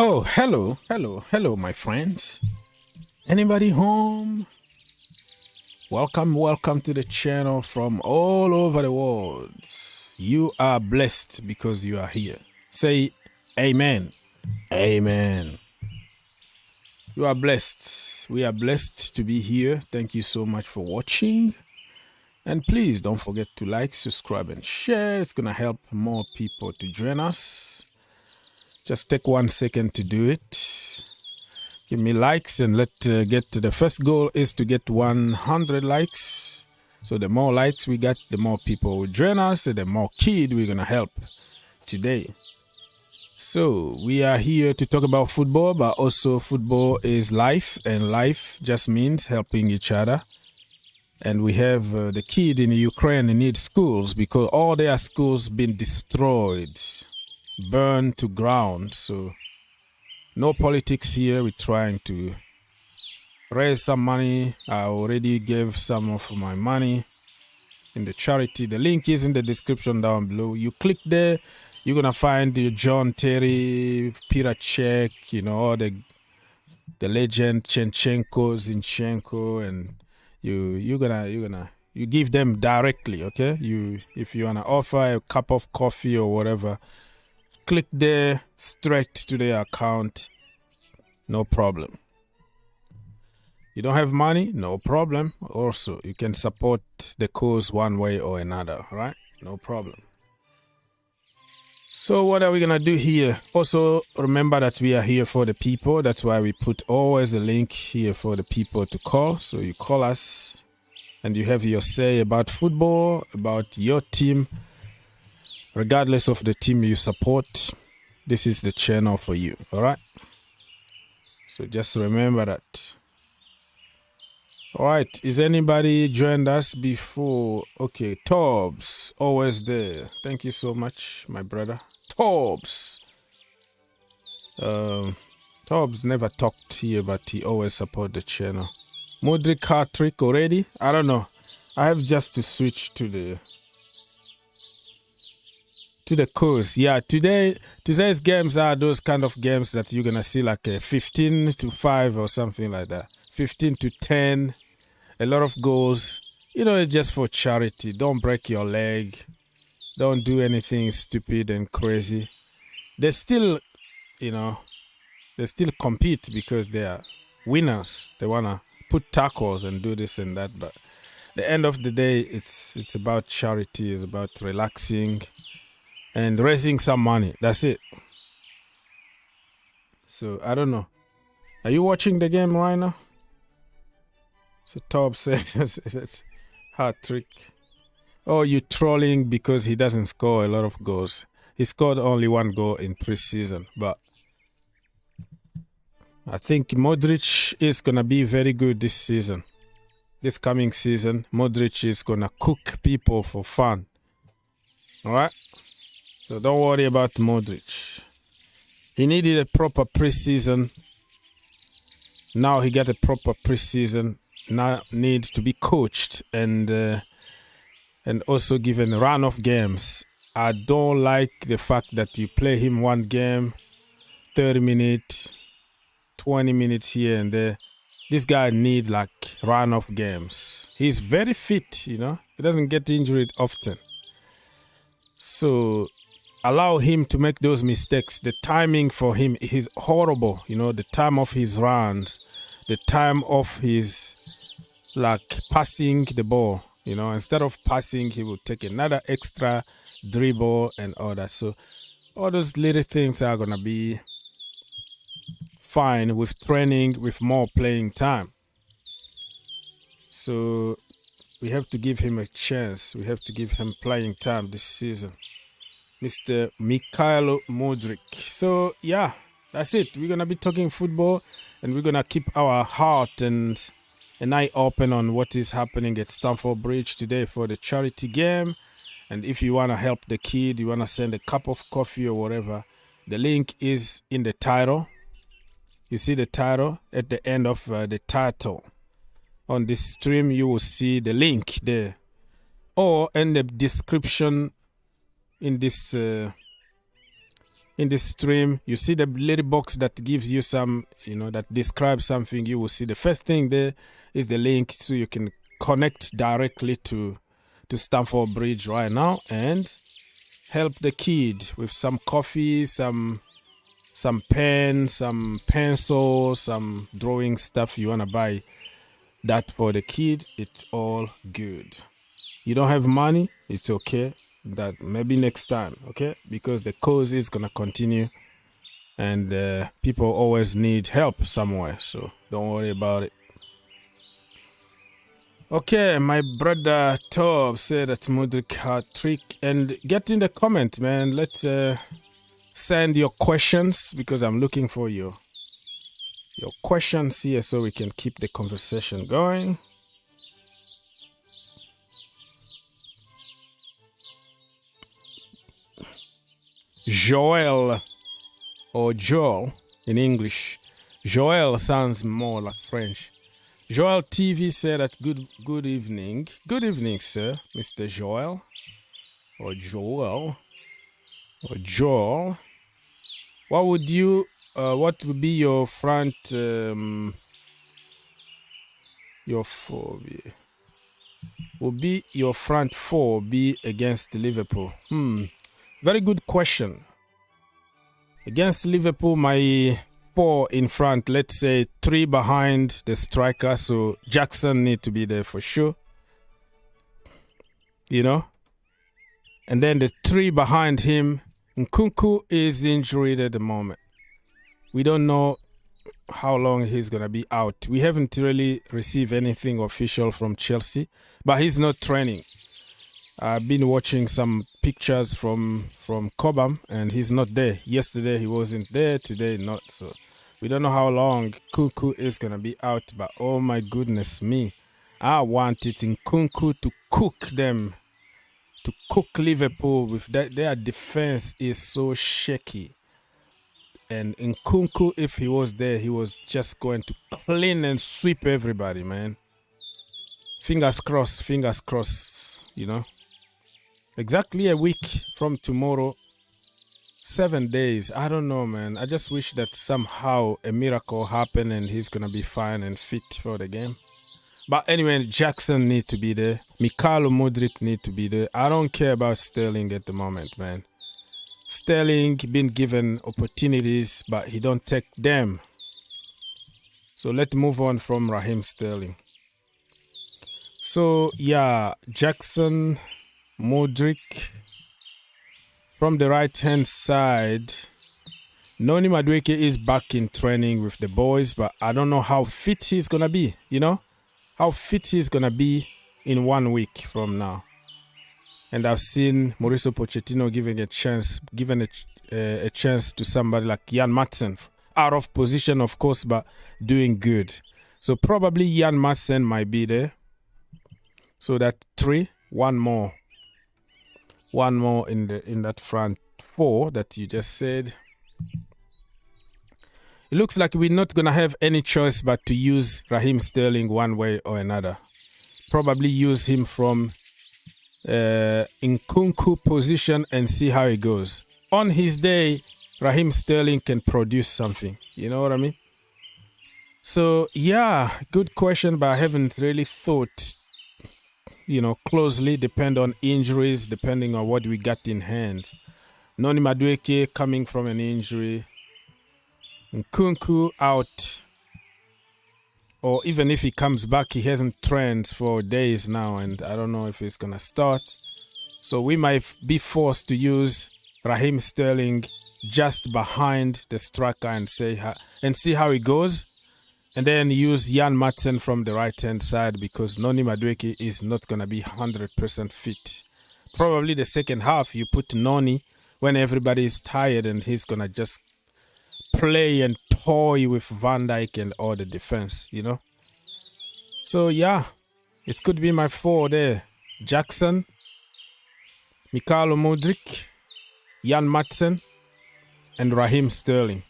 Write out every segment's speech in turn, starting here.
Oh, hello, my friends. Anybody home? Welcome to the channel from all over the world. You are blessed because you are here. Say amen. Amen. You are blessed. We are blessed to be here. Thank you so much for watching. And please don't forget to like, subscribe, and share. It's going to help more people to join us. Just take 1 second to do it. Give me likes and let's get to the first goal is to get 100 likes. So the more likes we get, the more people will join us, and the more kid we're going to help today. So we are here to talk about football, but also football is life, and life just means helping each other. And we have the kid in Ukraine who need schools because all their schools been destroyed, burned to ground. So no politics here. We're trying to raise some money. I already gave some of my money in the charity. The link is in the description down below. You click there, you're gonna find John Terry, Peter Cech, you know, all the legend Zinchenko, and you give them directly, okay? If you wanna offer a cup of coffee or whatever, click there straight to their account. No problem. You don't have money? No problem. Also, you can support the cause one way or another, right? No problem. So what are we going to do here? Also, remember that we are here for the people. That's why we put always a link here for the people to call. So you call us and you have your say about football, about your team. Regardless of the team you support, this is the channel for you, all right? So just remember that. All right, is anybody joined us before? Okay, Tobbs, always there. Thank you so much, my brother. Tobbs. Tobbs never talked here, but he always support the channel. Modric hat-trick already? I don't know. I have just to switch to the course. Yeah, today's games are those kind of games that you're gonna see like a 15-5 or something like that. 15-10, a lot of goals. You know, it's just for charity. Don't break your leg. Don't do anything stupid and crazy. They still, they still compete because they are winners. They wanna put tackles and do this and that. But the end of the day, it's about charity. It's about relaxing and raising some money. That's it. So, I don't know. Are you watching the game right now? So, Top says it's hat trick. Oh, you trolling because he doesn't score a lot of goals. He scored only 1 goal in preseason. But I think Modric is going to be very good this season. This coming season, Modric is going to cook people for fun. All right? So don't worry about Modric. He needed a proper preseason. Now he got a proper preseason. Now needs to be coached and also given a run of games. I don't like the fact that you play him 1 game, 30 minutes, 20 minutes here and there. This guy needs like run of games. He's very fit, you know. He doesn't get injured often. So allow him to make those mistakes. The timing for him is horrible. You know, the time of his runs, the time of his like passing the ball. You know, instead of passing, he will take another extra dribble and all that. So all those little things are gonna be fine with training, with more playing time. So we have to give him a chance. We have to give him playing time this season. Mr. Mikhailo Modric. So, yeah, that's it. We're going to be talking football, and we're going to keep our heart and an eye open on what is happening at Stamford Bridge today for the charity game. And if you want to help the kid, you want to send a cup of coffee or whatever, the link is in the title. You see the title at the end of the title. On this stream, you will see the link there. Or in the description in this in the stream, you see the little box that gives you some, that describes something. You will see the first thing there is the link, so you can connect directly to Stamford Bridge right now and help the kid with some coffee, some pen, some pencil, some drawing stuff you want to buy. That for the kid, it's all good. You don't have money, it's okay. That maybe next time, okay? Because the cause is going to continue and people always need help somewhere, so don't worry about it. Okay, my brother Tob said that Mudrik hat trick, and get in the comment, man. Let's send your questions because I'm looking for your questions here so we can keep the conversation going. Joel, or Joel in English. Joel sounds more like French. Joel TV said that good evening. Good evening, sir, Mr. Joel. Or Joel. Or Joel. What would be your front four be against Liverpool? Very good question. Against Liverpool, my 4 in front, let's say 3 behind the striker, so Jackson need to be there for sure. And then the 3 behind him, Nkunku is injured at the moment. We don't know how long he's going to be out. We haven't really received anything official from Chelsea, but he's not training. I've been watching some pictures from Cobham, and he's not there. Yesterday he wasn't there, today not. So we don't know how long Nkunku is going to be out, but oh my goodness me. I wanted Nkunku to cook them, to cook Liverpool with that. Their defense is so shaky. And Nkunku, if he was there, he was just going to clean and sweep everybody, man. Fingers crossed, Exactly a week from tomorrow, 7 days. I don't know, man. I just wish that somehow a miracle happened and he's going to be fine and fit for the game. But anyway, Jackson need to be there. Mikhailo Mudryk need to be there. I don't care about Sterling at the moment, man. Sterling been given opportunities, but he don't take them. So let's move on from Raheem Sterling. So, yeah, Jackson, Mudryk. From the right-hand side, Noni Madueke is back in training with the boys, but I don't know how fit he's going to be, How fit he's going to be in 1 week from now. And I've seen Mauricio Pochettino given a chance to somebody like Jan Madsen. Out of position, of course, but doing good. So probably Jan Madsen might be there. So that 3, one more in that front 4 that you just said. It looks like we're not going to have any choice but to use Raheem Sterling one way or another. Probably use him from Nkunku position and see how it goes. On his day, Raheem Sterling can produce something. You know what I mean? So, yeah, good question, but I haven't really thought, closely. Depend on injuries, depending on what we got in hand. Noni Madueke coming from an injury. Nkunku out. Or even if he comes back, he hasn't trained for days now, and I don't know if he's going to start. So we might be forced to use Raheem Sterling just behind the striker and see how it goes. And then use Jan Madsen from the right-hand side because Noni Madueke is not going to be 100% fit. Probably the second half, you put Noni when everybody is tired and he's going to just play and toy with Van Dijk and all the defense, So, yeah, it could be my 4 there. Jackson, Mikhailo Mudryk, Jan Madsen, and Raheem Sterling.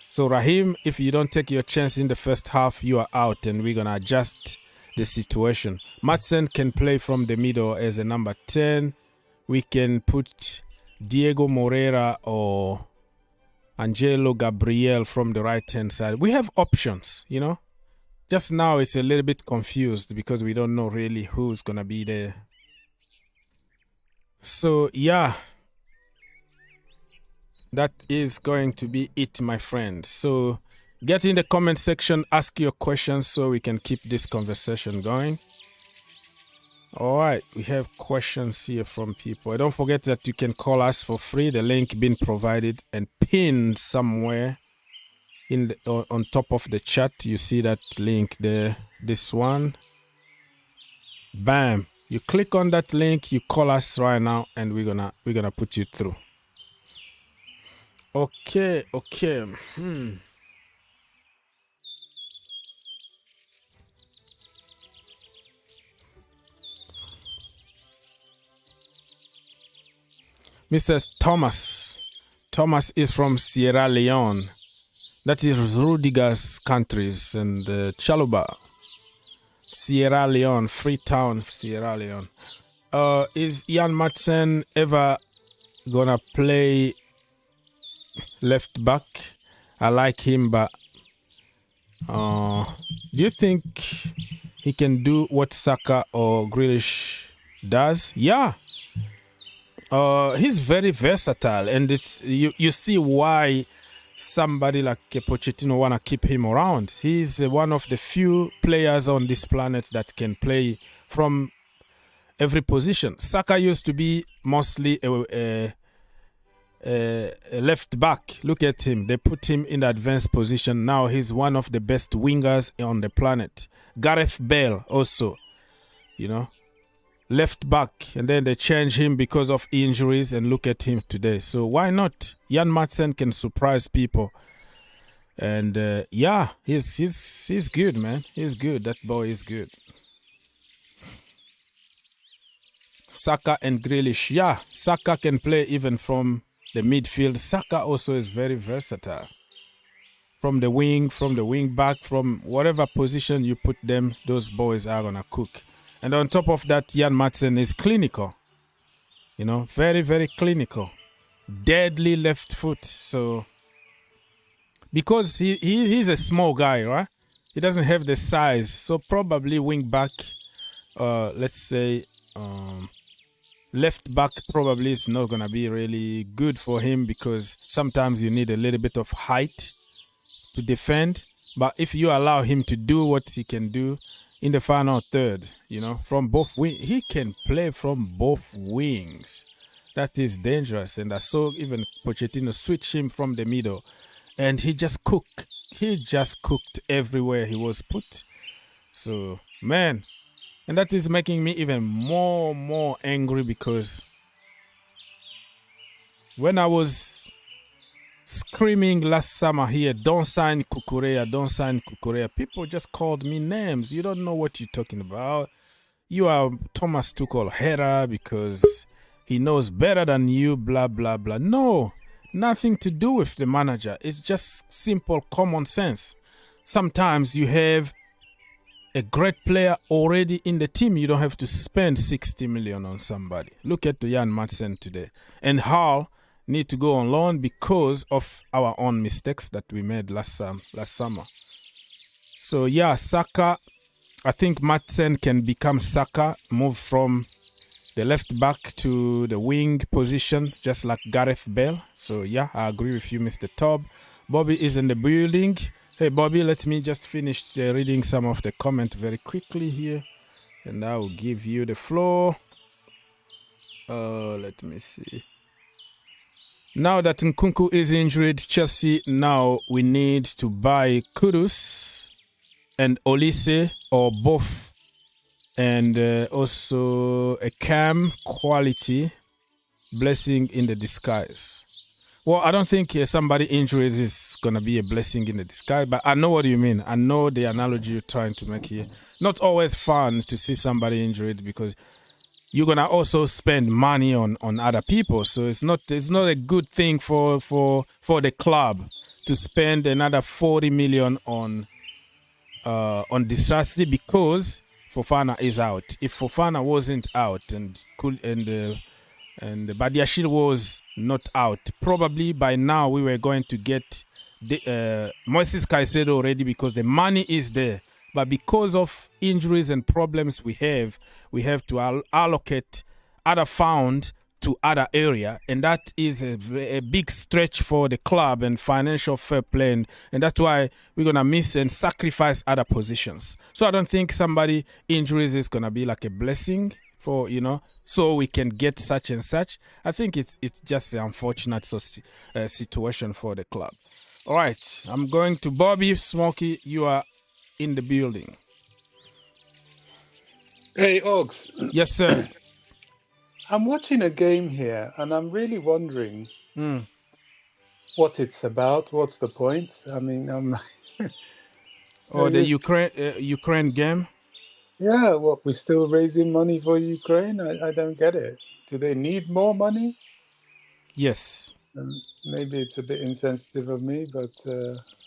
So, Raheem, if you don't take your chance in the first half, you are out and we're going to adjust the situation. Madsen can play from the middle as a number 10. We can put Diego Moreira or Angelo Gabriel from the right-hand side. We have options, you know. Just now it's a little bit confused because we don't know really who's going to be there. So, yeah. That is going to be it, my friends. So, get in the comment section, ask your questions so we can keep this conversation going. All right, we have questions here from people. Don't forget that you can call us for free. The link being provided and pinned somewhere in the, on top of the chat. You see that link there, this one. Bam! You click on that link, you call us right now, and we're gonna put you through. Okay. Mr. Thomas. Thomas is from Sierra Leone. That is Rudiger's countries and Chaluba. Sierra Leone, Freetown, Sierra Leone. Is Ian Madsen ever gonna play left back? I like him, but do you think he can do what Saka or Grealish does? Yeah. He's very versatile, and it's you see why somebody like Pochettino wanna keep him around. He's one of the few players on this planet that can play from every position. Saka used to be mostly a left back. Look at him. They put him in the advanced position. Now he's one of the best wingers on the planet. Gareth Bale also, you know, left back, and then they change him because of injuries, and look at him today. So why not? Jan Madsen can surprise people, and yeah, he's good, man. He's good. That boy is good. Saka and Grealish, yeah, Saka can play even from the midfield. Saka also is very versatile. From the wing back, from whatever position you put them, those boys are gonna cook. And on top of that, Jan Madsen is clinical. You know, very, very clinical. Deadly left foot. So, because he's a small guy, right? He doesn't have the size. So probably wing back, let's say, left back probably is not going to be really good for him, because sometimes you need a little bit of height to defend. But if you allow him to do what he can do in the final third, you know, from both wings, he can play from both wings. That is dangerous. And I saw even Pochettino switch him from the middle, and he just cooked. He just cooked everywhere he was put. So, man, and that is making me even more angry, because when I was screaming last summer here, don't sign Cucurella, people just called me names. You don't know what you're talking about. You are Thomas Tuchel hater because he knows better than you, blah, blah, blah. No, nothing to do with the manager. It's just simple common sense. Sometimes you have a great player already in the team. You don't have to spend 60 million on somebody. Look at Jan Madsen today. And Hull need to go on loan because of our own mistakes that we made last summer. So yeah, Saka, I think Madsen can become Saka, move from the left back to the wing position, just like Gareth Bale. So yeah, I agree with you, Mr. Tob. Bobby is in the building. Hey Bobby, let me just finish reading some of the comment very quickly here, and I will give you the floor. Let me see. Now that Nkunku is injured, Chelsea now we need to buy Kudus and Olise, or both, and also a cam quality blessing in the disguise. Well, I don't think somebody injuries is going to be a blessing in the disguise, but I know what you mean. I know the analogy you're trying to make here. Not always fun to see somebody injured, because you're going to also spend money on other people. So it's not a good thing for the club to spend another 40 million on Disasi, because Fofana is out. If Fofana wasn't out and But Yashil was not out. Probably by now we were going to get Moises Caicedo already because the money is there. But because of injuries and problems we have to allocate other funds to other area, and that is a big stretch for the club and financial fair play, and that's why we're gonna miss and sacrifice other positions. So I don't think somebody injuries is gonna be like a blessing for so we can get such and such. I think it's just an unfortunate situation for the club. All right, I'm going to Bobby. Smokey, you are in the building. Hey, Ogs. Yes, sir. I'm watching a game here, and I'm really wondering what it's about. What's the point? I mean, the Ukraine game? Yeah, what, we're still raising money for Ukraine? I don't get it. Do they need more money? Yes. Maybe it's a bit insensitive of me, but...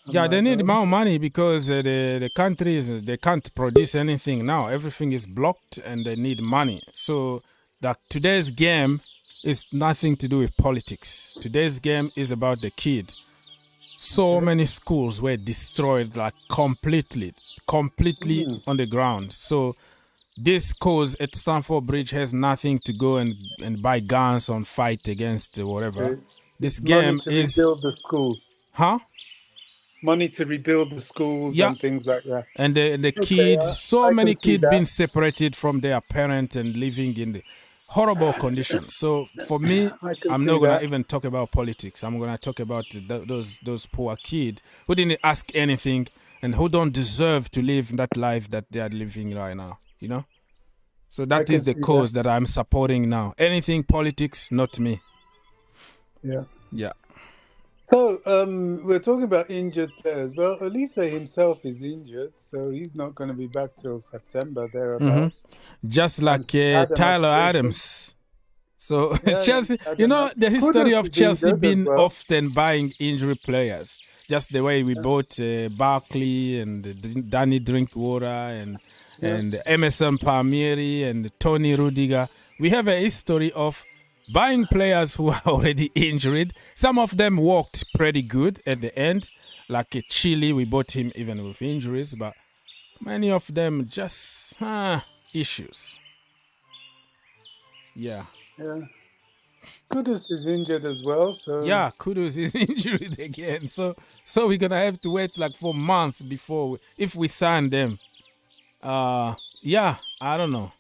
they need more money because the countries, they can't produce anything now. Everything is blocked and they need money. So that today's game is nothing to do with politics. Today's game is about the kid. So many schools were destroyed, like completely on the ground. So this cause at Stamford Bridge has nothing to go and buy guns and fight against whatever. This game is... rebuild the schools. Huh? Money to rebuild the schools and things like that. And the kids, so many kids being separated from their parents and living in the horrible conditions. So for me, I'm not going to even talk about politics. I'm going to talk about those poor kids who didn't ask anything and who don't deserve to live that life that they are living right now, So that is the cause that I'm supporting now. Anything politics, not me. Yeah. So we're talking about injured players. Well, Olise himself is injured, so he's not going to be back till September thereabouts. Just like Tyler Adams. So Chelsea, the history of Chelsea being often buying injury players. Just the way we bought Barkley and Danny Drinkwater and Emerson Palmieri and Tony Rudiger. We have a history of buying players who are already injured. Some of them worked pretty good at the end. Like Chile, we bought him even with injuries. But many of them just issues. Yeah. Kudus is injured as well. So yeah, Kudus is injured again. So we're going to have to wait like for a month before if we sign them. I don't know.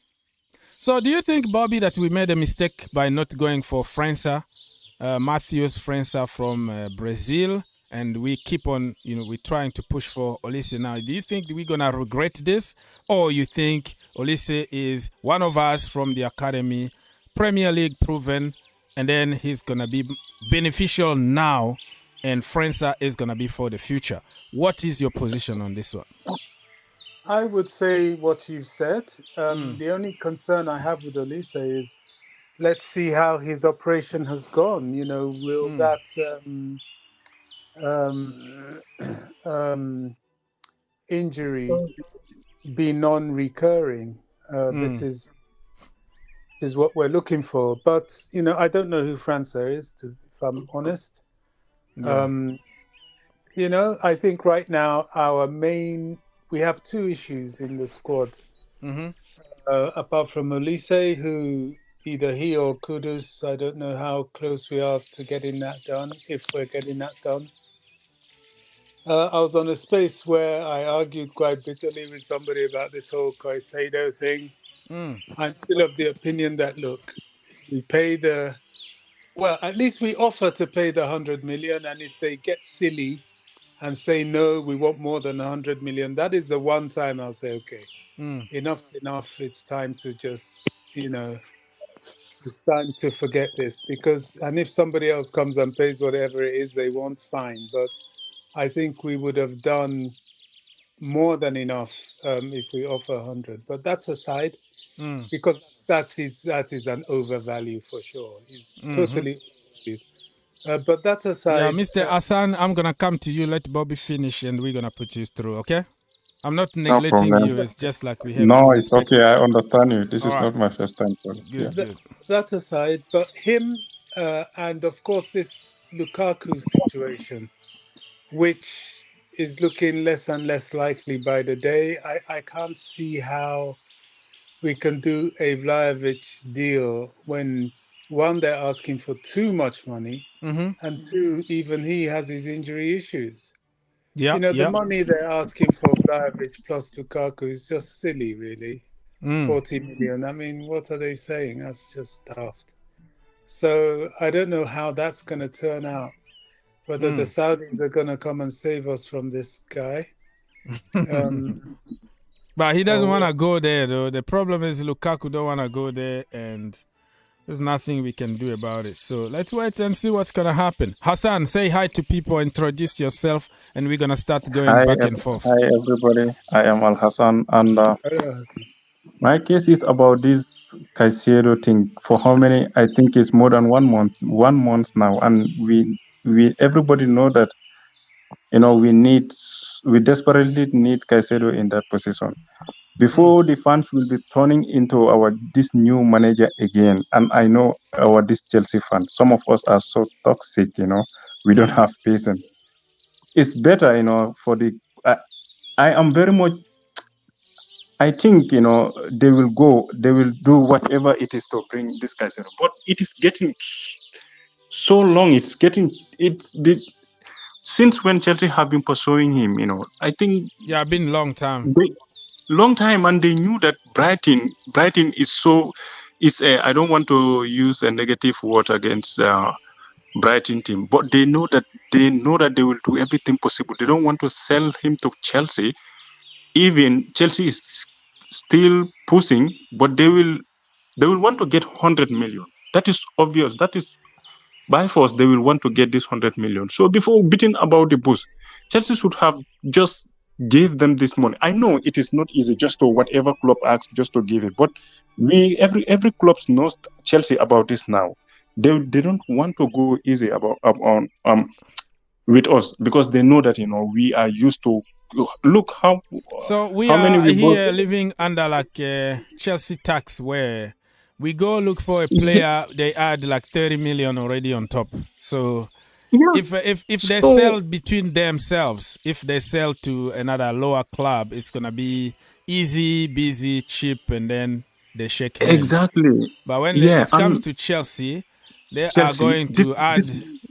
So do you think, Bobby, that we made a mistake by not going for Matheus França from Brazil, and we keep on, we're trying to push for Olise now? Do you think we're going to regret this, or you think Olise is one of us from the academy, Premier League proven, and then he's going to be beneficial now, and França is going to be for the future? What is your position on this one? I would say what you've said. The only concern I have with Olise is, let's see how his operation has gone. Will that injury be non-recurring? This is what we're looking for. But I don't know who França is, if I'm honest. I think right now we have two issues in the squad. Apart from Olise, who either he or Kudus, I don't know how close we are to getting that done, if we're getting that done. I was on a space where I argued quite bitterly with somebody about this whole Caicedo thing. I'm still of the opinion that, look, we pay at least we offer to pay the 100 million, and if they get silly and say, no, we want more than 100 million, that is the one time I'll say, okay, enough's enough. It's time to just, it's time to forget this. And if somebody else comes and pays whatever it is they want, fine. But I think we would have done more than enough if we offer 100. But that's aside, because that is an overvalue for sure. It's totally overvalued. But that aside... Yeah, Mr. Hassan, I'm going to come to you. Let Bobby finish and we're going to put you through, okay? I'm not No neglecting problem. you. It's just like we have to No, it's okay. respect. I understand you. This All is right. not my first time. Sorry. Yeah. Good. That aside, but him and of course this Lukaku situation, which is looking less and less likely by the day. I can't see how we can do a Vlahovic deal when, one, they're asking for too much money, and two, even he has his injury issues. Yeah. The money they're asking for Vlahovic plus Lukaku is just silly, really. 40 million. I mean, what are they saying? That's just daft. So I don't know how that's going to turn out. Whether the Saudis are going to come and save us from this guy. But he doesn't want to go there, though. The problem is Lukaku don't want to go there, and there's nothing we can do about it. So let's wait and see what's going to happen. Hassan, say hi to people, introduce yourself, and we're going to start going back and forth. Hi, everybody. I am Al Hassan, and my case is about this Caicedo thing. For how many? I think it's more than 1 month. 1 month now, and we everybody know that we desperately need Caicedo in that position. Before the fans will be turning into this new manager again, and I know this Chelsea fans. Some of us are so toxic, we don't have patience. It's better, for the. I am very much. I think they will go. They will do whatever it is to bring this Caicedo, but it is getting so long. Since when Chelsea have been pursuing him, I think been long time. Long time, and they knew that Brighton is I don't want to use a negative word against Brighton team, but they know that they will do everything possible. They don't want to sell him to Chelsea. Even Chelsea is still pushing, but they will want to get 100 million. That is obvious. That is by force. They will want to get this 100 million. So before beating about the bush, Chelsea should have just gave them this money. I know it is not easy just to whatever club asks just to give it, but every club knows Chelsea about this now. They don't want to go easy about with us, because they know that we are used to look how. So we how are many we here living under like Chelsea tax, where we go look for a player, they add like 30 million already on top. So. Yeah. If they sell between themselves, if they sell to another lower club, it's gonna be easy, busy, cheap, and then they shake hands. Exactly. But when it comes to Chelsea, they are going to add.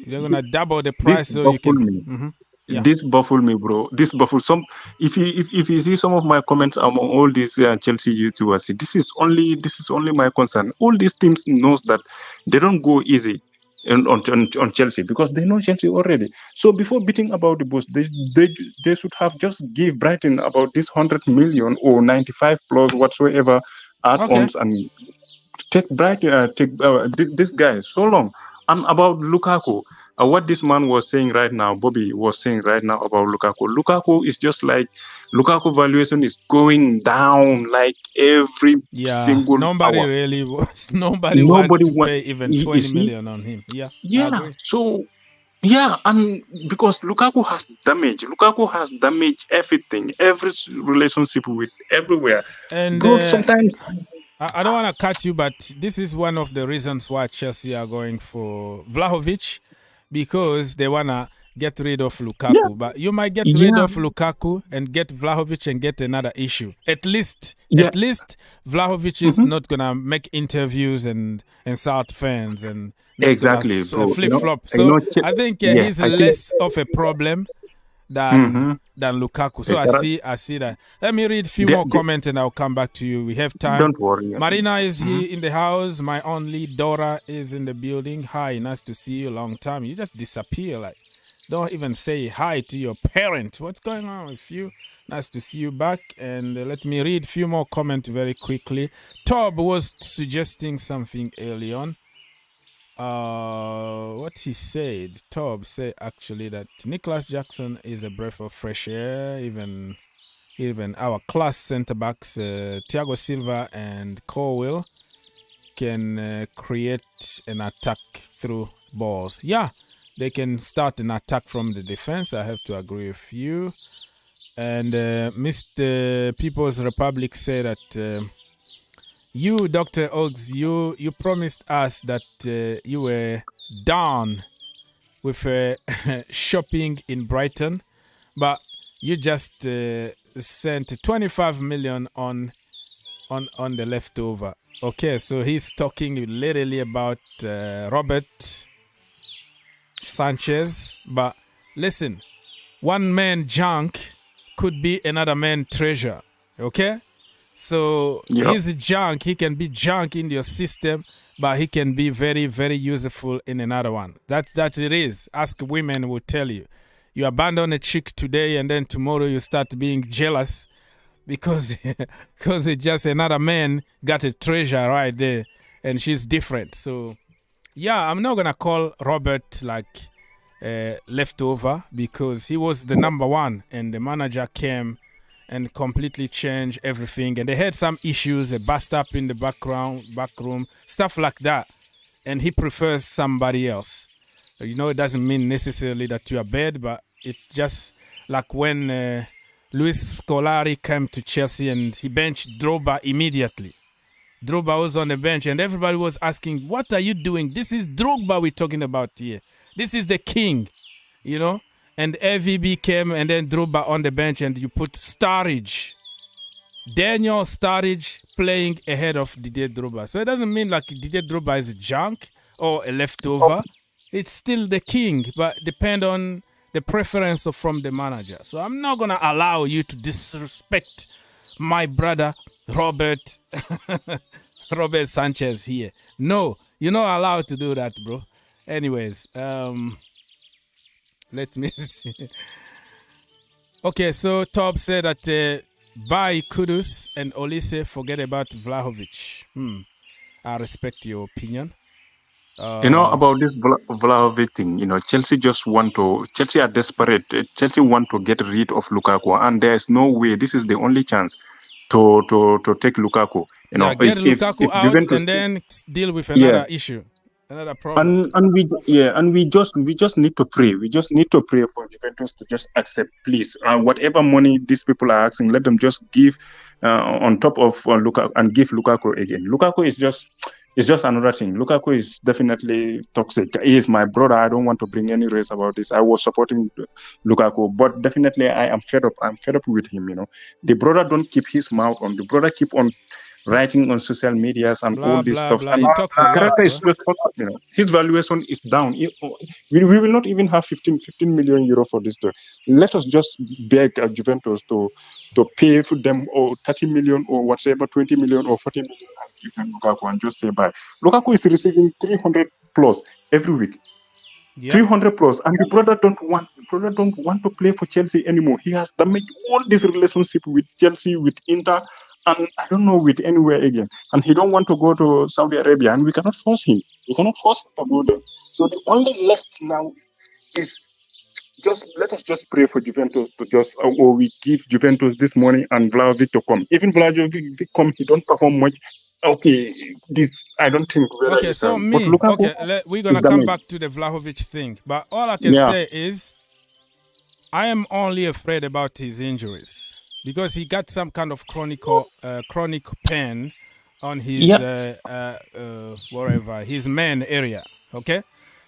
They're gonna double the price. So you can. This baffle me, bro. This baffle some. If you see some of my comments among all these Chelsea YouTubers, this is only my concern. All these teams knows that they don't go easy on Chelsea, because they know Chelsea already. So before beating about the bush, they should have just give Brighton about this 100 million or 95 plus whatsoever add-ons, and take Brighton, this guy so long. And about Lukaku, what this man was saying right now, Bobby was saying right now about Lukaku. Lukaku is just like Lukaku valuation is going down like every single nobody hour. Really was. Nobody wants to pay even 20 million on him. Yeah. So and because Lukaku has damaged everything, every relationship with everywhere. And bro, sometimes. I don't want to cut you, but this is one of the reasons why Chelsea are going for Vlahovic, because they want to get rid of Lukaku. Yeah. But you might get rid of Lukaku and get Vlahovic and get another issue. At least Vlahovic is not going to make interviews and insult fans. And exactly, flip-flop. So I think he's less of a problem than Lukaku. So I see that. Let me read a few more comments and I'll come back to you. We have time. Don't worry. Marina is here in the house. My only daughter is in the building. Hi, nice to see you. Long time. You just disappear. Like, don't even say hi to your parent. What's going on with you? Nice to see you back. And let me read a few more comments very quickly. Tob was suggesting something early on. What he said, Tob said actually that Nicholas Jackson is a breath of fresh air. Even our class centre backs, Thiago Silva and Colwill, can create an attack through balls. Yeah, they can start an attack from the defense. I have to agree with you. And Mr. People's Republic said that you, Dr. Oaks, you promised us that you were done with shopping in Brighton, but you just sent 25 million on the leftover. Okay, so he's talking literally about Robert Sanchez. But listen, one man junk could be another man treasure. Okay, so he's junk. He can be junk in your system, but he can be very, very useful in another one. That it is. Ask women will tell you. You abandon a chick today and then tomorrow you start being jealous because it's just another man got a treasure right there and she's different. So, yeah, I'm not going to call Robert like leftover because he was the number one and the manager came and completely changed everything. And they had some issues, a bust up in the back room, stuff like that. And he prefers somebody else. You know, it doesn't mean necessarily that you are bad, but it's just like when Luis Scolari came to Chelsea and he benched Drogba immediately. Drogba was on the bench and everybody was asking, what are you doing? This is Drogba we're talking about here. This is the king, you know? And AVB came and then Drogba on the bench and you put Sturridge. Daniel Sturridge playing ahead of Didier Drogba. So it doesn't mean like Didier Drogba is a junk or a leftover. It's still the king, but depend on the preference from the manager. So I'm not going to allow you to disrespect my brother, Robert Sanchez here. No, you're not allowed to do that, bro. Anyways, let me see. Okay, so Top said that buy Kudus and Olise, forget about Vlahovic. I respect your opinion. About this Vlahovic thing, Chelsea are desperate. Chelsea want to get rid of Lukaku, and there's no way. This is the only chance to take Lukaku. Get Lukaku out Juventus, and then deal with another issue, another problem. And we just need to pray. We just need to pray for Juventus to just accept, please. Whatever money these people are asking, let them just give on top of Lukaku and give Lukaku again. Lukaku is just. It's just another thing. Lukaku is definitely toxic. He is my brother. I don't want to bring any race about this. I was supporting Lukaku, but definitely I am fed up. I'm fed up with him. The brother don't keep his mouth on. The brother keep on writing on social medias and all this stuff. Blah. And He talks a lot, is just, his valuation is down. We will not even have 15 million euro for this. Let us just beg Juventus to pay for them or 30 million or whatever, 20 million or 40 million and give them Lukaku and just say bye. Lukaku is receiving 300 plus every week. 300 plus, and the brother don't want to play for Chelsea anymore. He has damaged all this relationship with Chelsea, with Inter, and I don't know with anywhere again. And he don't want to go to Saudi Arabia, and we cannot force him. We cannot force him to go there. So the only left now is let us just pray for Juventus to just, or we give Juventus this money and Vlahovic to come. Even Vlahovic come, he don't perform much. Okay, this I don't think. Okay, so we're gonna come back to the Vlahovic thing, but all I can say is, I am only afraid about his injuries because he got some kind of chronic pain on his his main area. Okay,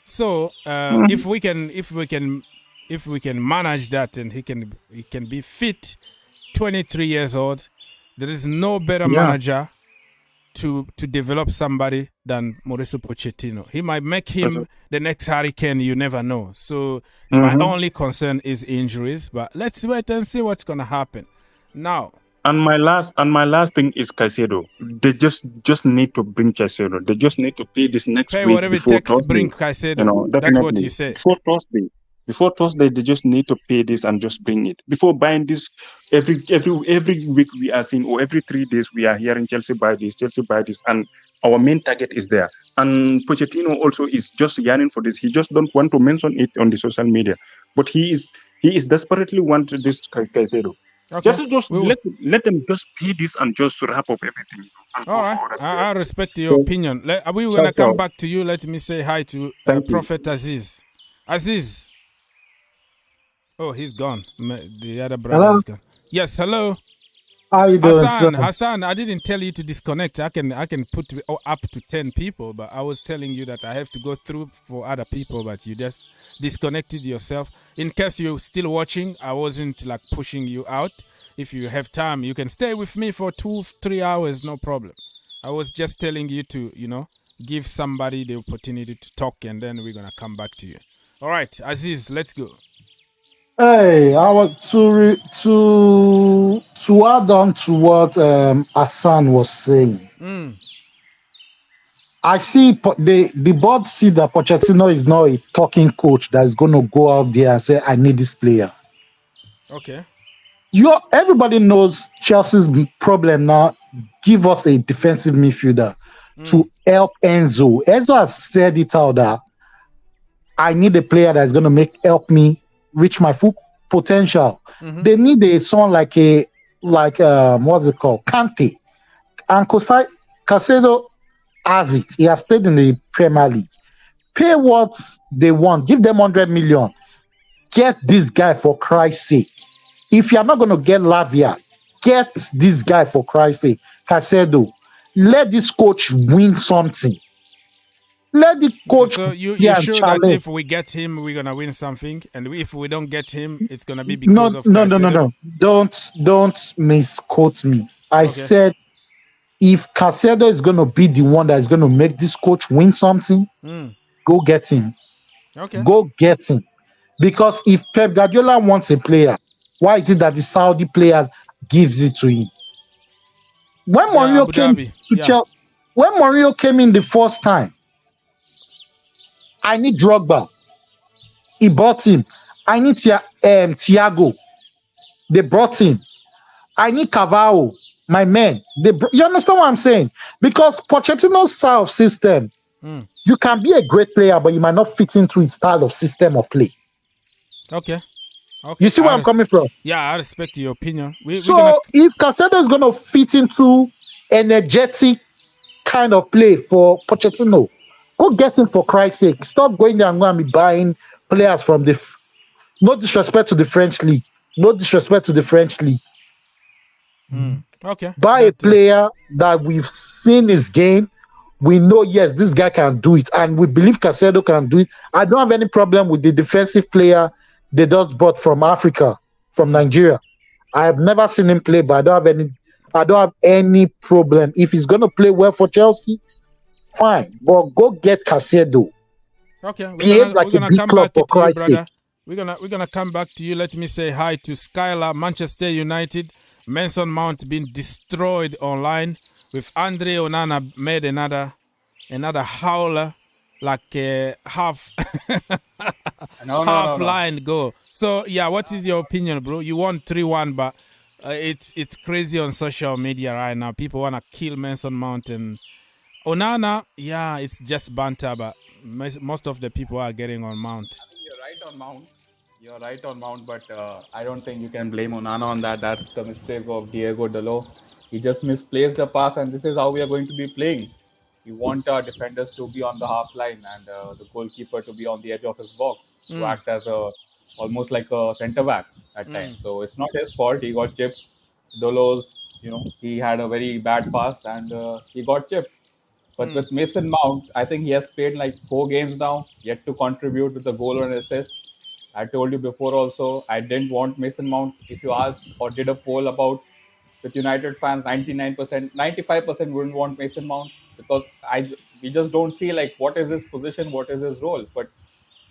so if we can manage that and he can be fit, 23 years old, there is no better manager to develop somebody than Mauricio Pochettino. He might make him the next Harry Kane, you never know. So my only concern is injuries, but let's wait and see what's going to happen. Now, and my last thing is Caicedo. They just need to bring Caicedo. They just need to pay this next week. Whatever it takes, bring Caicedo. That's what you say. Before Thursday, they just need to pay this and just bring it. Before buying this, every week we are seeing, or every 3 days we are hearing Chelsea buy this, and our main target is there. And Pochettino also is just yearning for this. He just don't want to mention it on the social media, but he is desperately want this Caicedo. Okay. Just let them just pay this and just wrap up everything. All right, I respect your opinion. We're gonna come back to you. Let me say hi to Prophet Aziz. Oh, he's gone. The other brother Hello? is gone. Yes, hello. How you doing, sir? Hassan, I didn't tell you to disconnect. I can put up to 10 people, but I was telling you that I have to go through for other people, but you just disconnected yourself. In case you're still watching, I wasn't like pushing you out. If you have time, you can stay with me for 2-3 hours, no problem. I was just telling you to, give somebody the opportunity to talk, and then we're going to come back to you. All right, Aziz, let's go. Hey, I want to add on to what Hassan was saying. I see the board see that Pochettino is not a talking coach that is going to go out there and say, I need this player. Okay. Everybody knows Chelsea's problem now. Give us a defensive midfielder to help Enzo. Enzo has said it out that I need a player that is going to help me reach my full potential. They need someone like what's it called? Kante. And Caicedo has it. He has played in the Premier League. Pay what they want. Give them 100 million. Get this guy for Christ's sake. If you are not going to get Lavia, get this guy for Christ's sake. Caicedo. Let this coach win something. Let the coach. So you're sure that if we get him, we're gonna win something, and if we don't get him, it's gonna be because of Caicedo? No. Don't misquote me. I said if Caicedo is gonna be the one that is gonna make this coach win something, go get him. Okay. Go get him. Because if Pep Guardiola wants a player, why is it that the Saudi players gives it to him? When Mourinho came in the first time, I need Drogba. He bought him. I need Thiago. They brought him. I need Carvalho, my man. You understand what I'm saying? Because Pochettino's style of system, you can be a great player, but you might not fit into his style of system of play. Okay. You see where I'm coming from? Yeah, I respect your opinion. If Caicedo is going to fit into energetic kind of play for Pochettino, go get him for Christ's sake. Stop going there and going to be buying players from no disrespect to the French league. No disrespect to the French league. Okay. Buy a player that we've seen his game. We know, yes, this guy can do it. And we believe Caicedo can do it. I don't have any problem with the defensive player they just bought from Africa, from Nigeria. I have never seen him play, but I don't have any problem. If he's going to play well for Chelsea, fine, but go get Caicedo. Okay, we're gonna come back to you, brother. We're gonna come back to you. Let me say hi to Skylar, Manchester United. Mason Mount being destroyed online with Andre Onana made another howler, like a half line goal. So yeah, what is your opinion, bro? You won 3-1, but it's crazy on social media right now. People wanna kill Mason Mount and Onana, yeah, it's just banter, but most of the people are getting on Mount. You're right on Mount, but I don't think you can blame Onana on that. That's the mistake of Diego Dalot. He just misplaced the pass, and this is how we are going to be playing. We want our defenders to be on the half line and the goalkeeper to be on the edge of his box to act as almost like a centre back at times. So it's not his fault. He got chipped. Dalot's, he had a very bad pass and he got chipped. But with Mason Mount, I think he has played like 4 games now, yet to contribute with a goal or an assist. I told you before also, I didn't want Mason Mount. If you asked or did a poll about with United fans, 99%, 95% wouldn't want Mason Mount because we just don't see like what is his position, what is his role. But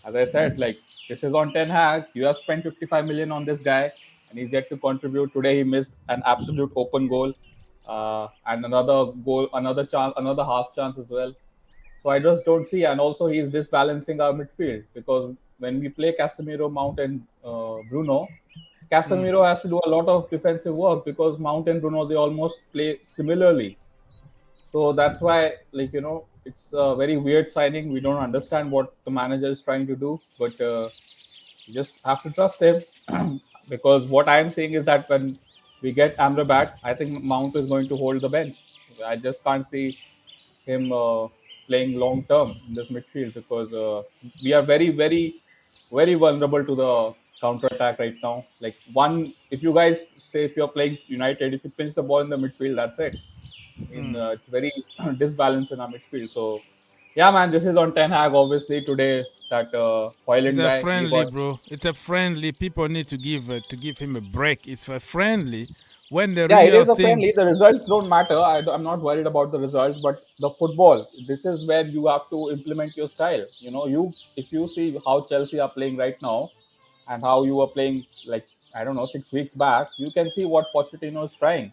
as I said, like this is on Ten Hag. You have spent 55 million on this guy and he's yet to contribute. Today he missed an absolute open goal. And another goal, another chance, another half chance as well. So I just don't see. And also he's disbalancing our midfield because when we play Casemiro, Mount and Bruno, Casemiro has to do a lot of defensive work because Mount and Bruno, they almost play similarly. So that's why, it's a very weird signing. We don't understand what the manager is trying to do, but you just have to trust him because what I'm seeing is that when we get Amrabat, I think Mount is going to hold the bench. I just can't see him playing long term in this midfield because we are very, very, very vulnerable to the counter-attack right now. Like if you guys say if you're playing United, if you pinch the ball in the midfield, that's it. I mean, it's very disbalanced in our midfield. So, yeah, man, this is on Ten Hag. Obviously, today that Hoyland It's a guy, friendly, bro. It's a friendly. People need to give him a break. It's a friendly. When the yeah, it real is a thing, friendly. The results don't matter. I'm not worried about the results, but the football. This is where you have to implement your style. You know, if you see how Chelsea are playing right now, and how you were playing like I don't know 6 weeks back, you can see what Pochettino is trying.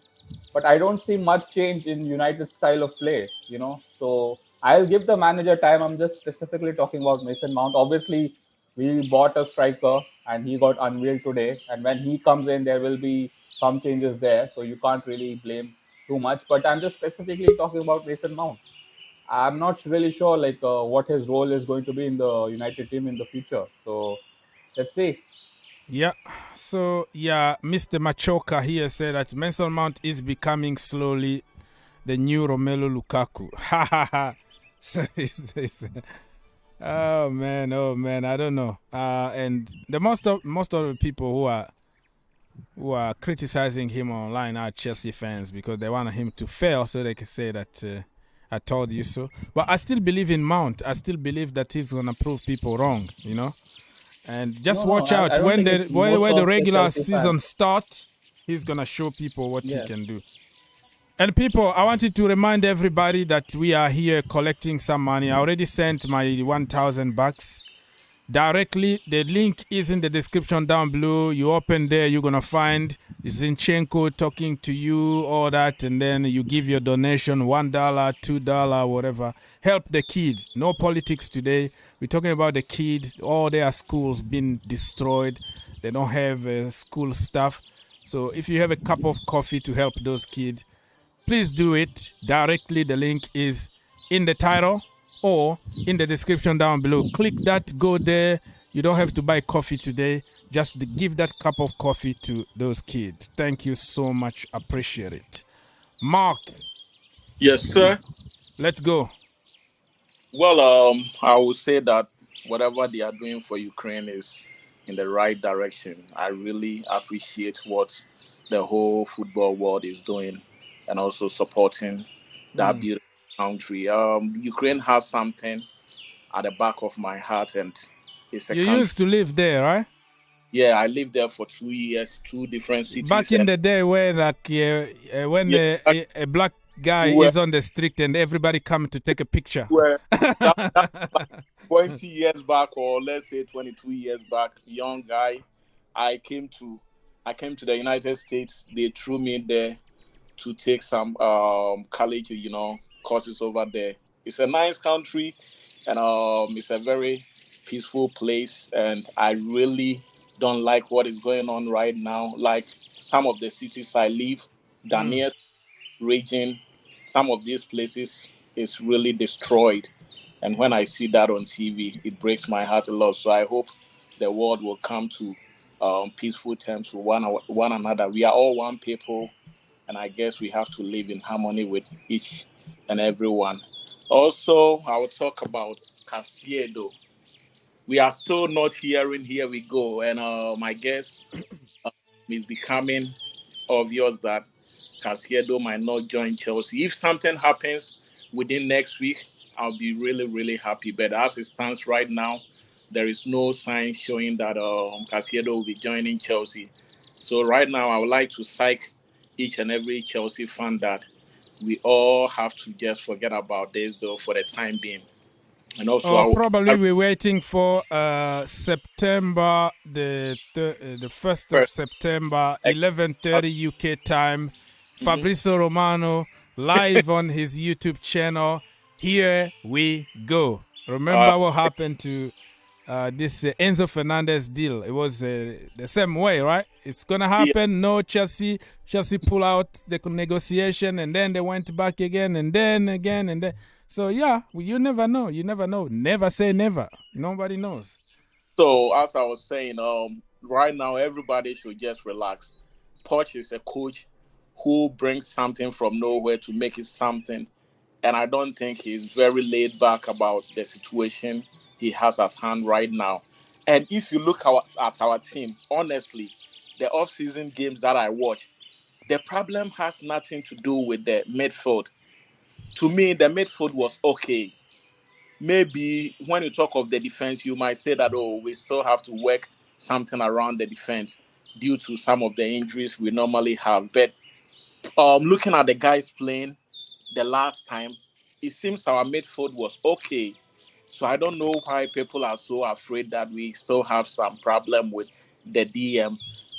But I don't see much change in United's style of play. You know, so I'll give the manager time. I'm just specifically talking about Mason Mount. Obviously, we bought a striker and he got unveiled today. And when he comes in, there will be some changes there. So you can't really blame too much. But I'm just specifically talking about Mason Mount. I'm not really sure what his role is going to be in the United team in the future. So let's see. yeah. So yeah, Mr. Machoka here said that Mason Mount is becoming slowly the new Romelu Lukaku. Ha ha ha. So it's oh man, I don't know. And the most of the people who are criticizing him online are Chelsea fans because they want him to fail so they can say that I told you so. But I still believe in Mount. I still believe that he's gonna prove people wrong, you know. And just watch out when the regular season starts, he's gonna show people what he can do. And people, I wanted to remind everybody that we are here collecting some money. I already sent my $1,000 directly. The link is in the description down below. You open there, you're going to find Zinchenko talking to you, all that, and then you give your donation, $1, $2, whatever. Help the kid. No politics today. We're talking about the kid. All their schools been destroyed. They don't have school stuff. So if you have a cup of coffee to help those kids, please do it directly. The link is in the title or in the description down below. Click that, go there. You don't have to buy coffee today. Just give that cup of coffee to those kids. Thank you so much. Appreciate it. Mark. Yes, sir. Let's go. Well, I would say that whatever they are doing for Ukraine is in the right direction. I really appreciate what the whole football world is doing and also supporting that beautiful country. Ukraine has something at the back of my heart, and it's a country. Used to live there, right? Yeah, I lived there for 2 years, 2 different cities. Back in the day where when a black guy is on the street and everybody come to take a picture. That 20 years back, or let's say 22 years back, young guy, I came to the United States. They threw me there to take some college, courses over there. It's a nice country, and it's a very peaceful place. And I really don't like what is going on right now. Like some of the cities I live, Donetsk region, some of these places is really destroyed. And when I see that on TV, it breaks my heart a lot. So I hope the world will come to peaceful terms with one another. We are all one people, and I guess we have to live in harmony with each and everyone. Also, I will talk about Caicedo. We are still not hearing "Here we go," and I guess it's becoming obvious that Caicedo might not join Chelsea. If something happens within next week, I'll be really, really happy. But as it stands right now, there is no sign showing that Caicedo will be joining Chelsea. So right now, I would like to psych each and every Chelsea fan that we all have to just forget about this, though, for the time being. And also, probably we're waiting for September the 1st of September, 11:30 UK time. Fabrizio Romano live on his YouTube channel. Here we go. Remember what happened to this Enzo Fernandez deal? It was the same way, right? It's gonna happen. No, Chelsea pull out the negotiation, and then they went back again, and then again, and then. So yeah, you never know. You never know. Never say never. Nobody knows. So as I was saying, right now everybody should just relax. Poch is a coach who brings something from nowhere to make it something. And I don't think he's very laid back about the situation he has at hand right now. And if you look at our team, honestly, the off-season games that I watch, the problem has nothing to do with the midfield. To me, the midfield was okay. Maybe when you talk of the defense, you might say that, oh, we still have to work something around the defense due to some of the injuries we normally have. But looking at the guys playing the last time, it seems our midfield was okay. So I don't know why people are so afraid that we still have some problem with the DM.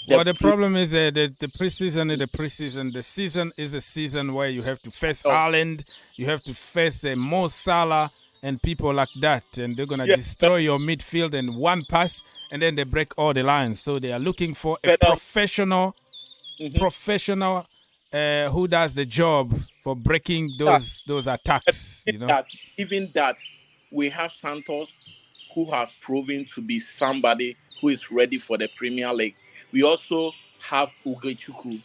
Well, the problem is the preseason is the preseason. The season is a season where you have to face Haaland, you have to face Mo Salah and people like that, and they're gonna destroy your midfield in one pass, and then they break all the lines. So they are looking for a professional who does the job for breaking those attacks. You know, even that we have Santos, who has proven to be somebody who is ready for the Premier League. We also have Ugochukwu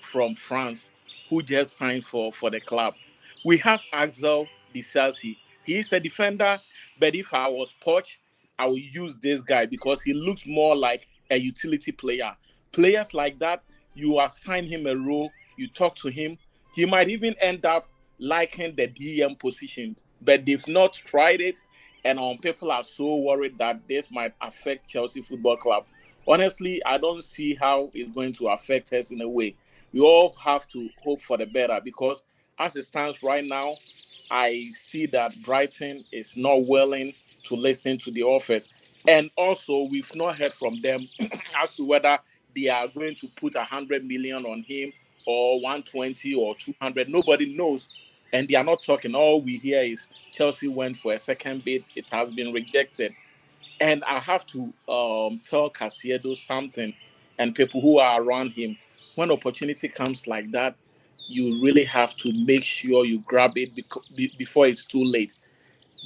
from France, who just signed for the club. We have Axel Disasi. He is a defender, but if I was Poch, I would use this guy because he looks more like a utility player. Players like that, you assign him a role, you talk to him, he might even end up liking the DM position, but they've not tried it, and people are so worried that this might affect Chelsea Football Club. Honestly, I don't see how it's going to affect us in a way. We all have to hope for the better because as it stands right now, I see that Brighton is not willing to listen to the offers. And also, we've not heard from them as to whether they are going to put 100 million on him or 120 or 200. Nobody knows. And they are not talking. All we hear is Chelsea went for a second bid. It has been rejected. And I have to tell Caicedo something and people who are around him. When opportunity comes like that, you really have to make sure you grab it before it's too late.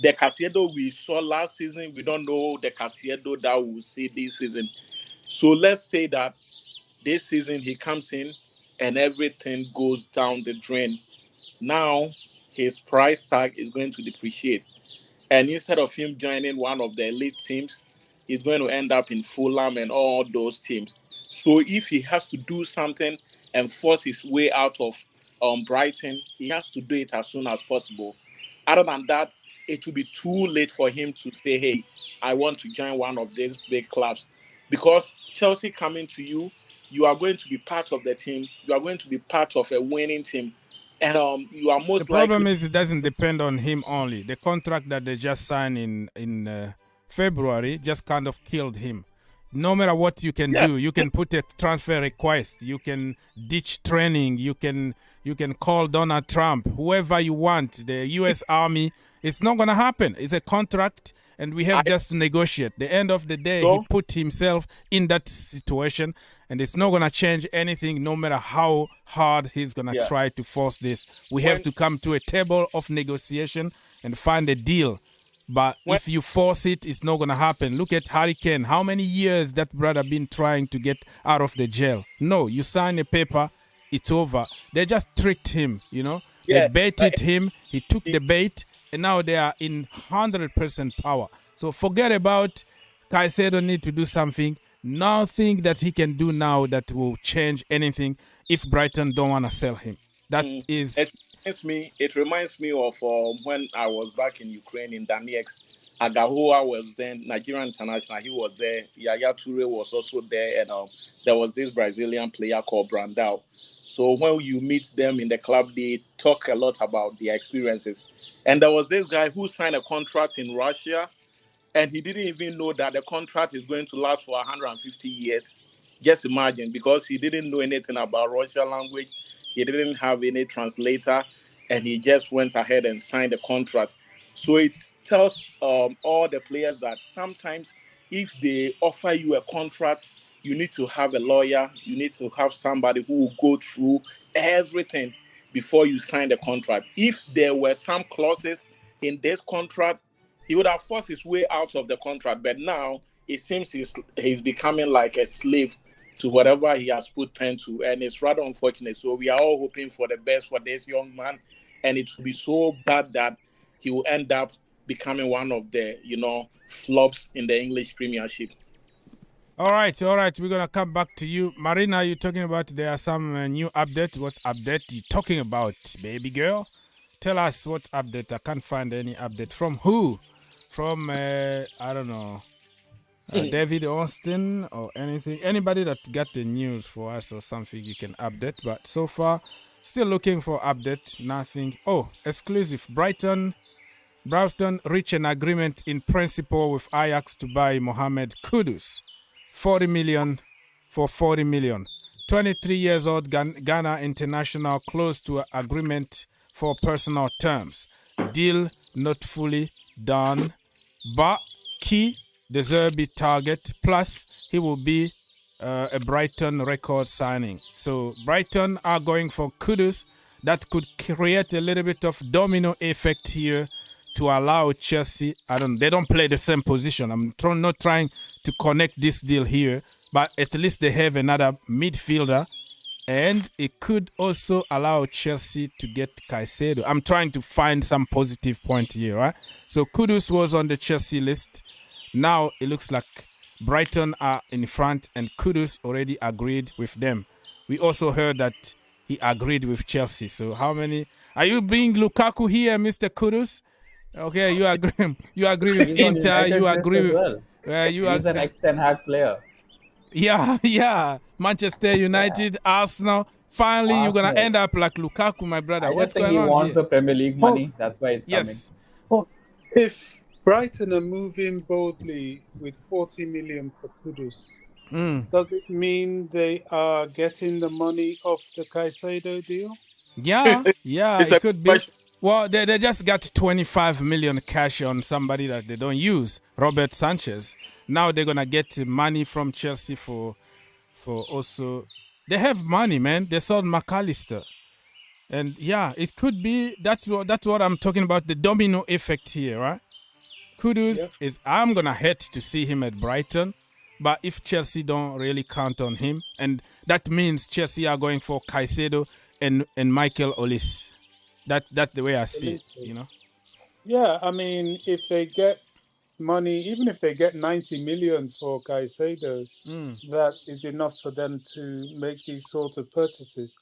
The Caicedo we saw last season, we don't know the Caicedo that we will see this season. So let's say that this season he comes in and everything goes down the drain. Now his price tag is going to depreciate. And instead of him joining one of the elite teams, he's going to end up in Fulham and all those teams. So if he has to do something and force his way out of Brighton, he has to do it as soon as possible. Other than that, it will be too late for him to say, hey, I want to join one of these big clubs. Because Chelsea coming to you, you are going to be part of the team. You are going to be part of a winning team. And you are most likely... The problem is it doesn't depend on him only. The contract that they just signed in February just kind of killed him. No matter what you can do, you can put a transfer request, you can ditch training, you can call Donald Trump, whoever you want, the U.S. Army. It's not going to happen. It's a contract, and we have just to negotiate. The end of the day, he put himself in that situation, and it's not going to change anything, no matter how hard he's going to try to force this. We have to come to a table of negotiation and find a deal. But if you force it, it's not going to happen. Look at Harry Kane. How many years that brother been trying to get out of the jail? No, you sign a paper, it's over. They just tricked him, you know. They baited him. He took the bait, and now they are in 100% power. So forget about Caicedo need to do something. Nothing that he can do now that will change anything if Brighton don't want to sell him. That is... It reminds me of when I was back in Ukraine in Donetsk. Agahoa was then Nigerian international. He was there. Yaya Toure was also there, and there was this Brazilian player called Brandao. So when you meet them in the club, they talk a lot about their experiences. And there was this guy who signed a contract in Russia, and he didn't even know that the contract is going to last for 150 years. Just imagine, because he didn't know anything about Russian language. He didn't have any translator, and he just went ahead and signed the contract. So it tells all the players that sometimes if they offer you a contract, you need to have a lawyer. You need to have somebody who will go through everything before you sign the contract. If there were some clauses in this contract, he would have forced his way out of the contract. But now it seems he's becoming like a slave to whatever he has put pen to, and it's rather unfortunate. So we are all hoping for the best for this young man, and it will be so bad that he will end up becoming one of the, flops in the English Premiership. All right. We're going to come back to you. Marina, you're talking about there are some new update. What update you talking about, baby girl? Tell us what update. I can't find any update. From who? From, I don't know, Deivid Washington or anything. Anybody that got the news for us or something you can update. But so far, still looking for update. Nothing. Oh, exclusive. Brighton reached an agreement in principle with Ajax to buy Mohamed Kudus. 40 million for 40 million. 23 years old Ghana international close to an agreement for personal terms. Deal not fully done, but key Deserby target. Plus, he will be a Brighton record signing. So Brighton are going for Kudus. That could create a little bit of domino effect here to allow Chelsea. They don't play the same position. I'm not trying to connect this deal here, but at least they have another midfielder, and it could also allow Chelsea to get Caicedo. I'm trying to find some positive point here, right? So Kudus was on the Chelsea list. Now it looks like Brighton are in front, and Kudus already agreed with them. We also heard that he agreed with Chelsea. So how many? Are you being Lukaku here, Mr. Kudus? Okay, you agree. You agree with Inter. You agree with. Well. He's an ex-Ten Hag player. Yeah. Manchester United, Arsenal. Finally, you're gonna end up like Lukaku, my brother. What's going on? He wants the Premier League money. That's why he's coming. Well, if Brighton are moving boldly with 40 million for Kudus, does it mean they are getting the money off the Caicedo deal? Yeah, it could be. Well, they just got 25 million cash on somebody that they don't use, Robert Sanchez. Now they're going to get money from Chelsea for also. They have money, man. They sold McAllister. And yeah, it could be, that's what I'm talking about, the domino effect here, right? Kudus I'm going to hate to see him at Brighton. But if Chelsea don't really count on him, and that means Chelsea are going for Caicedo and Michael Olise. That's the way I see it, Yeah, I mean, if they get money, even if they get 90 million for Caicedo, that is enough for them to make these sort of purchases.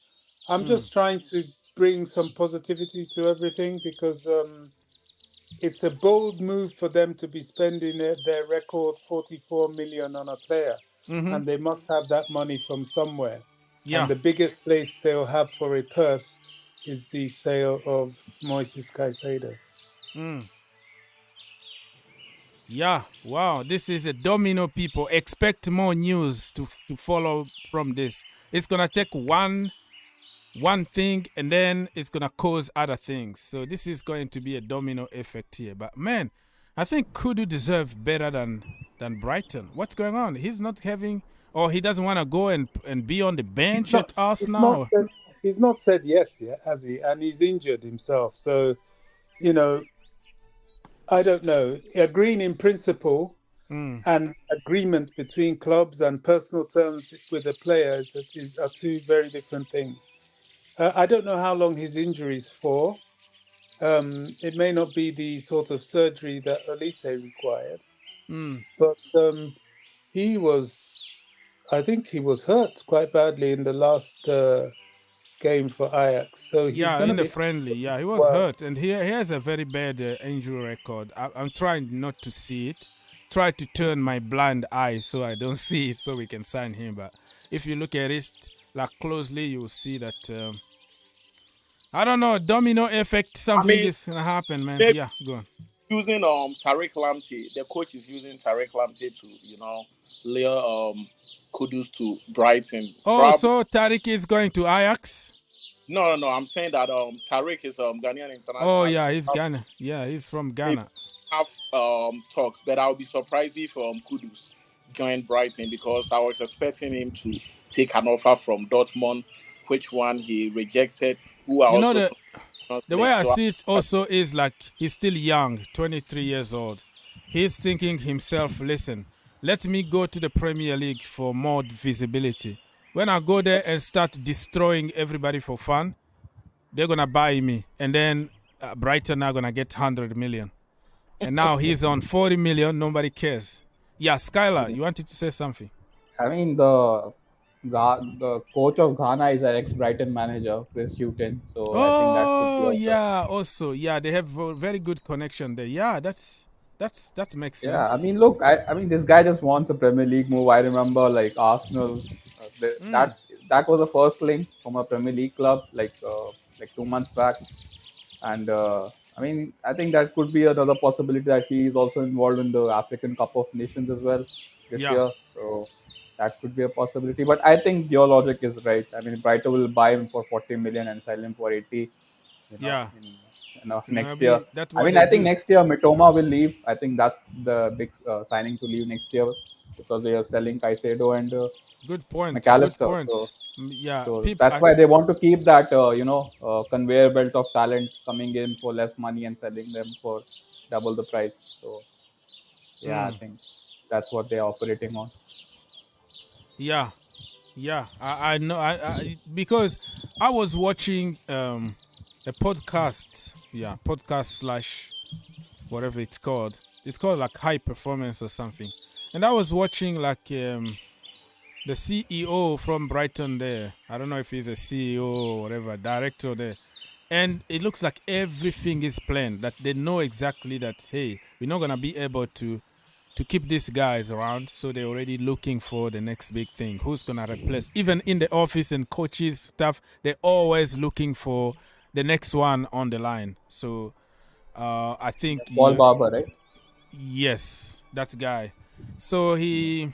I'm just trying to bring some positivity to everything because it's a bold move for them to be spending their record 44 million on a player. And they must have that money from somewhere. Yeah. And the biggest place they'll have for a purse is the sale of Moises Caicedo. Yeah, wow, this is a domino, people. Expect more news to follow from this. It's going to take one thing, and then it's going to cause other things. So this is going to be a domino effect here. But, man, I think Kudu deserves better than Brighton. What's going on? He's not having, or he doesn't want to go and be on the bench at Arsenal? He's not said yes yet, has he? And he's injured himself. So, I don't know. Agreeing in principle and agreement between clubs and personal terms with the players are two very different things. I don't know how long his injury is for. It may not be the sort of surgery that Olise required. But I think he was hurt quite badly in the last game for Ajax. So he's in the friendly. Yeah, he was hurt, and he has a very bad injury record. I'm trying not to see it. Try to turn my blind eye so I don't see it, so we can sign him. But if you look at it like closely, you will see that I don't know, domino effect. Something is gonna happen, man. Yeah, go on. Using Tariq Lamptey, the coach is using Tariq Lamptey to lure Kudus to Brighton. So Tariq is going to Ajax? No. I'm saying that Tariq is Ghanaian international. Oh yeah, he's Ghana. Yeah, he's from Ghana. Have talks, but I'll be surprised if Kudus joined Brighton because I was expecting him to take an offer from Dortmund, which one he rejected. The way I see it also is like he's still young, 23 years old. He's thinking himself, listen, let me go to the Premier League for more visibility. When I go there and start destroying everybody for fun, they're going to buy me. And then Brighton are going to get 100 million. And now he's on 40 million. Nobody cares. Yeah, Skylar, you wanted to say something? I mean, the coach of Ghana is an ex-Brighton manager, Chris Hughton. So I think that could be yeah. Also, yeah, they have a very good connection there. Yeah, that makes sense. Yeah, I mean, look, I mean, this guy just wants a Premier League move. I remember, like Arsenal, that was the first link from a Premier League club, like 2 months back, and I mean, I think that could be another possibility that he is also involved in the African Cup of Nations as well this year. So that could be a possibility. But I think your logic is right. I mean, Brighton will buy him for 40 million and sell him for 80. Next year. I mean, I think next year Mitoma will leave. I think that's the big signing to leave next year because they are selling Caicedo and good point. McAllister. Good point. So that's why they want to keep that conveyor belt of talent coming in for less money and selling them for double the price. So I think that's what they're operating on. Yeah, I know. Because I was watching a podcast, podcast / whatever it's called. It's called like High Performance or something. And I was watching like the CEO from Brighton there. I don't know if he's a CEO or whatever, director there. And it looks like everything is planned, that they know exactly that, hey, we're not going to be able to keep these guys around. So they're already looking for the next big thing. Who's going to replace? Even in the office and coaches stuff, they're always looking for the next one on the line. So I think Paul Barber, right? Yes, that guy. So they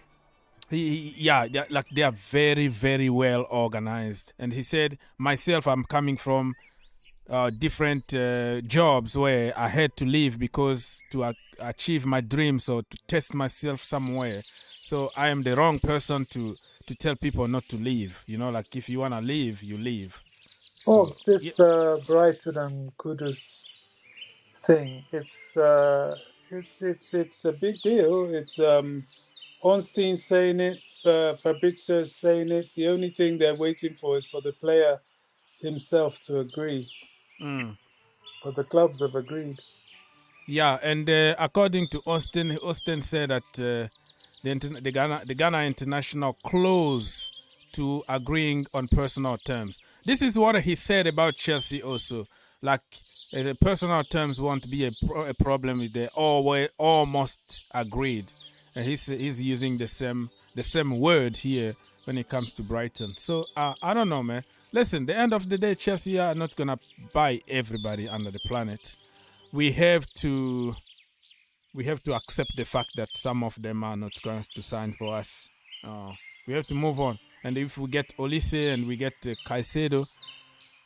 are very, very well organized. And he said, myself, I'm coming from different jobs where I had to leave because to achieve my dreams or to test myself somewhere. So I am the wrong person to tell people not to leave. You know, like if you want to leave, you leave. So, this Brighton and Kudus thing, it's a big deal. It's Ornstein saying it, Fabrizio saying it. The only thing they're waiting for is for the player himself to agree. But the clubs have agreed. Yeah, and according to Austin said that the Ghana international close to agreeing on personal terms. This is what he said about Chelsea also. Like the personal terms won't be a problem. They almost agreed. And he's using the same word here when it comes to Brighton. So I don't know, man. Listen, the end of the day, Chelsea are not gonna buy everybody under the planet. We have to accept the fact that some of them are not going to sign for us. We have to move on. And if we get Olise and we get Caicedo,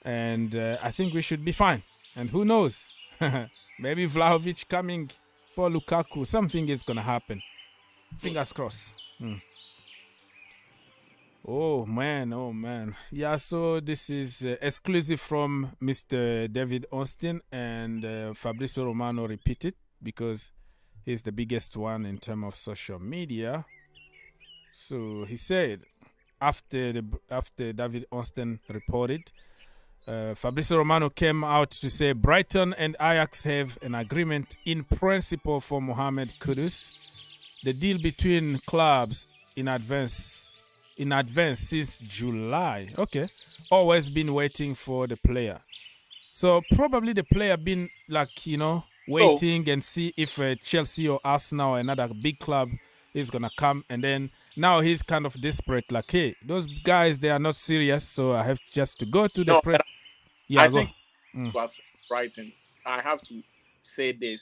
and I think we should be fine. And who knows? Maybe Vlahovic coming for Lukaku. Something is gonna happen. Fingers crossed. Oh man. Yeah, so this is exclusive from Mr. David Austin, and Fabrizio Romano repeated because he's the biggest one in terms of social media. So he said after David Austin reported, Fabrizio Romano came out to say Brighton and Ajax have an agreement in principle for Mohamed Kudus. The deal between clubs in advance since July. Okay. Always been waiting for the player. So probably the player been waiting and see if Chelsea or Arsenal or another big club is going to come. And then now he's kind of desperate. Like, hey, those guys, they are not serious. So I have just to go to the press. Yeah, I think it was Brighton. I have to say this.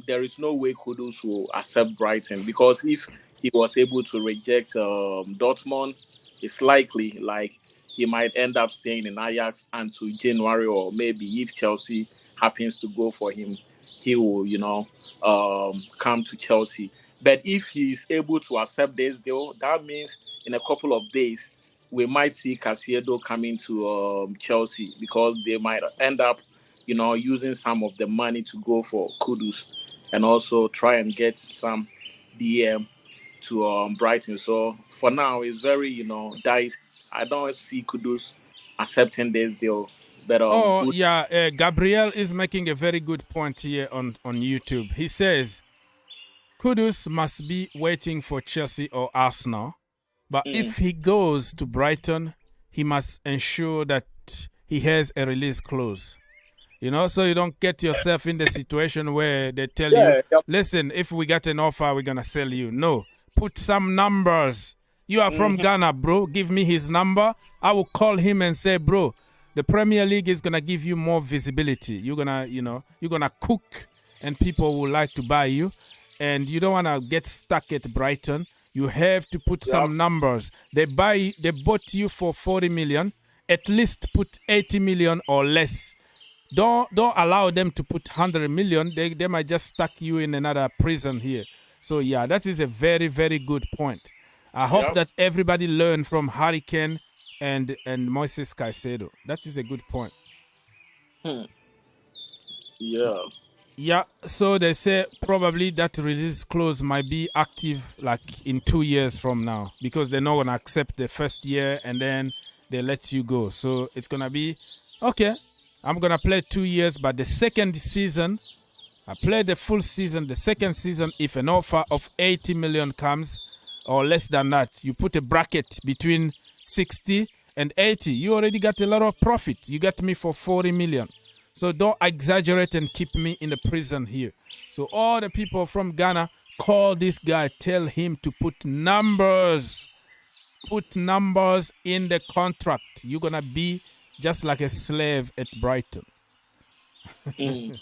There is no way Kudus will accept Brighton, because if he was able to reject Dortmund, it's likely like he might end up staying in Ajax until January, or maybe if Chelsea happens to go for him, he will, come to Chelsea. But if he is able to accept this deal, that means in a couple of days we might see Caicedo coming to Chelsea, because they might end up, using some of the money to go for Kudus and also try and get some DM to Brighton. So for now, it's very, dicey. I don't see Kudus accepting this deal. But Gabriel is making a very good point here on YouTube. He says Kudus must be waiting for Chelsea or Arsenal, but if he goes to Brighton, he must ensure that he has a release clause. You know, so you don't get yourself in the situation where they tell you, listen, if we get an offer, we're going to sell you. No, put some numbers. You are from Ghana, bro. Give me his number. I will call him and say, bro, the Premier League is going to give you more visibility. You're going to, you're going to cook and people will like to buy you. And you don't want to get stuck at Brighton. You have to put some numbers. They bought you for 40 million. At least put 80 million or less. Don't allow them to put 100 million. They might just stuck you in another prison here. So, yeah, that is a very, very good point. I hope that everybody learn from Hurricane and Moises Caicedo. That is a good point. Yeah, so they say probably that release clause might be active like in 2 years from now because they're not going to accept the first year and then they let you go. So it's going to be, okay, I'm going to play 2 years, but the second season, I play the full season. The second season, if an offer of 80 million comes or less than that, you put a bracket between 60 and 80. You already got a lot of profit. You got me for 40 million. So don't exaggerate and keep me in the prison here. So all the people from Ghana, call this guy, tell him to put numbers. Put numbers in the contract. You're going to be just like a slave at Brighton. I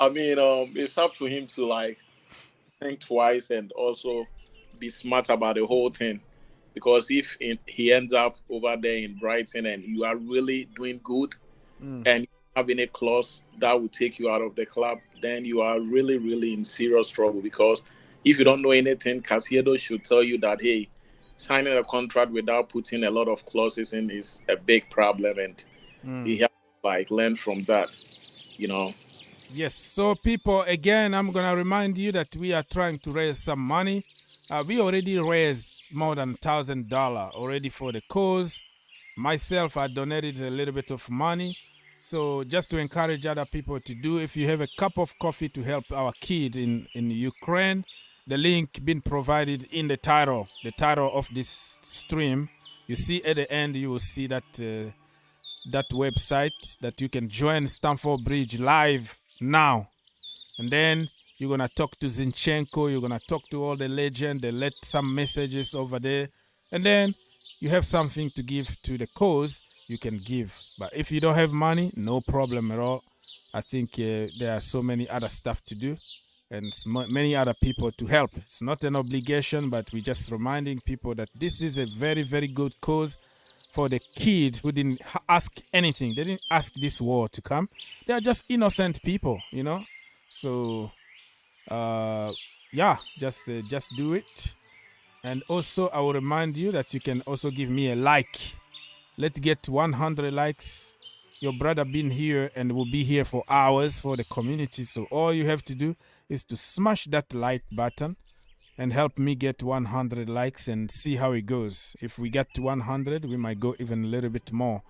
mean, it's up to him to think twice and also be smart about the whole thing. Because if he ends up over there in Brighton and you are really doing good and having a clause that will take you out of the club, then you are really, really in serious trouble. Because if you don't know anything, Caicedo should tell you that, hey, signing a contract without putting a lot of clauses in is a big problem. And he has to learn from that, Yes. So people, again, I'm going to remind you that we are trying to raise some money. We already raised more than $1,000 already for the cause. Myself, I donated a little bit of money. So just to encourage other people to do, if you have a cup of coffee to help our kid in Ukraine, the link been provided in the title of this stream. You see at the end, you will see that that website that you can join Stamford Bridge live now. And then you're going to talk to Zinchenko. You're going to talk to all the legends. They let some messages over there. And then you have something to give to the cause, you can give. But if you don't have money, no problem at all. I think there are so many other stuff to do and many other people to help. It's not an obligation, but we're just reminding people that this is a very, very good cause for the kids who didn't ask anything. They didn't ask this war to come. They are just innocent people, So, just do it. And also, I will remind you that you can also give me a like. Let's get 100 likes. Your brother been here and will be here for hours for the community. So all you have to do is to smash that like button and help me get 100 likes and see how it goes. If we get to 100, we might go even a little bit more.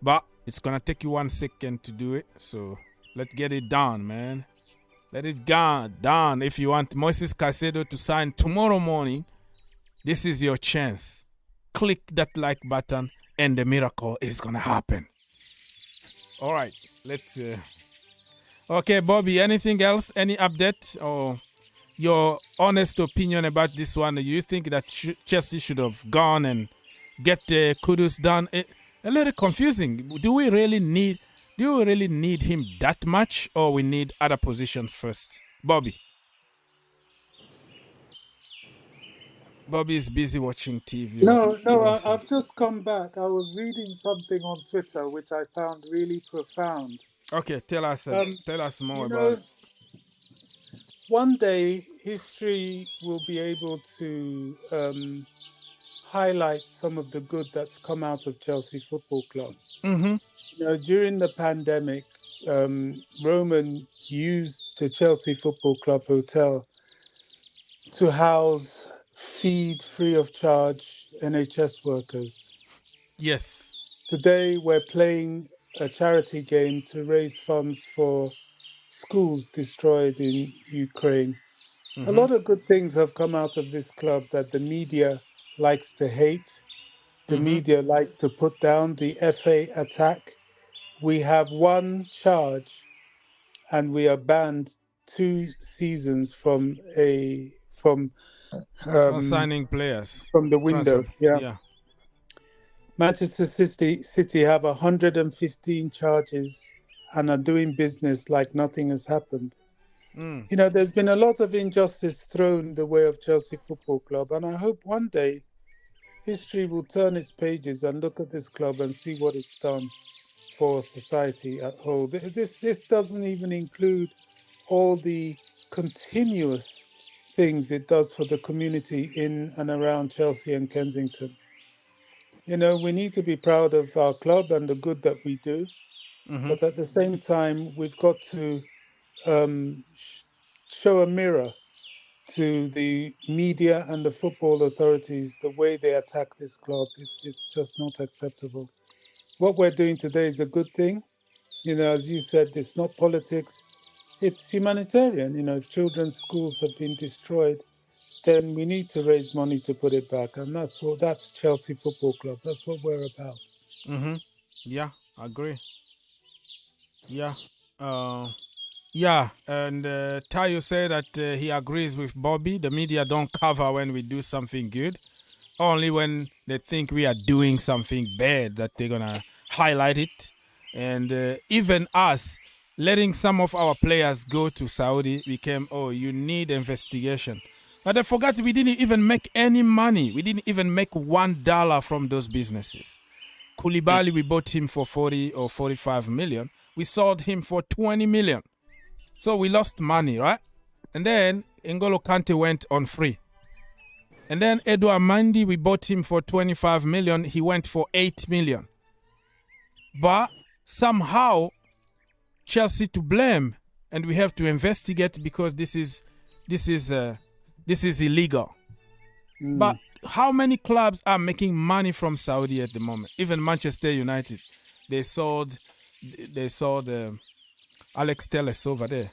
But it's going to take you 1 second to do it. So let's get it done, man. Let it go done. If you want Moises Caicedo to sign tomorrow morning, this is your chance. Click that like button and the miracle is going to happen. All right, let's... Okay, Bobby, anything else? Any update or your honest opinion about this one? Do you think that Chelsea should have gone and get Kudus done? A little confusing. Do we really need him that much, or we need other positions first? Bobby is busy watching TV. No, I've just come back. I was reading something on Twitter which I found really profound. Okay, tell us more about it. One day, history will be able to highlight some of the good that's come out of Chelsea Football Club. Mm-hmm. During the pandemic, Roman used the Chelsea Football Club hotel to feed free of charge NHS workers. Yes. Today we're playing a charity game to raise funds for schools destroyed in Ukraine. A lot of good things have come out of this club that the media likes to hate. The media like to put down. The FA attack. We have one charge and we are banned 2 seasons from signing players from the window. Transfer. Yeah. Manchester City have 115 charges and are doing business like nothing has happened. You know, there's been a lot of injustice thrown the way of Chelsea Football Club, and I hope one day history will turn its pages and look at this club and see what it's done for society at whole. This doesn't even include all the continuous things it does for the community in and around Chelsea and Kensington. You know, we need to be proud of our club and the good that we do, but at the same time, we've got to show a mirror to the media and the football authorities. The way they attack this club, it's just not acceptable. What we're doing today is a good thing. You know, as you said, it's not politics, it's humanitarian. You know, if children's schools have been destroyed, then we need to raise money to put it back. And that's Chelsea Football Club. That's what we're about. Yeah, I agree. Yeah. And Tayo said that he agrees with Bobby. The media don't cover when we do something good. Only when they think we are doing something bad that they're going to highlight it. And even us letting some of our players go to Saudi became, you need investigation. But I forgot we didn't even make any money. We didn't even make $1 from those businesses. Koulibaly, we bought him for 40 or 45 million. We sold him for 20 million. So we lost money, right? And then N'Golo Kante went on free. And then Edouard Mendy, we bought him for 25 million. He went for 8 million. But somehow Chelsea to blame, and we have to investigate because this is illegal. But how many clubs are making money from Saudi at the moment? Even Manchester United, they sold Alex Telles over there.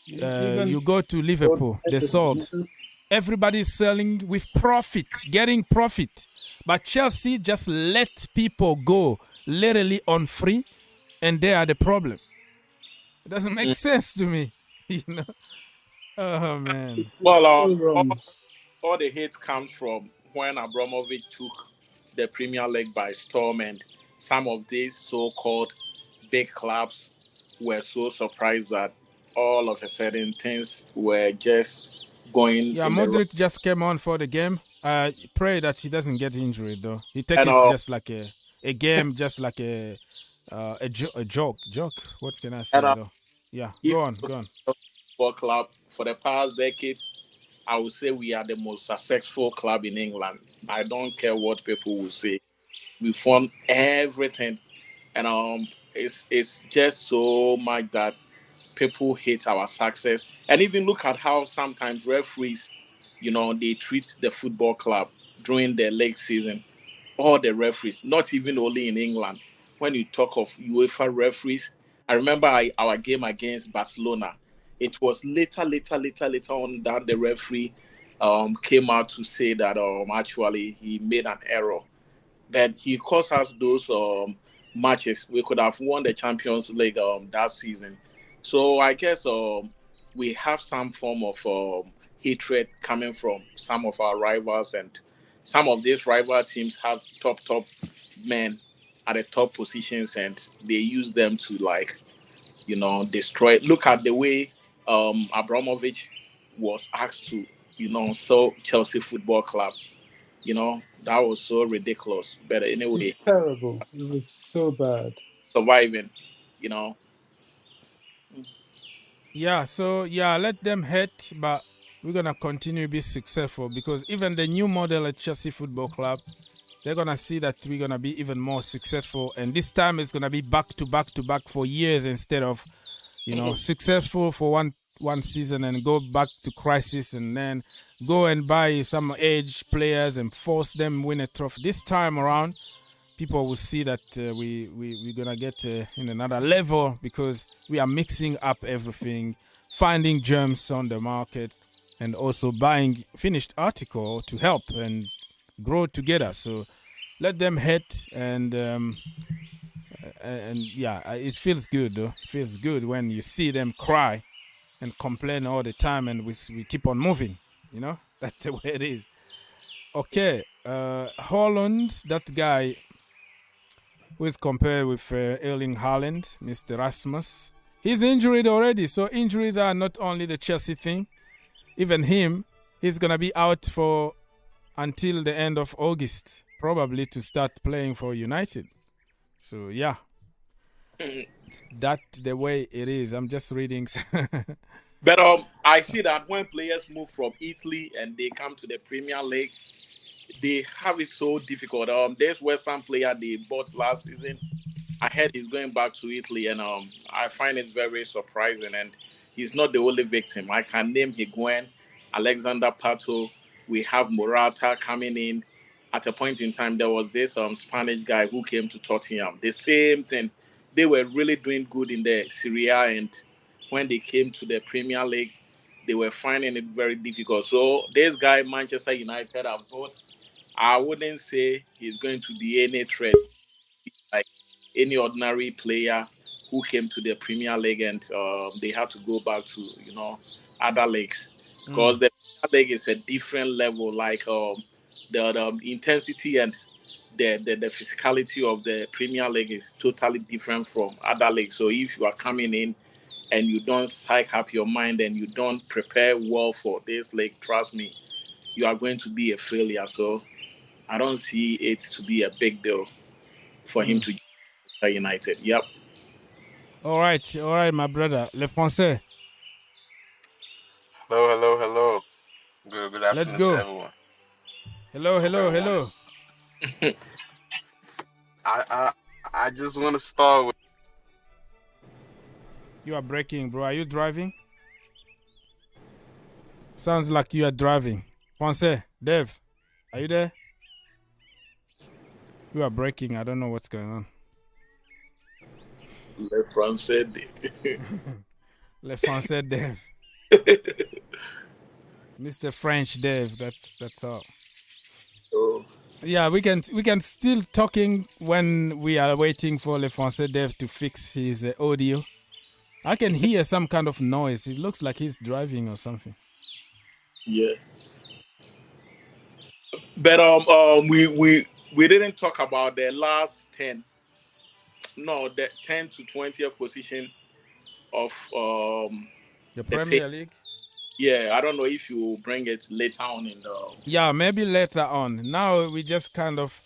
You go to Liverpool, they sold. Everybody's selling with profit, getting profit. But Chelsea just let people go literally on free, and they are the problem. It doesn't make sense to me, you know. Oh man. Well, all the hate comes from when Abramovich took the Premier League by storm, and some of these so-called big clubs were so surprised that all of a sudden things were just going. Yeah, Modric just came on for the game. Pray that he doesn't get injured though. He takes it just like a game, just like a joke. What can I say though? Yeah, go on. Football club for the past decades, I would say we are the most successful club in England. I don't care what people will say. We fund everything, and it's just so much that people hate our success. And even look at how sometimes referees, you know, they treat the football club during the league season. All the referees, not even only in England. When you talk of UEFA referees, I remember our game against Barcelona. It was later on that the referee came out to say that actually he made an error. That he cost us those matches. We could have won the Champions League that season. So I guess we have some form of hatred coming from some of our rivals, and some of these rival teams have top men at the top positions, and they use them to, like, you know, destroy. Look at the way Abramovich was asked to, you know, sell Chelsea Football Club. You know, that was so ridiculous. But anyway, it's terrible. It was so bad. Surviving, you know. Yeah, so let them hate, but we're gonna continue to be successful, because even the new model at Chelsea Football Club, they're gonna see that we're gonna be even more successful, and this time it's gonna be back to back for years instead of, you know, successful for one season and go back to crisis and then go and buy some age players and force them win a trophy. This time around, people will see that we're gonna get in another level because we are mixing up everything, finding gems on the market, and also buying finished article to help and grow together. So let them hit and yeah, it feels good though. It feels good when you see them cry and complain all the time, and we keep on moving. You know, that's the way it is. Okay, Holland, that guy who is compared with Erling Haaland, Mr. Rasmus. He's injured already, so injuries are not only the Chelsea thing. Even him, he's gonna be out for until the end of August, probably to start playing for United. So yeah, that's the way it is. I'm just reading. But I see that when players move from Italy and they come to the Premier League, they have it so difficult. There's Western player they bought last season. I heard he's going back to Italy, and I find it very surprising. And he's not the only victim. I can name Higuain, Alexander Pato. We have Morata coming in. At a point in time, there was this Spanish guy who came to Tottenham. The same thing. They were really doing good in the Serie A, and when they came to the Premier League, they were finding it very difficult. So this guy, Manchester United, have bought. I wouldn't say he's going to be any threat like any ordinary player who came to the Premier League and they had to go back to other leagues, because the Premier League is a different level. Like the intensity and the physicality of the Premier League is totally different from other leagues. So if you are coming in and you don't psych up your mind and you don't prepare well for this league, trust me, you are going to be a failure. So I don't see it to be a big deal for him to join United. Yep. All right, my brother. Le Français. Hello. Good afternoon Let's go. to everyone. Hello. I just want to start with. You are breaking, bro. Are you driving? Sounds like you are driving. Français, Dev, are you there? You are breaking. I don't know what's going on. Le Français Dev. Le Français Dev. Mr. French Dev. That's all. Oh. Yeah, we can still talking when we are waiting for Le Français Dev to fix his audio. I can hear some kind of noise. It looks like he's driving or something. Yeah. But we didn't talk about the last 10. No, the 10 to 20th position of the Premier League. Yeah, I don't know if you bring it later on in the. Yeah, maybe later on. Now we just kind of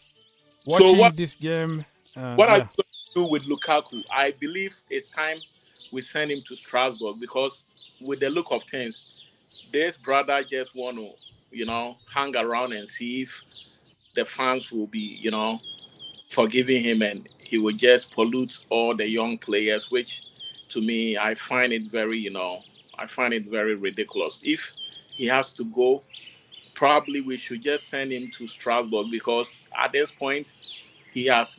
watching this game. What are you going to do with Lukaku? I believe it's time we send him to Strasbourg, because with the look of things, this brother just want to, hang around and see if the fans will be, forgiving him, and he will just pollute all the young players, which to me, I find it very, ridiculous. If he has to go, probably we should just send him to Strasbourg, because at this point, he has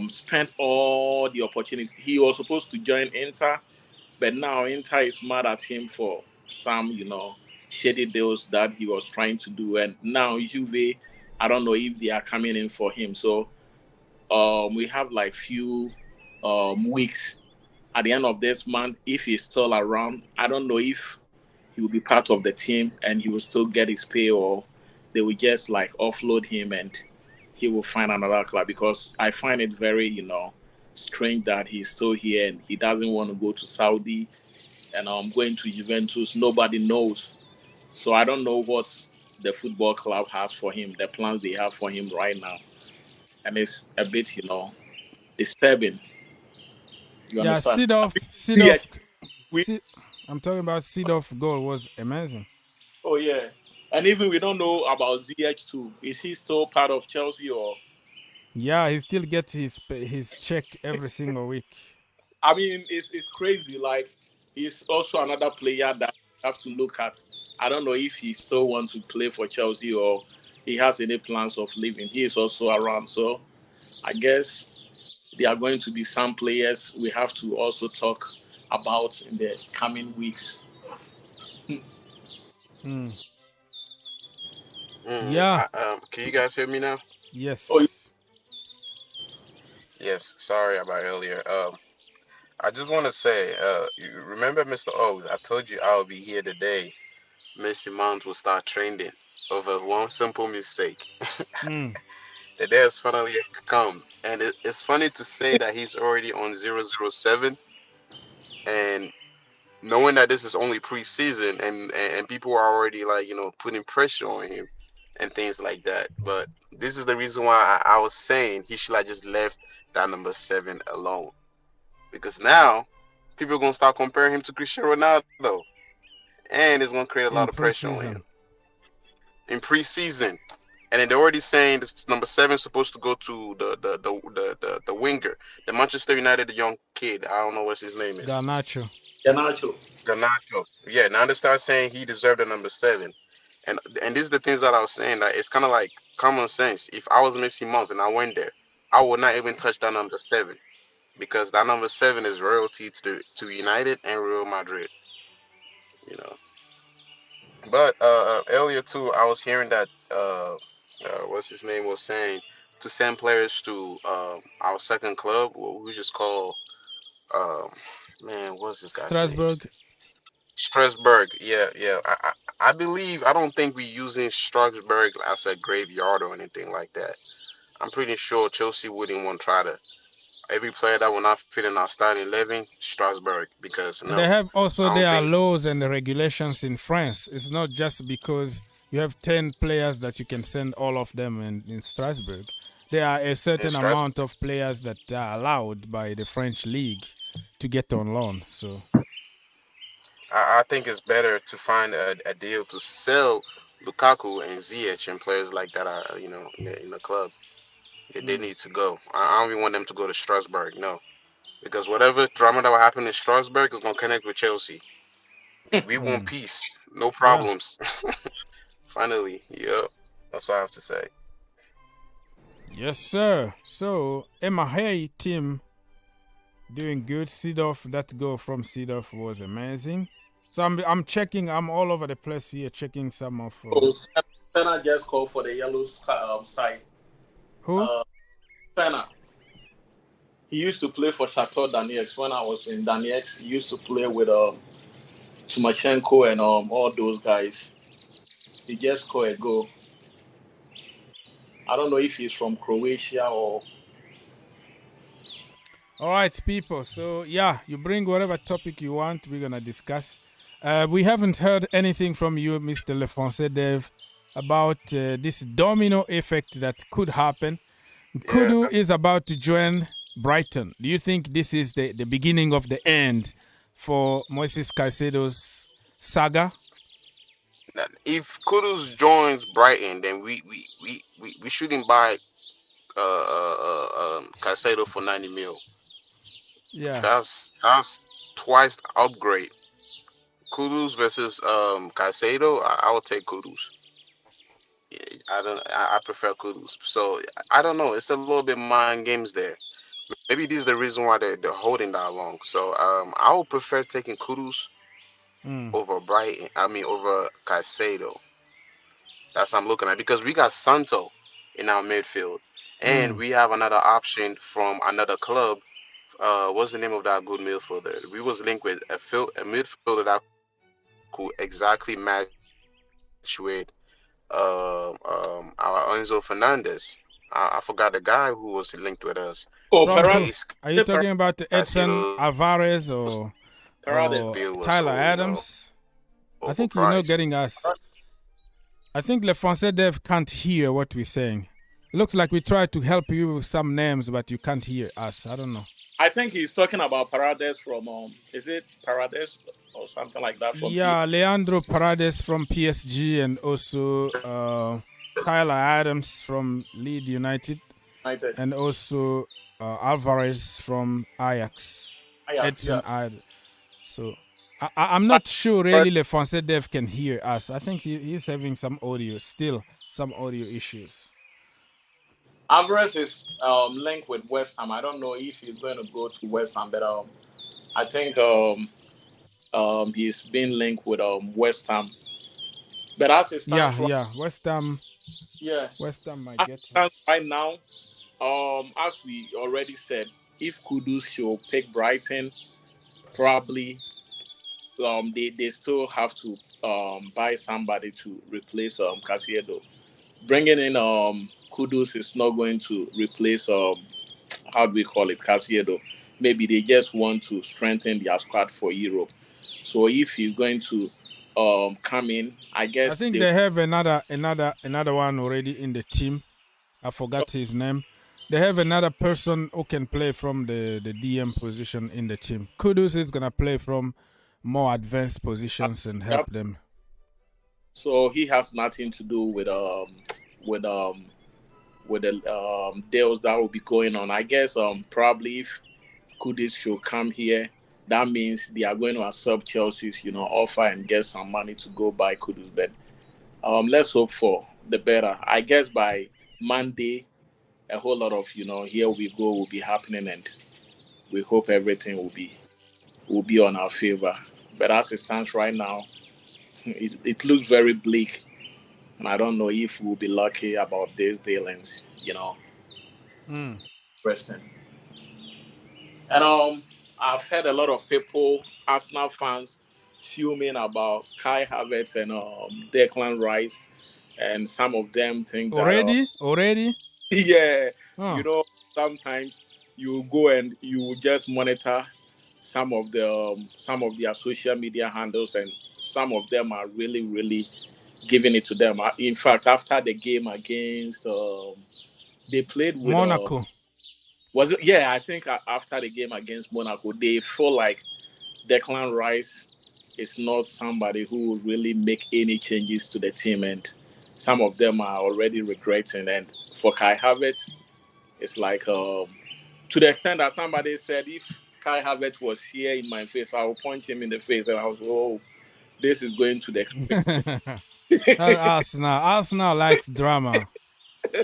spent all the opportunities. He was supposed to join Inter, but now Inter is mad at him for some, shady deals that he was trying to do. And now Juve, I don't know if they are coming in for him. So we have like few weeks at the end of this month. If he's still around, I don't know if he will be part of the team and he will still get his pay, or they will just like offload him and he will find another club, because I find it very, strange that he's still here and he doesn't want to go to Saudi and going to Juventus. Nobody knows. So I don't know what the football club has for him, the plans they have for him right now. And it's a bit, disturbing. You understand? I'm talking about Seedorf goal was amazing. Oh, yeah. And even we don't know about ZH2. Is he still part of Chelsea or? Yeah, he still gets his check every single week. I mean, it's crazy. Like, he's also another player that you have to look at. I don't know if he still wants to play for Chelsea or he has any plans of leaving. He is also around. So I guess there are going to be some players we have to also talk about in the coming weeks. Yeah. Can you guys hear me now? Yes. Yes. Sorry about earlier. I just want to say, you remember Mr. Oaks? I told you I would be here today. Messi Mount will start trending over one simple mistake. The day has finally come, and it's funny to say that he's already on 007, and knowing that this is only preseason, and people are already like putting pressure on him and things like that. But this is the reason why I was saying he should have just left that number 7 alone, because now people are gonna start comparing him to Cristiano Ronaldo, and it's gonna create a lot of pressure on him in preseason. And then they're already saying this number 7 is supposed to go to the winger, the Manchester United young kid. I don't know what his name is. Garnacho. Yeah, now they start saying he deserved the number 7. And these are the things that I was saying, that it's kind of like common sense. If I was Messi Mount and I went there, I would not even touch that number 7, because that number 7 is royalty to United and Real Madrid. But earlier too, I was hearing that what's his name was saying to send players to our second club, we just call what's this guy's Strasbourg. name? Strasbourg. Yeah. I believe, I don't think we're using Strasbourg as a graveyard or anything like that. I'm pretty sure Chelsea wouldn't want to try to every player that will not fit in our starting 11, Strasbourg, because they have also their laws and regulations in France. It's not just because you have 10 players that you can send all of them in Strasbourg. There are a certain amount of players that are allowed by the French league to get on loan. So I think it's better to find a deal to sell Lukaku and Ziyech and players like that are in the club. They need to go. I don't even want them to go to Strasbourg, no. Because whatever drama that will happen in Strasbourg is going to connect with Chelsea. We want peace. No problems. Yeah. Finally, that's all I have to say. Yes, sir. So, MHA team doing good. Seedorf, that goal from Seedorf was amazing. So I'm checking. I'm all over the place here, checking some of. Senna just called for the yellow side. Who? Senna. He used to play for Shakhtar Donetsk. When I was in Donetsk, he used to play with Tumachenko and all those guys. He just scored a goal. I don't know if he's from Croatia or. All right, people. So, you bring whatever topic you want. We're going to discuss. We haven't heard anything from you, Mr. Lefonse Dev, about this domino effect that could happen. Kudu is about to join Brighton. Do you think this is the beginning of the end for Moises Caicedo's saga? If Kudus joins Brighton, then we shouldn't buy Caicedo for 90 mil. Yeah, that's twice the upgrade. Kudus versus Caicedo, I would take Kudus. I prefer Kudus. So I don't know. It's a little bit mind games there. Maybe this is the reason why they're holding that long. So I would prefer taking Kudus over Brighton. Over Caicedo. That's what I'm looking at, because we got Santos in our midfield, and we have another option from another club. What's the name of that good midfielder? We was linked with a midfielder that could exactly match with our Enzo Fernandez. I forgot the guy who was linked with us. Are you talking about Edson Alvarez or Tyler Adams? I think you're not getting us. I think Lefonse Dev can't hear what we're saying. It looks like we tried to help you with some names, but you can't hear us. I don't know. I think he's talking about Paredes from, is it Paredes or something like that? From Leandro Paredes from PSG, and also Tyler Adams from Leeds United. And also Alvarez from Ajax. Edson Alvarez. So I'm not sure really Lefonse Dev can hear us. I think he's having some audio issues. Alvarez is linked with West Ham. I don't know if he's going to go to West Ham, but I think he's been linked with West Ham. But as it stands, West Ham. Yeah, West Ham might get him. Right now, as we already said, if Kudus should pick Brighton, probably they still have to buy somebody to replace Caicedo. Bringing in Kudus is not going to replace how do we call it, Caicedo. Maybe they just want to strengthen their squad for Europe. So if he's going to come in, I guess I think they have another one already in the team. I forgot his name. They have another person who can play from the DM position in the team. Kudus is gonna play from more advanced positions and help them. So he has nothing to do with the deals that will be going on. I guess probably if Kudus should come here, that means they are going to accept Chelsea's offer and get some money to go buy Kudus. But let's hope for the better. I guess by Monday, a whole lot of here we go will be happening, and we hope everything will be on our favor. But as it stands right now, it looks very bleak, and I don't know if we'll be lucky about these dealings. Interesting. And I've heard a lot of people, Arsenal fans, fuming about Kai Havertz and Declan Rice, and some of them think already. Yeah, sometimes you go and you just monitor some of their social media handles, and some of them are really, really giving it to them. In fact, after the game against, they played with Monaco. Was it? Yeah, I think after the game against Monaco, they feel like Declan Rice is not somebody who will really make any changes to the team, and some of them are already regretting. And for Kai Havertz, it's like to the extent that somebody said, if Kai Havertz was here in my face, I will punch him in the face, and I was, this is going to the Arsenal likes drama.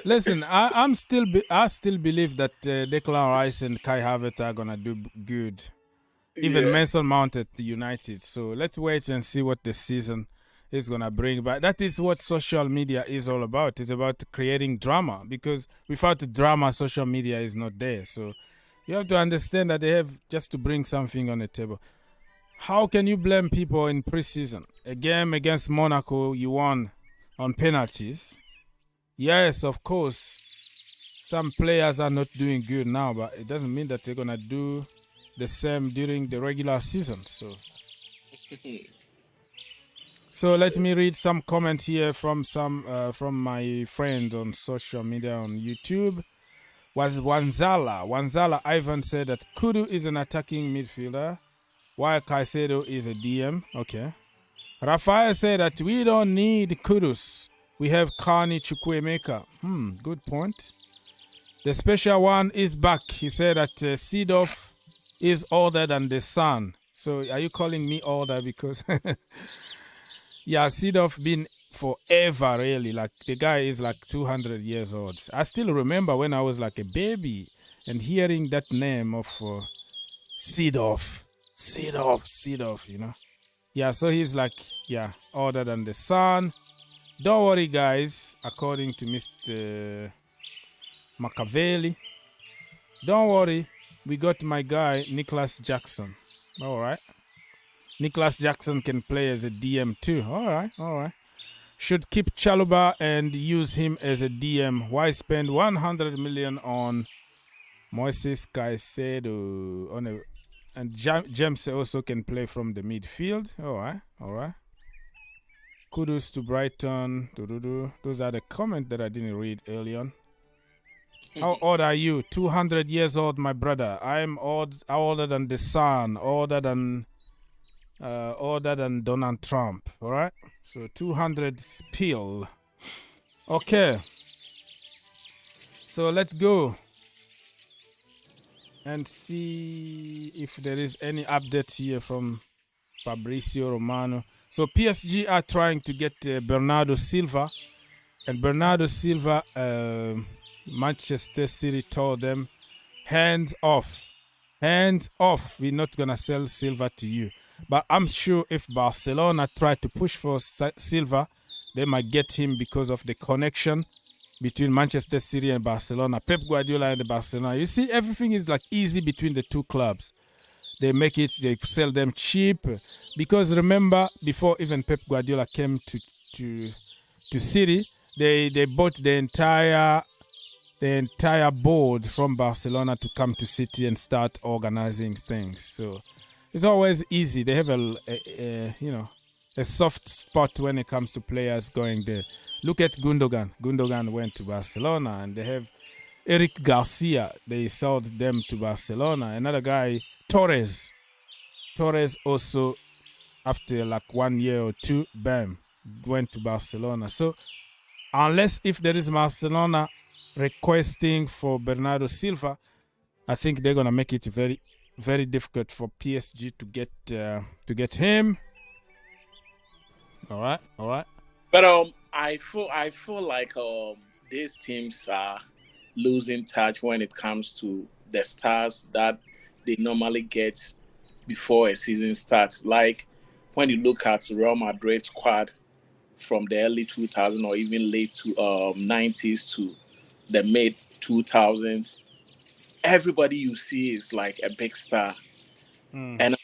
Listen, I still believe that Declan Rice and Kai Havertz are gonna do good. Even Mason Mount at United. So let's wait and see what the season is gonna bring. But that is what social media is all about. It's about creating drama, because without drama, social media is not there. So you have to understand that they have just to bring something on the table. How can you blame people in preseason? A game against Monaco, you won on penalties. Yes, of course, some players are not doing good now, but it doesn't mean that they're going to do the same during the regular season. So let me read some comment here from my friend on social media on YouTube. Was Wanzala Ivan said that Kudu is an attacking midfielder, while Caicedo is a DM. Okay. Rafael said that we don't need Kudus. We have Kani Chukwuemeka. Good point. The special one is back. He said that Seedorf is older than the sun. So are you calling me older because... yeah, Seedorf been forever, really. Like, the guy is like 200 years old. I still remember when I was like a baby and hearing that name of Seedorf, Yeah, so he's like, older than the sun. Don't worry, guys, according to Mr. Machiavelli. Don't worry, we got my guy, Nicholas Jackson. All right. Nicholas Jackson can play as a DM too. All right. Should keep Chaluba and use him as a DM. Why spend 100 million on Moises Caicedo? And James also can play from the midfield. All right. Kudos to Brighton. Those are the comments that I didn't read early on. How old are you? 200 years old, my brother. I'm older than the sun, older than Donald Trump. All right. So 200 pill. Okay. So let's go and see if there is any update here from Fabrizio Romano. So PSG are trying to get Bernardo Silva. And Bernardo Silva, Manchester City told them, hands off. Hands off. We're not going to sell Silva to you. But I'm sure if Barcelona try to push for Silva, they might get him because of the connection between Manchester City and Barcelona. Pep Guardiola and Barcelona. You see, everything is like easy between the two clubs. They make it, they sell them cheap. Because remember, before even Pep Guardiola came to City, they bought the entire board from Barcelona to come to City and start organizing things. So it's always easy. They have a soft spot when it comes to players going there. Look at Gundogan. Gundogan went to Barcelona, and they have Eric Garcia. They sold them to Barcelona. Another guy, Torres. Torres also, after like 1 year or two, bam, went to Barcelona. So unless if there is Barcelona requesting for Bernardo Silva, I think they're gonna make it very, very difficult for PSG to get him. All right. But I feel like these teams are losing touch when it comes to the stars that they normally get before a season starts. Like when you look at Real Madrid squad from the early 2000s or even late 90s to the mid 2000s, everybody you see is like a big star. And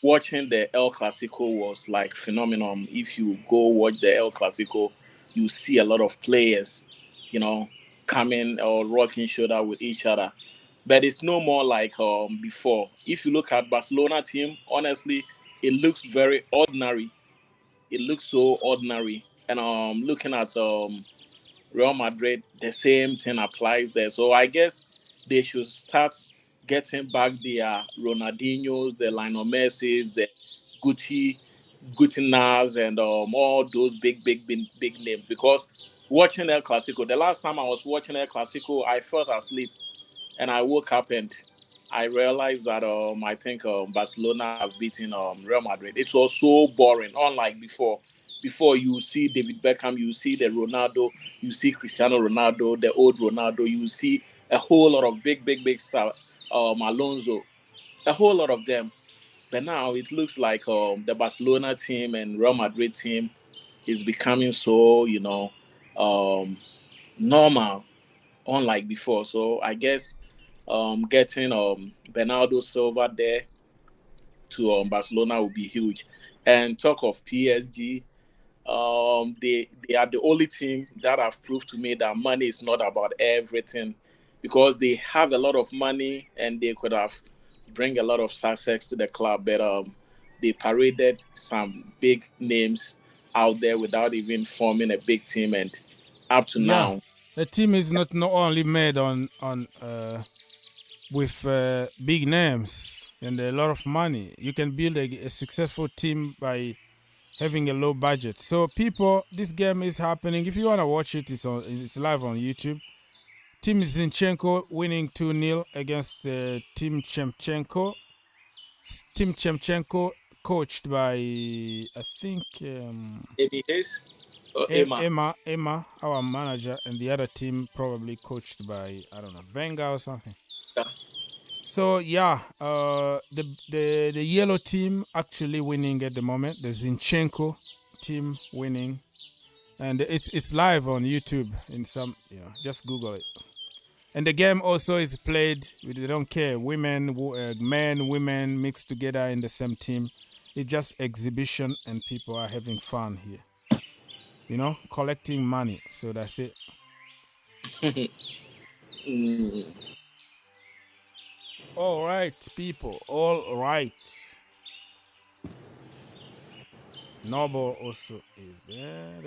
watching the El Clasico was like phenomenal. If you go watch the El Clasico, you see a lot of players, coming or rocking shoulder with each other. But it's no more like before. If you look at Barcelona team, honestly, it looks very ordinary. It looks so ordinary. And looking at Real Madrid, the same thing applies there. So I guess they should start getting back their Ronaldinhos, the Lionel Messi's, the Gutinas, and all those big names. Because watching El Clasico, the last time I was watching El Clasico, I fell asleep, and I woke up and I realized that I think Barcelona have beaten Real Madrid. It was so boring, unlike before. Before, you see David Beckham, you see the Ronaldo, you see Cristiano Ronaldo, the old Ronaldo, you see a whole lot of big stars, Alonso, a whole lot of them. But now it looks like the Barcelona team and Real Madrid team is becoming so, normal, unlike before. So I guess getting Bernardo Silva there to Barcelona will be huge. And talk of PSG, they are the only team that have proved to me that money is not about everything, because they have a lot of money and they could have bring a lot of success to the club, but they paraded some big names out there without even forming a big team, and up to now, the team is not only made on with big names and a lot of money. You can build a successful team by having a low budget. So people, this game is happening. If you want to watch it, it's live on YouTube. Team Zinchenko winning 2-0 against Team Shevchenko. Team Shevchenko coached by, I think, Emma, our manager, and the other team probably coached by, I don't know, Wenger or something. Yeah. So the yellow team actually winning at the moment. The Zinchenko team winning, and it's live on YouTube. In some, just Google it. And the game also is played. They don't care, women, men, women mixed together in the same team. It's just exhibition, and people are having fun here. Collecting money. So that's it. All right, people. All right. Noble also is there.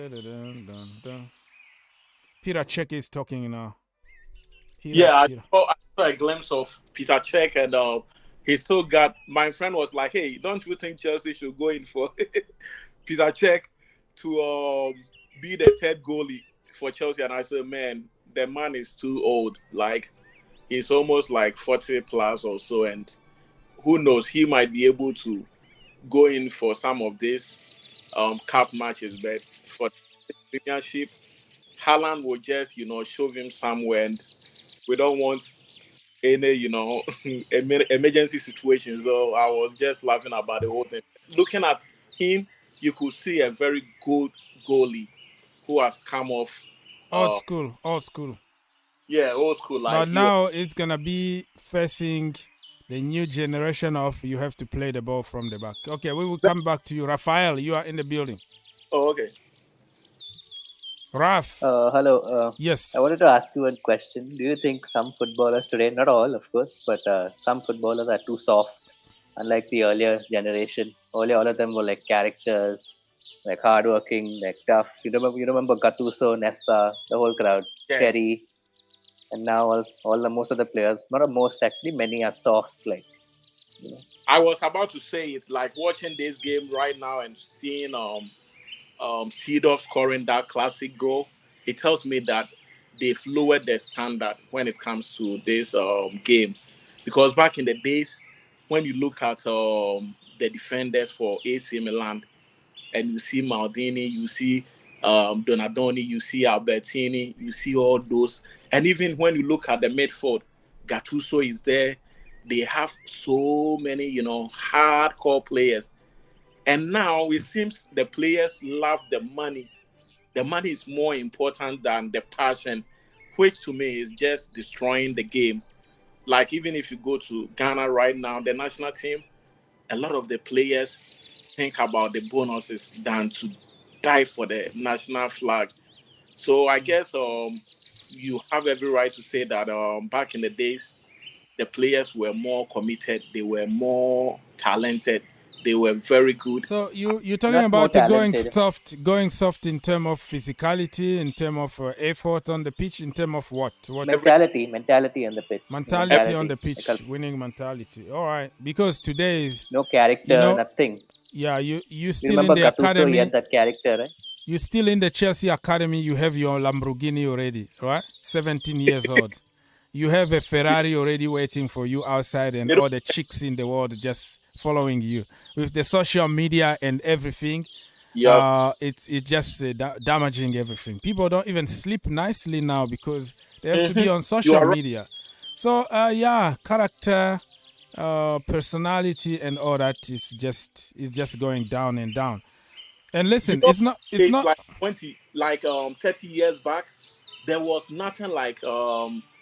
Peter Cech is talking now. Peter. I saw a glimpse of Peter Cech, and he still got. My friend was like, "Hey, don't you think Chelsea should go in for Peter Cech to be the third goalie for Chelsea?" And I said, "Man, the man is too old. Like, he's almost like 40 plus or so, and who knows, he might be able to go in for some of these cup matches, but for the Premiership, Haaland will just, shove him somewhere, and we don't want any, emergency situation. So I was just laughing about the whole thing. Looking at him, you could see a very good goalie who has come off. Old school. Yeah, old school. But now it's going to be facing the new generation of you have to play the ball from the back. Okay, we will come back to you. Rafael, you are in the building. Oh, okay. Raf. Hello. Yes. I wanted to ask you one question. Do you think some footballers today, not all, of course, but some footballers are too soft, unlike the earlier generation? Earlier, all of them were like characters, like hardworking, like tough. You remember Gattuso, Nesta, the whole crowd, Terry, and now most of the players, not most actually, many are soft, like. I was about to say it's like watching this game right now and seeing Seedorf scoring that classic goal. It tells me that they've lowered their standard when it comes to this game, because back in the days when you look at the defenders for AC Milan and you see Maldini, you see Donadoni, you see Albertini, you see all those, and even when you look at the midfield, Gattuso is there. They have so many, hardcore players. And now it seems the players love the money. The money is more important than the passion, which to me is just destroying the game. Like even if you go to Ghana right now, the national team, a lot of the players think about the bonuses than to die for the national flag. So I guess you have every right to say that back in the days, the players were more committed. They were more talented. They were very good. So you're talking about going soft in terms of physicality, in terms of effort on the pitch, in terms of what? Mentality on the pitch. Mentality on the pitch, winning mentality. All right, because today is no character, nothing. Yeah, you still remember in the Gattuso, academy. He had that character, right? You're still in the Chelsea academy. You have your Lamborghini already, right? 17 years old. You have a Ferrari already waiting for you outside, and all the chicks in the world just following you. With the social media and everything, it's just damaging everything. People don't even sleep nicely now because they have to be on social media. So, character, personality, and all that is just going down and down. And listen, it's not like 30 years back. There was nothing like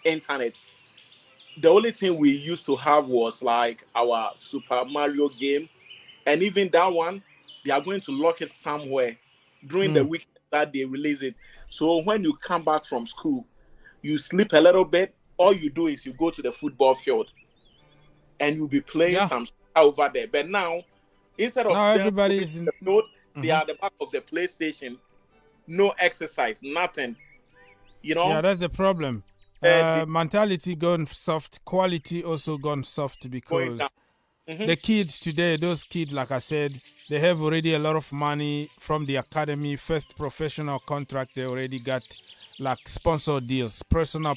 internet. The only thing we used to have was like our Super Mario game, and even that one, they are going to lock it somewhere during the week that they release it. So when you come back from school, you sleep a little bit. All you do is you go to the football field, and you'll be playing some stuff over there. But now, instead of everybody is in the field, they are at the back of the PlayStation. No exercise, nothing. Yeah, that's the problem. Mentality gone soft, quality also gone soft because the kids today, those kids, like I said, they have already a lot of money from the academy, first professional contract. They already got like sponsor deals, personal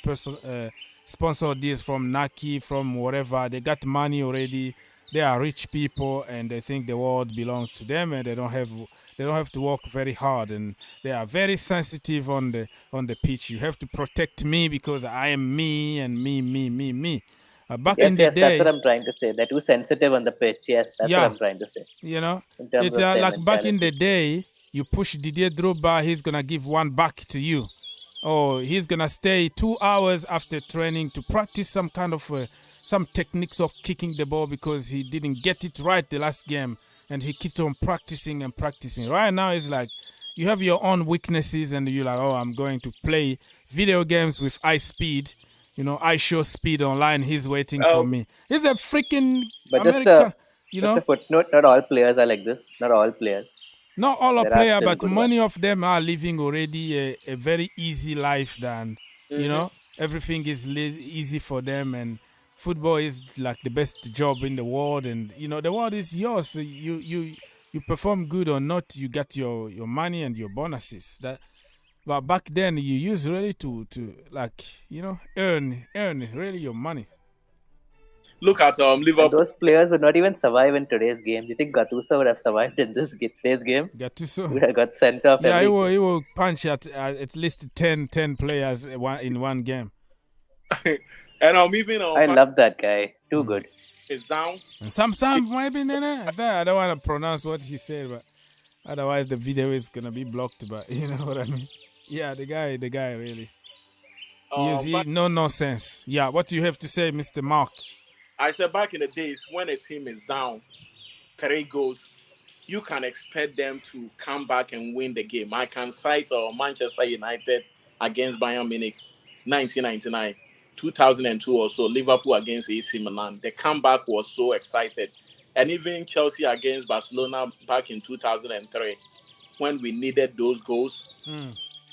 sponsor deals from Nike, from whatever. They got money already. They are rich people and they think the world belongs to them, and they don't have to work very hard, and they are very sensitive on the pitch. You have to protect me because I am me and me. Back in the day, that's what I'm trying to say. They're too sensitive on the pitch. Yes, that's what I'm trying to say. It's like back in the day, you push Didier Drogba, he's gonna give one back to you. Oh, he's gonna stay 2 hours after training to practice some kind of some techniques of kicking the ball because he didn't get it right the last game. And he keeps on practicing and practicing. Right now, it's like you have your own weaknesses and you're like, oh, I'm going to play video games with high speed. I show speed online. He's waiting for me. He's a freaking American. Just a footnote, not all players are like this. Not all players. Not all players, but many of them are living already a very easy life than, everything is easy for them, and football is like the best job in the world, and the world is yours. So you perform good or not, you get your money and your bonuses. But back then you used really to earn really your money. Look at And Liverpool. those players would not even survive in today's game. Do you think Gattuso would have survived in today's game? Gattuso. He would have got sent off. Yeah, he will punch at least 10 players in one game. And even I love that guy. Too good. It's down. And some maybe I don't want to pronounce what he said, but otherwise the video is gonna be blocked. But you know what I mean? Yeah, the guy really. No sense. Yeah, what do you have to say, Mr. Mark? I said back in the days when a team is down, 3 goals, you can expect them to come back and win the game. I can cite Manchester United against Bayern Munich, 1999, 2002 also, Liverpool against AC Milan. The comeback was so excited. And even Chelsea against Barcelona back in 2003, when we needed those goals,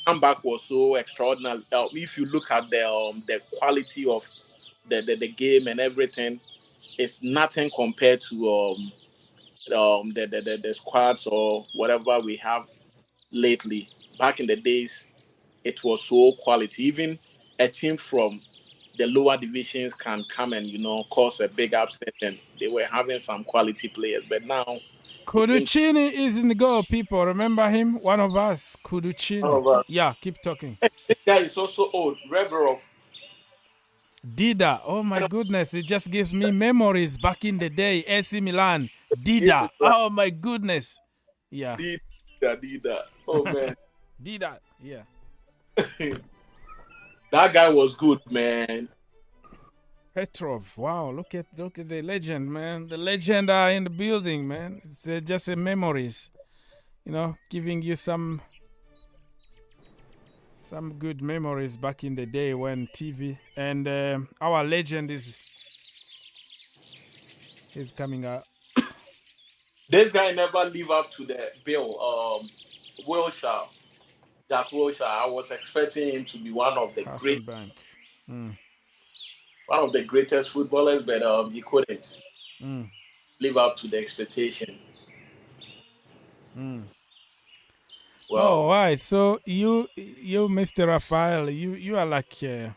comeback was so extraordinary. If you look at the quality of the game and everything, it's nothing compared to the squads or whatever we have lately. Back in the days, it was so quality. Even a team from the lower divisions can come and cause a big upset, and they were having some quality players. But now, Kuducini is in the goal. People remember him? One of us, Kuducini. Yeah, keep talking. This guy is also old. Reverov. Dida, oh my goodness, it just gives me memories back in the day. AC Milan, Dida, oh my goodness. Yeah. Dida. Oh man. Dida, yeah. That guy was good, man. Petrov, wow, look at the legend, man. The legend are in the building, man. It's just memories, giving you some good memories back in the day when TV and our legend is coming out. This guy never live up to the bill. Wilshere, Jack Wilshere. I was expecting him to be one of the one of the greatest footballers, but he couldn't live up to the expectation. Well, all right. So you, Mr. Raphael, you are like a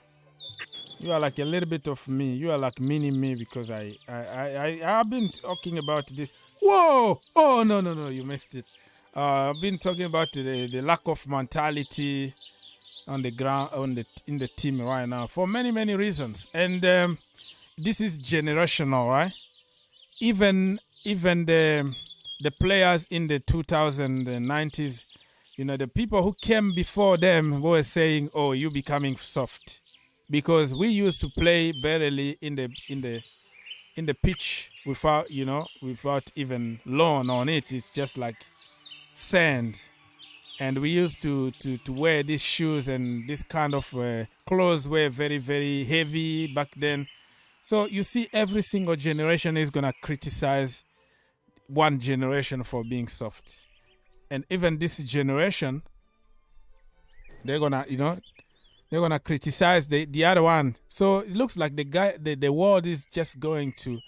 little bit of me. You are like mini me because I've been talking about this. Whoa! Oh no! You missed it. I've been talking about the lack of mentality on the ground in the team right now for many reasons, and this is generational, right? Even the players in the 2090s. The people who came before them were saying, "Oh, you becoming soft," because we used to play barely in the pitch without even lawn on it. It's just like sand, and we used to wear these shoes and this kind of clothes were very very heavy back then. So you see, every single generation is gonna criticize one generation for being soft. And even this generation, they're gonna criticize the other one. So it looks like the world is just going to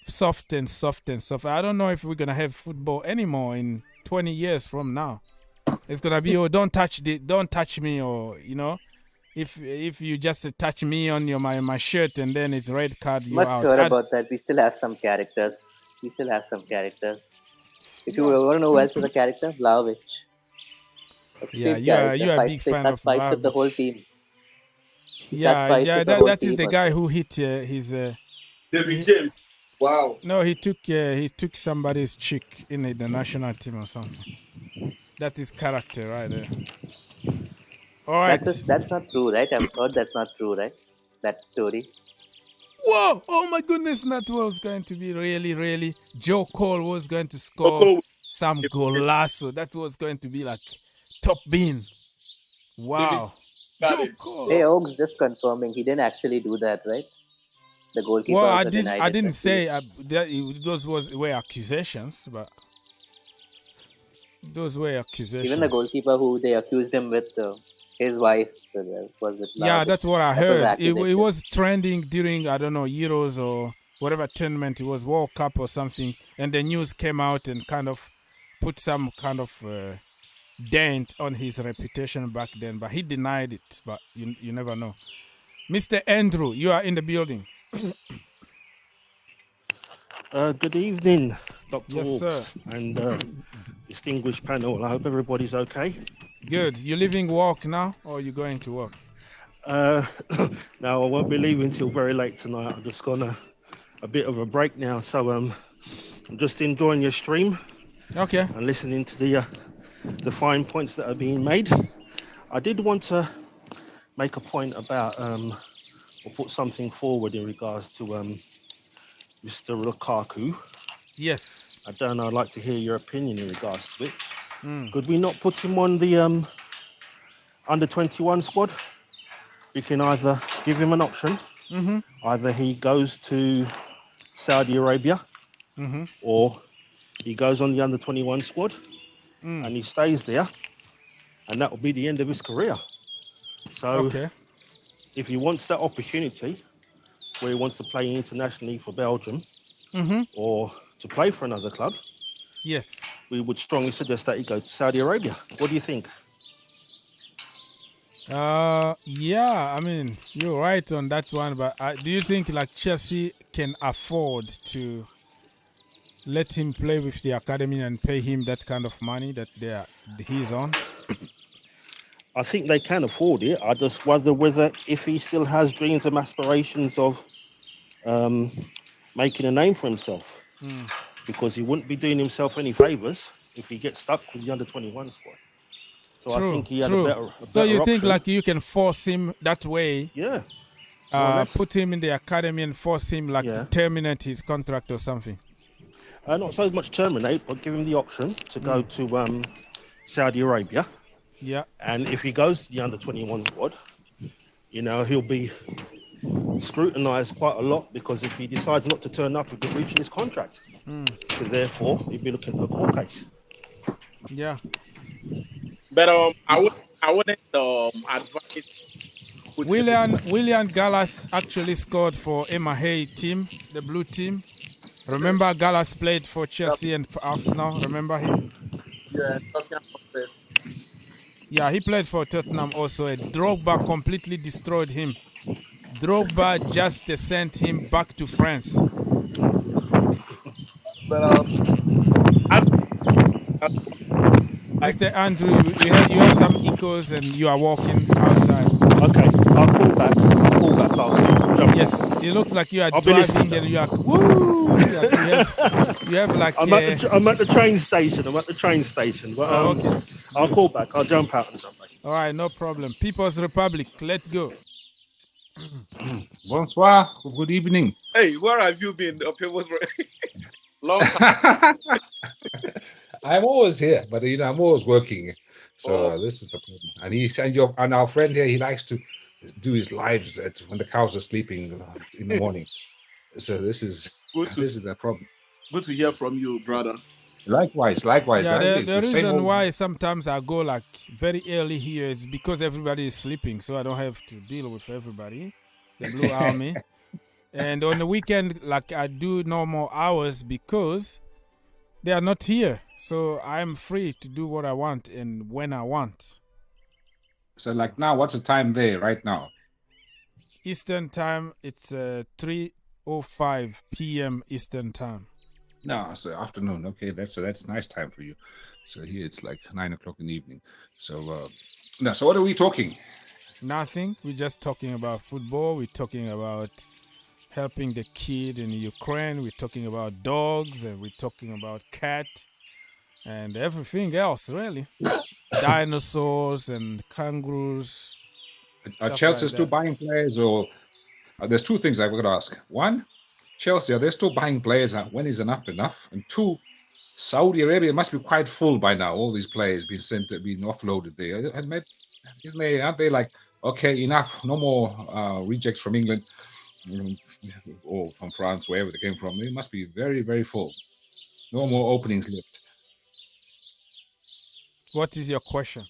soft and soft and soft. I don't know if we're gonna have football anymore in 20 years from now. It's gonna be don't touch me, or if you just touch me on my shirt and then it's red card. You're out. Not sure about that. We still have some characters. If you want to know who else is a character, Vlahovic. Yeah, you're a big fan of fights Vlahovic. With the whole team. That is the guy who hit his. David James. Wow. No, he took somebody's chick in the national team or something. That's his character right there. All right. That's not true, right? I've heard that's not true, right? That story. Whoa! Oh my goodness, that was going to be really. Joe Cole was going to score some golazo. That was going to be like top bin. Wow. Joe Cole. Hey, Oaks, just confirming, he didn't actually do that, right? The goalkeeper. Well, I didn't say those were accusations, but those were accusations. Even the goalkeeper who they accused him with. His wife was with. Yeah, that's what I heard. It was trending during, I don't know, Euros or whatever tournament. It was World Cup or something, and the news came out and kind of put some kind of dent on his reputation back then. But he denied it. But you never know. Mr. Andrew, you are in the building. Good evening, Dr. Yes, Hawks sir. and distinguished panel. I hope everybody's okay. Good. You leaving work now, or you going to work? No, I won't be leaving till very late tonight. I'm just gonna a bit of a break now, so I'm just enjoying your stream. Okay. And listening to the fine points that are being made. I did want to make a point about or put something forward in regards to Mr. Lukaku. Yes. I don't know. I'd like to hear your opinion in regards to it. Could we not put him on the under 21 squad? We can either give him an option. Either he goes to Saudi Arabia, or he goes on the under 21 squad, and he stays there, and that will be the end of his career. So, if he wants that opportunity, where he wants to play internationally for Belgium, or to play for another club, yes, we would strongly suggest that he go to Saudi Arabia. What do you think? Yeah, I mean, you're right on that one, but do you think like Chelsea can afford to let him play with the academy and pay him that kind of money that he's on? I think they can afford it. I just wonder whether if he still has dreams and aspirations of making a name for himself, because he wouldn't be doing himself any favours if he gets stuck with the under 21 squad. So I think he had a better so you option. think like you can force him that way? Yeah. Put him in the academy and force him like to terminate his contract or something? Not so much terminate, but give him the option to go to Saudi Arabia. Yeah. And if he goes to the under 21 squad, you know, he'll be scrutinised quite a lot, because if he decides not to turn up, he'll be breaching his contract. So therefore, he'll be looking at a court case. Yeah. But I wouldn't advise. William Gallas actually scored for Emma Hay team, the blue team. Remember Gallas played for Chelsea and for Arsenal. Remember him? Yeah, talking about this. Yeah, he played for Tottenham also. Drogba completely destroyed him. Drogba just sent him back to France. But Mr. Andrew, you have some echoes and you are walking outside. Okay, I'll call back. Yes, it looks like you are driving and you are woo. You have like. I'm at the train station. But, okay. I'll call back. I'll jump out and jump back. All right, no problem. People's Republic, let's go. Bonsoir. Good evening. Hey, where have you been? Long time. I'm always here, but you know I'm always working. So this is the problem. And our friend here, he likes to do his lives when the cows are sleeping in the morning. So this is the problem. Good to hear from you, brother. Likewise. Yeah, the reason why sometimes I go like very early here is because everybody is sleeping, so I don't have to deal with everybody. The Blue Army. And on the weekend, like I do normal hours because they are not here. So I'm free to do what I want and when I want. So like now, what's the time there right now? Eastern time, it's 3:05 p.m. Eastern time. No, so afternoon. Okay, that's nice time for you. So here it's like 9 o'clock in the evening. So so what are we talking? Nothing. We're just talking about football. We're talking about helping the kid in Ukraine. We're talking about dogs, and we're talking about cat and everything else, really. Dinosaurs and kangaroos. Are Chelsea still buying players, or there's two things I've got to ask. One, Chelsea, are they still buying players? When is enough? And two, Saudi Arabia must be quite full by now. All these players being offloaded there. Aren't they like, okay, enough, no more rejects from England or from France, wherever they came from. They must be very, very full. No more openings left. What is your question?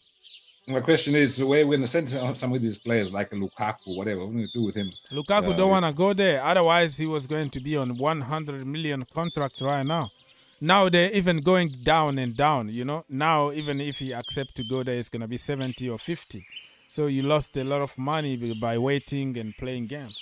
My question is, where we're going to send some of these players like a Lukaku, whatever, what are we going to do with him? Lukaku don't want to go there. Otherwise, he was going to be on 100 million contract right now. Now they're even going down and down, you know. Now, even if he accepts to go there, it's going to be 70 or 50. So you lost a lot of money by waiting and playing games.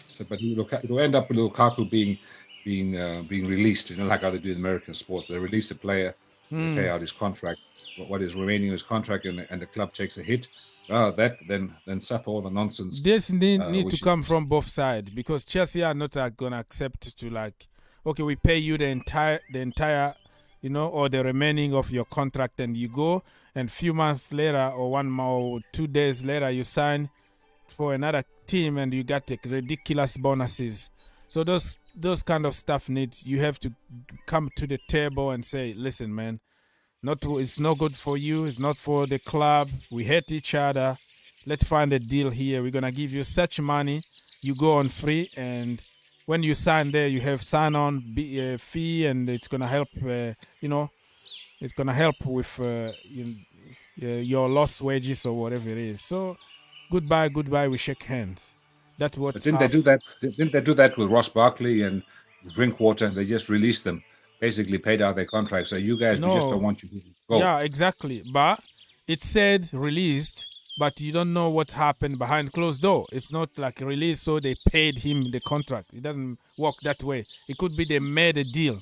So, but it'll end up with Lukaku being being released. You know, like how they do in American sports. They release the player, they pay out his contract, what is remaining of his contract, and the club takes a hit. Then suffer all the nonsense. This need to come from both sides, because Chelsea are not gonna accept to like, okay, we pay you the entire, you know, or the remaining of your contract, and you go, and few months later or 1 month or 2 days later you sign for another team and you got like ridiculous bonuses. So those kind of stuff you have to come to the table and say, listen, man, it's not good for you. It's not for the club. We hate each other. Let's find a deal here. We're gonna give you such money. You go on free, and when you sign there, you have sign-on fee, and it's gonna help. It's gonna help with your lost wages or whatever it is. So goodbye. We shake hands. That's what. But didn't they do that? Didn't they do that with Ross Barkley and Drinkwater? They just released them. Basically paid out their contract. So you guys, we just don't want you to go. Yeah, exactly. But it said released, but you don't know what happened behind closed door. It's not like released, so they paid him the contract. It doesn't work that way. It could be they made a deal,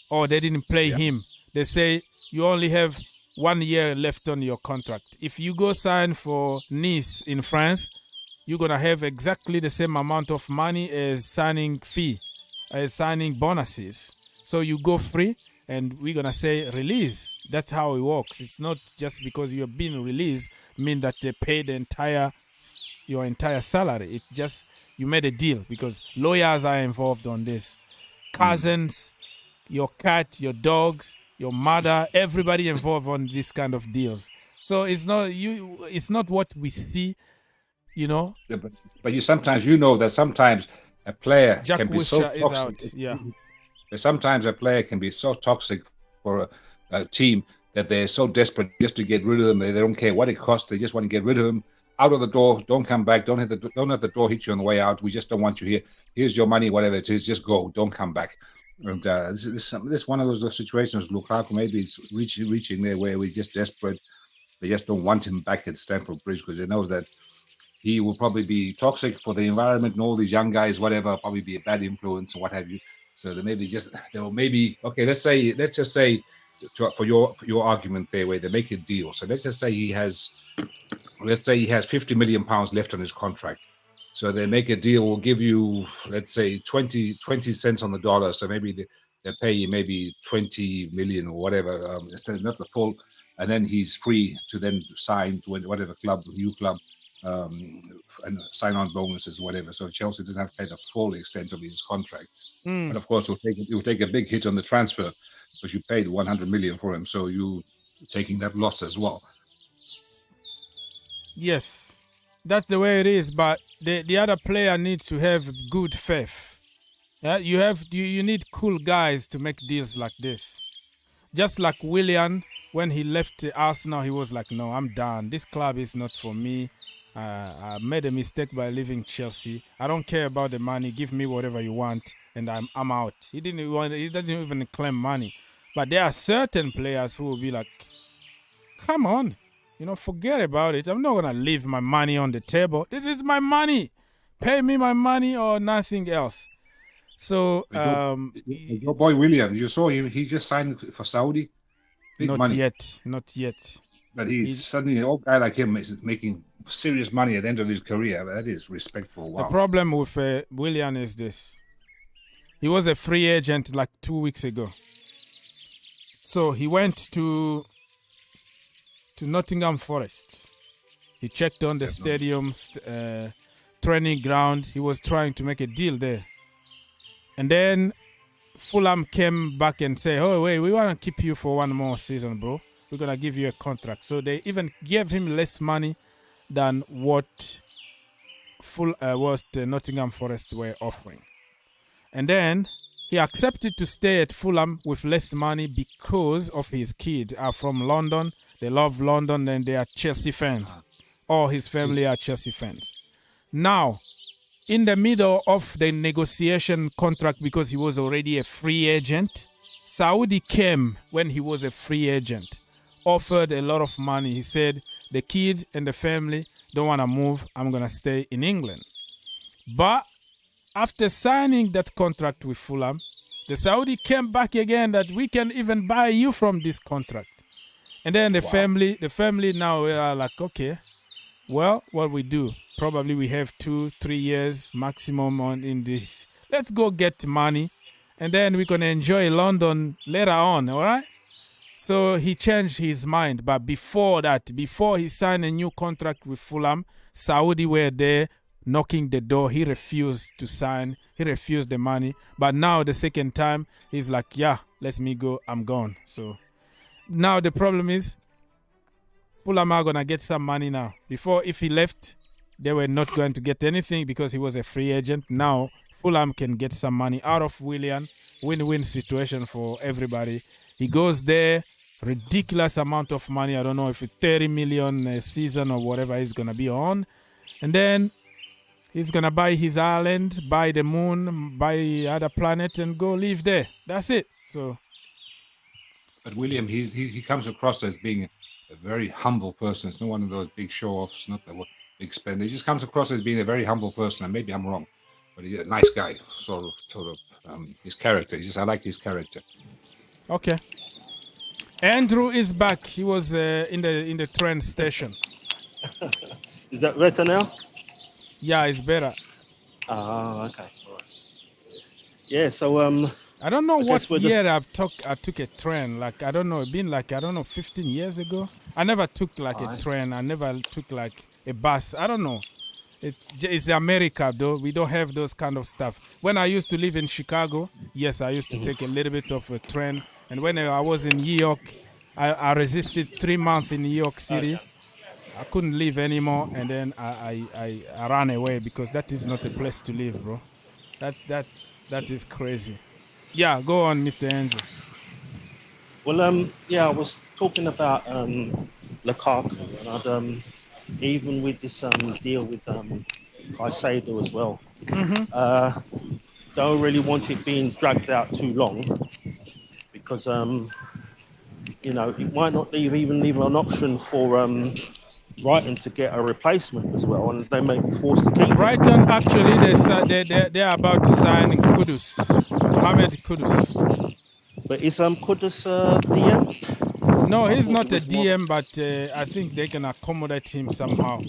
or they didn't play him. They say you only have 1 year left on your contract. If you go sign for Nice in France, you're gonna have exactly the same amount of money as signing fee, as signing bonuses. So you go free, and we're going to say release. That's how it works. It's not just because you're being released mean that they pay your entire salary. It's just you made a deal, because lawyers are involved on this. Cousins, your cat, your dogs, your mother, everybody involved on this kind of deals. So it's not what we see, you know. Yeah, but sometimes a player can be so toxic. Sometimes a player can be so toxic for a team that they're so desperate just to get rid of them. They don't care what it costs. They just want to get rid of him. Out of the door. Don't come back. Don't let the door hit you on the way out. We just don't want you here. Here's your money, whatever it is. Just go. Don't come back. And this is one of those situations. Lukaku maybe is reaching there where we're just desperate. They just don't want him back at Stamford Bridge, because they know that he will probably be toxic for the environment and all these young guys, whatever, probably be a bad influence or what have you. So let's just say for your argument there, where they make a deal. So let's just say he has £50 million left on his contract. So they make a deal. We'll give you, let's say, 20 cents on the dollar. So maybe they pay you maybe 20 million or whatever, instead of not the full, and then he's free to then sign to whatever club, new club. And sign-on bonuses, whatever. So Chelsea doesn't have to pay the full extent of his contract. But of course, you'll take a big hit on the transfer, because you paid 100 million for him. So you taking that loss as well. Yes, that's the way it is. But the other player needs to have good faith. Yeah, you need cool guys to make deals like this. Just like Willian, when he left Arsenal, he was like, "No, I'm done. This club is not for me. I made a mistake by leaving Chelsea. I don't care about the money. Give me whatever you want, and I'm out." He didn't even claim money. But there are certain players who will be like, "Come on, forget about it. I'm not gonna leave my money on the table. This is my money. Pay me my money or nothing else." So your boy William, you saw him. He just signed for Saudi. Big money. Not yet. But he's suddenly an old guy like him is making serious money at the end of his career. That is respectful. Wow. The problem with Willian is this. He was a free agent like 2 weeks ago. So he went to Nottingham Forest. He checked on the stadium, training ground. He was trying to make a deal there. And then Fulham came back and said, "Oh, wait, we want to keep you for one more season, bro. We're going to give you a contract." So they even gave him less money than what Nottingham Forest were offering. And then he accepted to stay at Fulham with less money because of his kids are from London. They love London and they are Chelsea fans. All his family are Chelsea fans. Now, in the middle of the negotiation contract, because he was already a free agent, Saudi came when he was a free agent, offered a lot of money. He said, "The kids and the family don't want to move. I'm going to stay in England." But after signing that contract with Fulham, The Saudi came back again that we can even buy you from this contract. And then the family now are like, okay, well, what we do? Probably we have 2-3 years maximum in this. Let's go get money, and then we're gonna enjoy London later on. All right. So he changed his mind, but before that, before he signed a new contract with Fulham, Saudi were there knocking the door. He refused to sign. He refused the money. But now the second time, he's like, yeah, let me go. I'm gone. So now the problem is Fulham are going to get some money now. Before, if he left, they were not going to get anything because he was a free agent. Now Fulham can get some money out of Willian. Win-win situation for everybody. He goes there, ridiculous amount of money. I don't know if it's 30 million a season or whatever he's going to be on. And then he's going to buy his island, buy the moon, buy other planet, and go live there. That's it. So, but William, he comes across as being a very humble person. It's not one of those big show-offs, not the big spender. He just comes across as being a very humble person, and maybe I'm wrong, but he's a nice guy, sort of his character. I like his character. Okay. Andrew is back. He was in the train station. Is that better now? Yeah, it's better. Ah, okay. All right. Yeah, so I don't know what year I took a train. Like, I don't know, it's been like, 15 years ago. I never took like a train. I never took like a bus. I don't know. It's America though. We don't have those kind of stuff. When I used to live in Chicago, yes, I used to take a little bit of a train. And when I was in New York, I resisted 3 months in New York City. I couldn't live anymore, and then I ran away because that is not a place to live, bro. That is crazy. Yeah, go on, Mr. Andrew. Well, yeah, I was talking about Lukaku, and even with this deal with Caicedo as well. Mm-hmm. Don't really want it being dragged out too long because it might not even leave an option for Brighton to get a replacement as well, and they may be forced to keep Brighton. Actually, they're about to sign Kudus, Mohamed Kudus. But is Kudus DM? No, he's not a DM, but I think they can accommodate him somehow.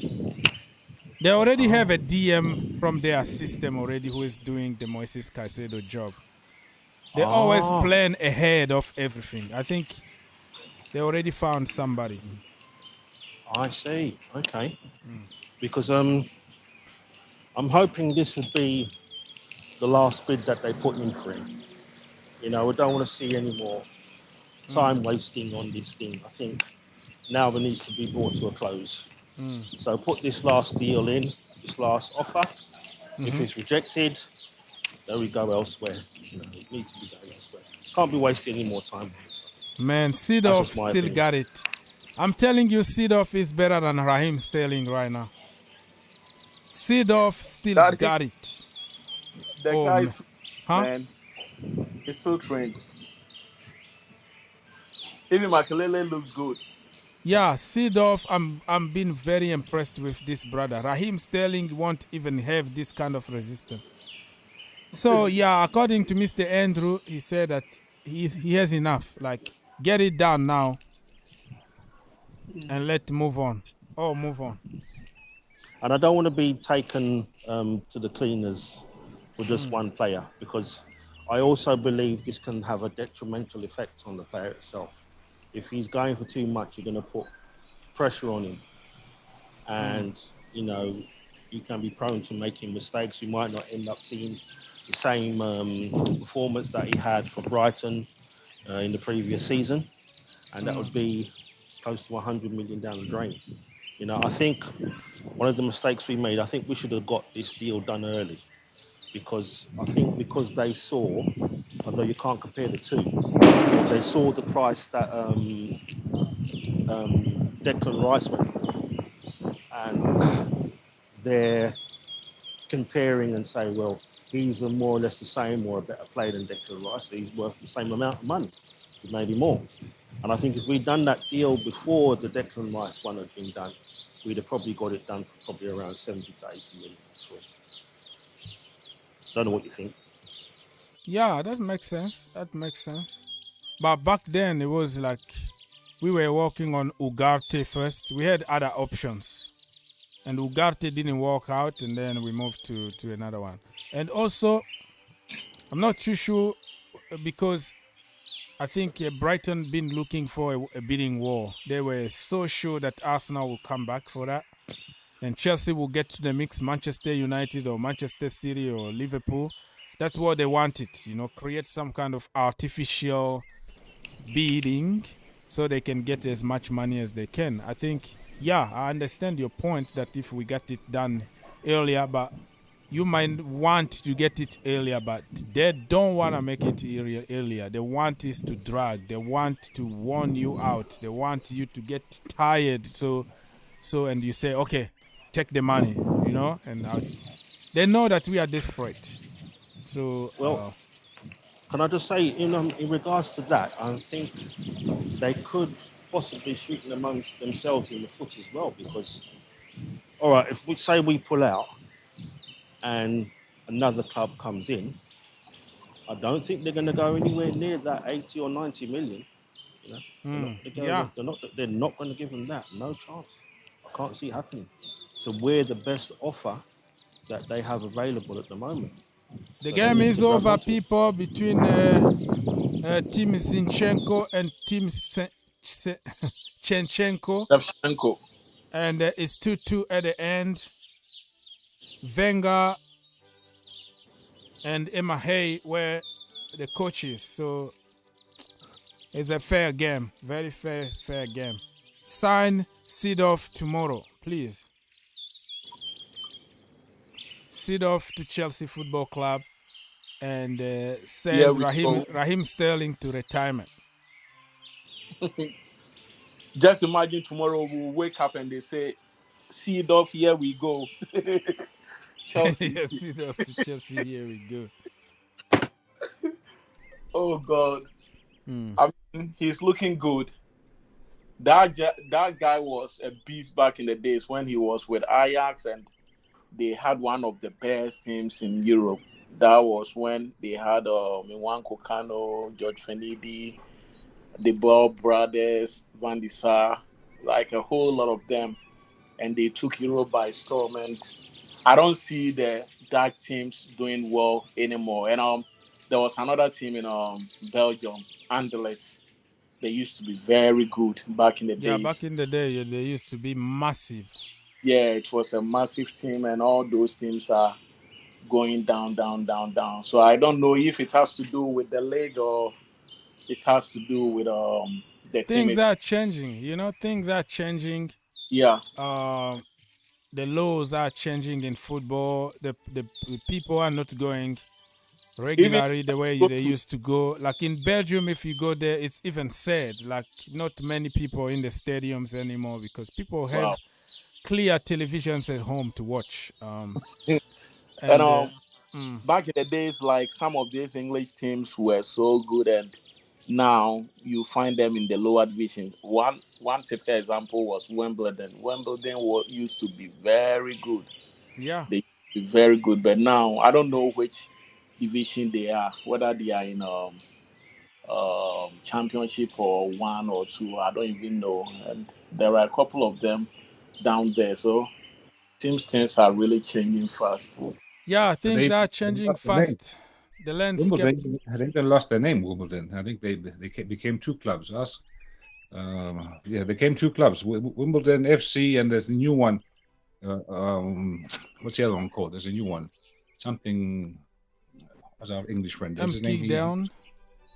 They already have a DM from their system already who is doing the Moises Caicedo job. They always plan ahead of everything. I think they already found somebody. I see. Okay. Because I'm hoping this will be the last bid that they put in for him. We don't want to see any more time wasting on this thing. I think now there needs to be brought to a close. So put this last deal in, this last offer. If it's rejected, then we go elsewhere. It needs to be going elsewhere. Can't be wasting any more time on it. Man, Seedorf still got it. I'm telling you, Seedorf is better than Raheem Sterling right now. Seedorf still got it. The guy's, man, he's still trained. Even Makelele looks good. Yeah, Seedorf, I'm being very impressed with this brother. Raheem Sterling won't even have this kind of resistance. So, yeah, according to Mr. Andrew, he said that he has enough. Like, get it done now and let's move on. Move on. And I don't want to be taken to the cleaners for just one player, because I also believe this can have a detrimental effect on the player itself. If he's going for too much, you're going to put pressure on him. And, he can be prone to making mistakes. We might not end up seeing the same performance that he had for Brighton in the previous season. And that would be close to 100 million down the drain. I think one of the mistakes we made, I think we should have got this deal done early. Because they saw, although you can't compare the two, they saw the price that Declan Rice went for. And they're comparing and say, well, he's more or less the same or a better player than Declan Rice, so he's worth the same amount of money, maybe more. And I think if we'd done that deal before the Declan Rice one had been done, we'd have probably got it done for probably around 70 to 80 million. Don't know what you think. Yeah, that makes sense. That makes sense. But back then, it was like we were working on Ugarte first. We had other options. And Ugarte didn't work out, and then we moved to another one. And also, I'm not too sure because I think Brighton been looking for a bidding war. They were so sure that Arsenal will come back for that. And Chelsea will get to the mix, Manchester United or Manchester City or Liverpool. That's what they wanted, create some kind of artificial bidding so they can get as much money as they can. I think, yeah, I understand your point that if we got it done earlier, but you might want to get it earlier, but they don't want to make it earlier. They want is to drag. They want to warn you out. They want you to get tired. So, and you say, okay, take the money, and they know that we are desperate. So, well, can I just say, in regards to that, I think they could possibly shoot amongst themselves in the foot as well, because, all right, if we say we pull out and another club comes in, I don't think they're going to go anywhere near that 80 or 90 million. They're not going to give them that. No chance. I can't see it happening. So we're the best offer that they have available at the moment. The game is over, people, between Team Zinchenko and Team Chenchenko. And it's 2-2 at the end. Wenger and Emma Hay were the coaches. So it's a fair game. Very fair game. Sign Seedorf tomorrow, please. Seedorf to Chelsea Football Club and send Raheem Sterling to retirement. Just imagine tomorrow we'll wake up and they say, Seedorf, here we go. Chelsea. Yes, Seedorf to Chelsea, here we go. Oh, God. I mean, he's looking good. That guy was a beast back in the days when he was with Ajax and they had one of the best teams in Europe. That was when they had Nwankwo Kanu, George Fenidi, the Ball brothers, Van de Sar, like a whole lot of them. And they took Europe by storm. And I don't see the dark teams doing well anymore. And there was another team in Belgium, Anderlecht. They used to be very good back in the days. Yeah, back in the day, they used to be massive. Yeah, it was a massive team, and all those teams are going down. So I don't know if it has to do with the league or it has to do with the team. Things are changing, things are changing. Yeah. The laws are changing in football. The people are not going regularly the way they used to go. Like in Belgium, if you go there, it's even said, like not many people in the stadiums anymore because people have clear televisions at home to watch. Back in the days, like some of these English teams were so good, and now you find them in the lower division. One typical example was Wimbledon. Wimbledon used to be very good. Yeah, they used to be very good, but now I don't know which division they are, whether they are in championship or 1 or 2. I don't even know, and there are a couple of them down there. So things are really changing fast. Yeah, things are changing fast. The landscape. Wimbledon, I think they lost their name, Wimbledon. I think they became 2 clubs. They became 2 clubs. Wimbledon FC, and there's a new one. What's the other one called? There's a new one. Something. What's our English friend? MK Dons.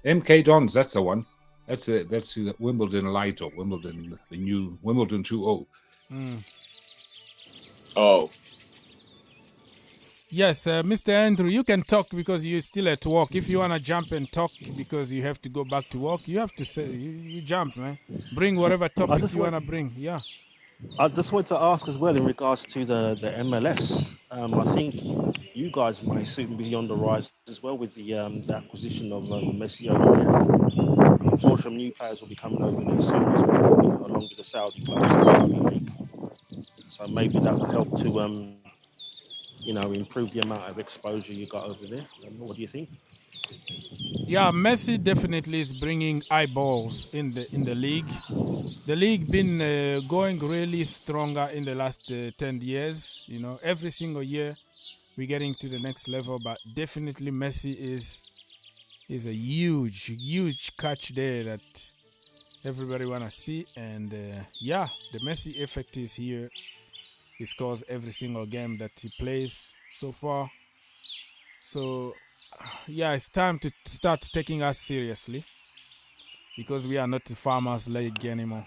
MK Dons. That's the one. That's the Wimbledon Light or Wimbledon, the new Wimbledon 2.0. Oh. Yes, Mr. Andrew, you can talk because you're still at work. If you want to jump and talk because you have to go back to work, you have to say, you jump, man. Bring whatever topic you want to bring. Yeah. I just want to ask as well in regards to the MLS. I think you guys may soon be on the rise as well with the acquisition of Messi over there. I'm sure some new players will be coming over there soon as well, along with the Saudi clubs. So maybe that will help to improve the amount of exposure you got over there. What do you think? Yeah, Messi definitely is bringing eyeballs in the league. The league been going really stronger in the last 10 years. You know, every single year we're getting to the next level. But definitely Messi is a huge catch there that everybody wanna see. And yeah, the Messi effect is here. He scores every single game that he plays so far. So yeah, it's time to start taking us seriously because we are not the farmers' league anymore.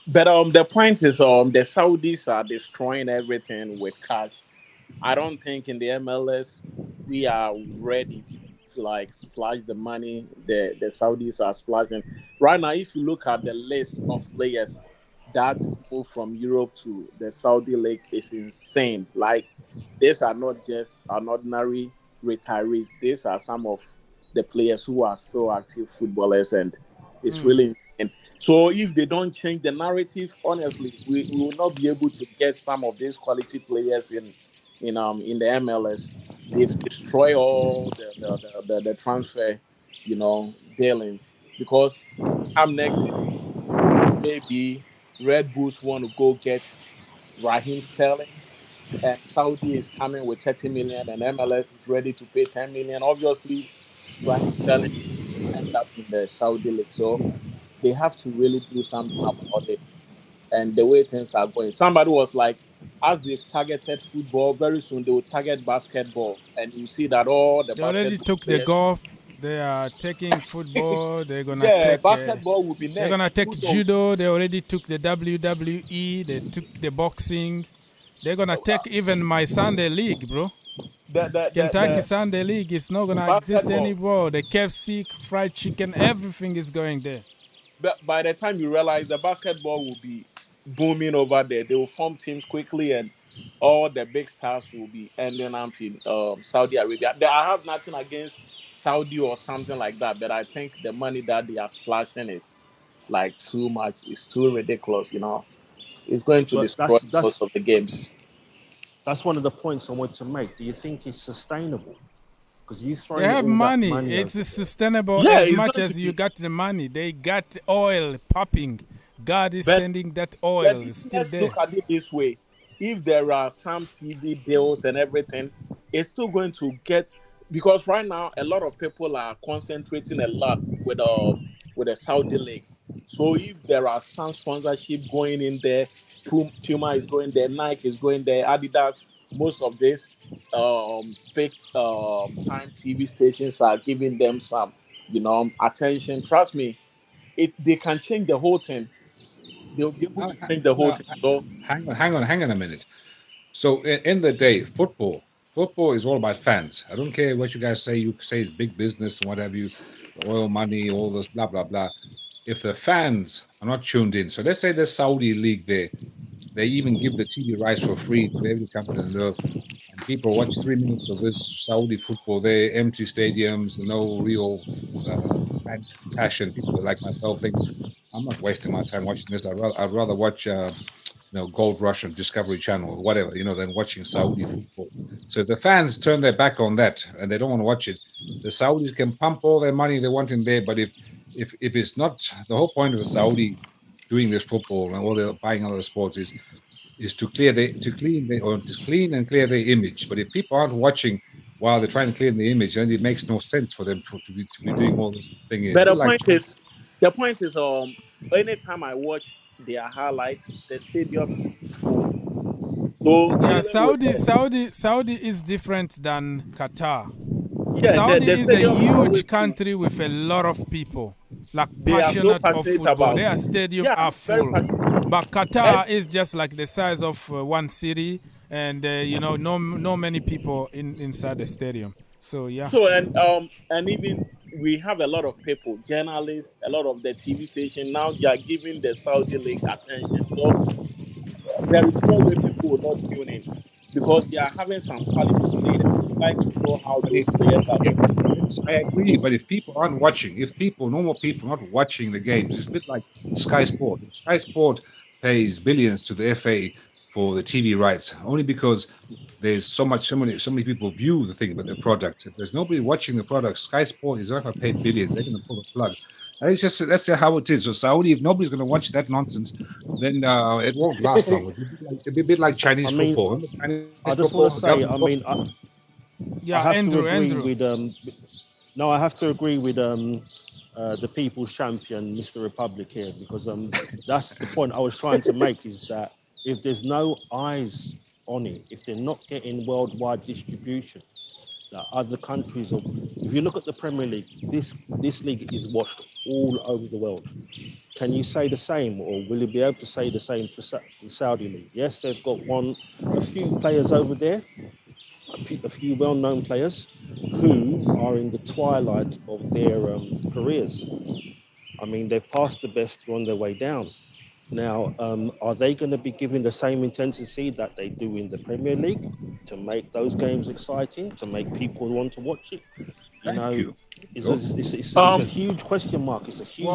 But the point is, the Saudis are destroying everything with cash. I don't think in the MLS we are ready to like splash the money the Saudis are splashing. Right now, if you look at the list of players that move from Europe to the Saudi league, is insane. Like, these are not just an ordinary retirees. These are some of the players who are so active footballers, and it's really insane. So if they don't change the narrative, honestly, we will not be able to get some of these quality players in the MLS. They've destroyed all the transfer, dealings, because come next year, maybe Red Bulls want to go get Raheem Sterling, and Saudi is coming with 30 million, and MLS is ready to pay 10 million. Obviously, Raheem Sterling end up in the Saudi league, so they have to really do something about it. And the way things are going, somebody was like, as they've targeted football, very soon they will target basketball, and you see that all the they already took the golf. They are taking football. They're gonna take basketball will be next. They're gonna take judo. They already took the WWE. They took the boxing. They're gonna take even my Sunday league, bro. Kentucky Sunday League is not gonna exist anymore. The KFC, fried chicken, everything is going there. But by the time you realize the basketball will be booming over there, they will form teams quickly, and all the big stars will be ending up in Saudi Arabia. I have nothing against Saudi or something like that, but I think the money that they are splashing is like too much. It's too ridiculous, It's going to destroy most of the games. That's one of the points I want to make. Do you think it's sustainable? Because they have money. It's sustainable as much as you got the money. They got oil popping. God is sending that oil. It's still there. Let's look at it this way. If there are some TV deals and everything, it's still going to get... Because right now, a lot of people are concentrating a lot with the Saudi league. So if there are some sponsorship going in there, Puma is going there, Nike is going there, Adidas, most of these big time TV stations are giving them some, attention. Trust me, they can change the whole thing. They'll be able to change the whole thing. So, hang on a minute. So in the day, football is all about fans. I don't care what you guys say. You say it's big business and what have you, oil money, all this blah blah blah. If the fans are not tuned in, so let's say the Saudi league there, they even give the TV rights for free to every country on earth, and people watch 3 minutes of this Saudi football there, empty stadiums, no real passion. People like myself think, I'm not wasting my time watching this. I'd rather watch Gold Rush on Discovery Channel or whatever, than watching Saudi football. So if the fans turn their back on that and they don't want to watch it, the Saudis can pump all their money they want in there. But if it's not, the whole point of the Saudi doing this football and all they're buying other sports is to clean and clear their image. But if people aren't watching while they're trying to clear the image, then it makes no sense for them to be doing all this thing. But the point is, anytime I watch their highlights, the stadium is full. So yeah, Saudi is different than Qatar. Yeah, Saudi is a huge country with a lot of people, like passionate of football. Their stadiums are full. But Qatar is just like the size of one city, and no many people inside the stadium. So yeah. So and even we have a lot of people, journalists, a lot of the TV station now they are giving the Saudi league attention. So there is no way people will not tune in because they are having some quality players. They like to know how those players are doing. I agree, but if people aren't watching, normal people not watching the games, it's a bit like Sky Sport. Sky Sport pays billions to the FA for the TV rights, only because there's so many people view the thing, but the product. If there's nobody watching the product, Sky Sport is not going to pay billions. They're going to pull the plug. And it's just that's just how it is. So Saudi, if nobody's going to watch that nonsense, then it won't last long. It'll be a bit like Chinese football. I just want to say, Andrew. I have to agree with the people's champion, Mr. Republic here, because that's the point I was trying to make, is that if there's no eyes on it, if they're not getting worldwide distribution, that other countries, if you look at the Premier League, this league is watched all over the world. Can you say the same, or will you be able to say the same for the Saudi League? Yes, they've got a few players over there, a few well-known players who are in the twilight of their careers. I mean, they've passed the best, on their way down. Now, are they going to be given the same intensity that they do in the Premier League to make those games exciting, to make people want to watch it? It's a huge question mark. It's a huge.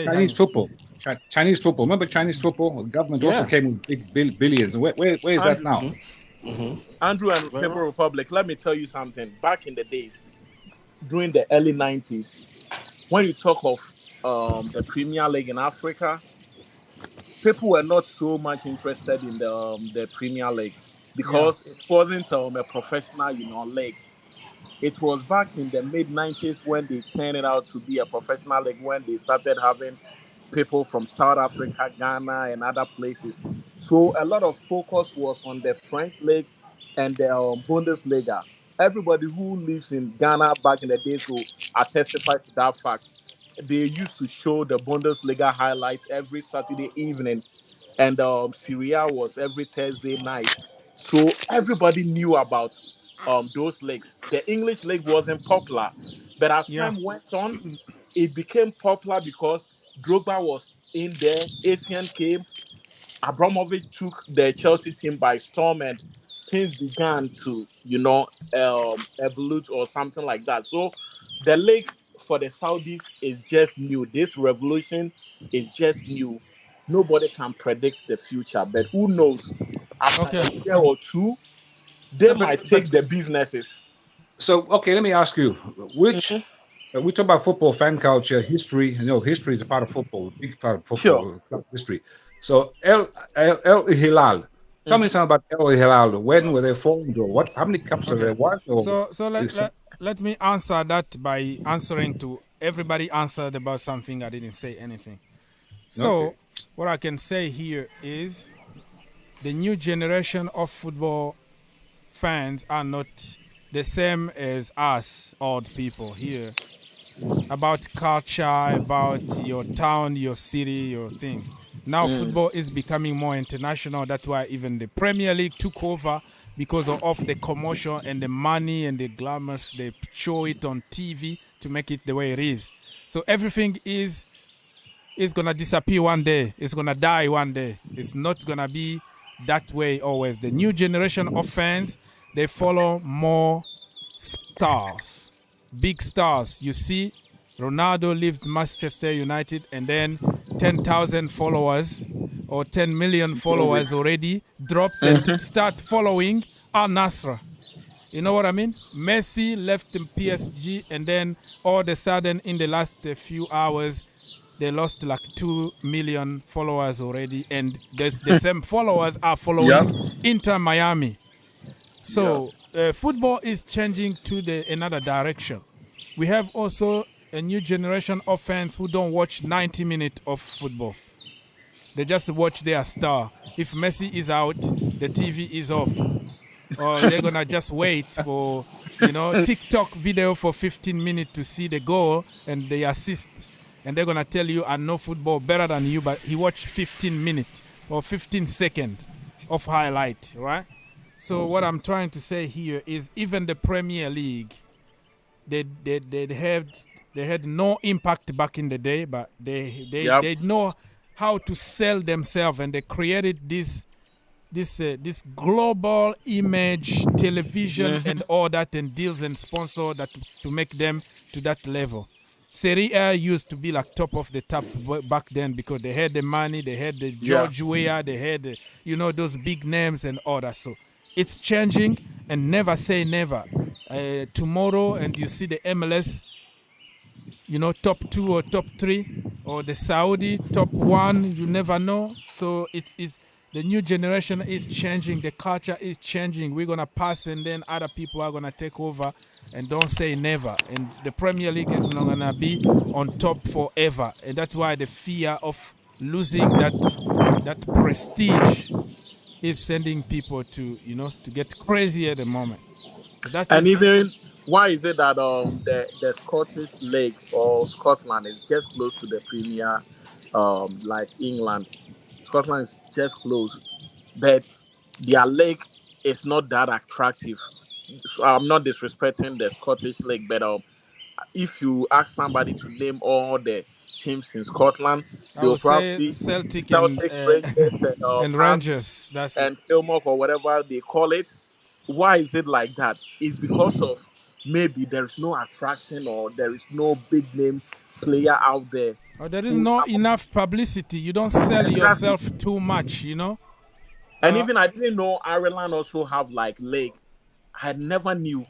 Chinese football. Chinese football. Remember Chinese football? The government also came with big billions. Where is that now? Mm-hmm. Andrew and People Republic, let me tell you something. Back in the days, during the early 90s, when you talk of the Premier League in Africa, people were not so much interested in the Premier League because it wasn't a professional, league. It was back in the mid-90s when they turned it out to be a professional league, when they started having people from South Africa, Ghana, and other places. So a lot of focus was on the French league and the Bundesliga. Everybody who lives in Ghana back in the days will testify to that fact. They used to show the Bundesliga highlights every Saturday evening, and Syria was every Thursday night. So everybody knew about those leagues. The English league wasn't popular, but as time went on, it became popular because Drogba was in there, Asian came, Abramovich took the Chelsea team by storm, and things began to, evolve or something like that. So the league for the Saudis is just new. This revolution is just new. Nobody can predict the future, but who knows? After a year or two, they might take the businesses. So, let me ask you, so we talk about football, fan culture, history. History is a part of football, a big part of football history. So, El Hilal. Tell me something about El Hilal. When were they formed, or what? How many cups have they won? Let me answer that by answering to everybody answered about something I didn't say anything. So, what I can say here is the new generation of football fans are not the same as us old people here. About culture, about your town, your city, your thing. Now football is becoming more international. That's why even the Premier League took over because of the commercial and the money and the glamours. They show it on TV to make it the way it is. So everything is going to disappear one day. It's going to die one day. It's not going to be that way always. The new generation of fans, they follow more stars, big stars. You see, Ronaldo leaves Manchester United and then 10,000 followers or 10 million followers already dropped and start following Al Nassr. You know what I mean? Messi left in PSG and then all of a sudden in the last few hours, they lost like 2 million followers already, and the same followers are following Inter Miami. So football is changing to another direction. We have also a new generation of fans who don't watch 90 minutes of football. They just watch their star. If Messi is out, the TV is off. Or they're going to just wait for, TikTok video for 15 minutes to see the goal and the assist. And they're going to tell you, I know football better than you, but he watched 15 minutes or 15 seconds of highlight, right? So what I'm trying to say here is even the Premier League, they had no impact back in the day, but they know how to sell themselves, and they created this global image, television, and all that, and deals and sponsor that to make them to that level. Serie A used to be like top of the top back then because they had the money, they had the George Weah, they had those big names and all that. So it's changing, and never say never. Tomorrow, and you see the MLS, top 2 or top 3, or the Saudi top 1, you never know. So it's the new generation is changing, the culture is changing. We're gonna pass, and then other people are gonna take over, and don't say never. And the Premier League is not gonna be on top forever, and that's why the fear of losing that prestige is sending people to get crazy at the moment. So even why is it that the Scottish League or Scotland is just close to the Premier, like England? Scotland is just close, but their league is not that attractive. So I'm not disrespecting the Scottish League, but if you ask somebody to name all the teams in Scotland, they'll probably Celtic Rangers and Rangers, and Kilmarnock or whatever they call it. Why is it like that? It's because of maybe there is no attraction, or there is no big name player out there. Or there is not enough publicity. You don't sell yourself too much, And even I didn't know Ireland also have like league. I never knew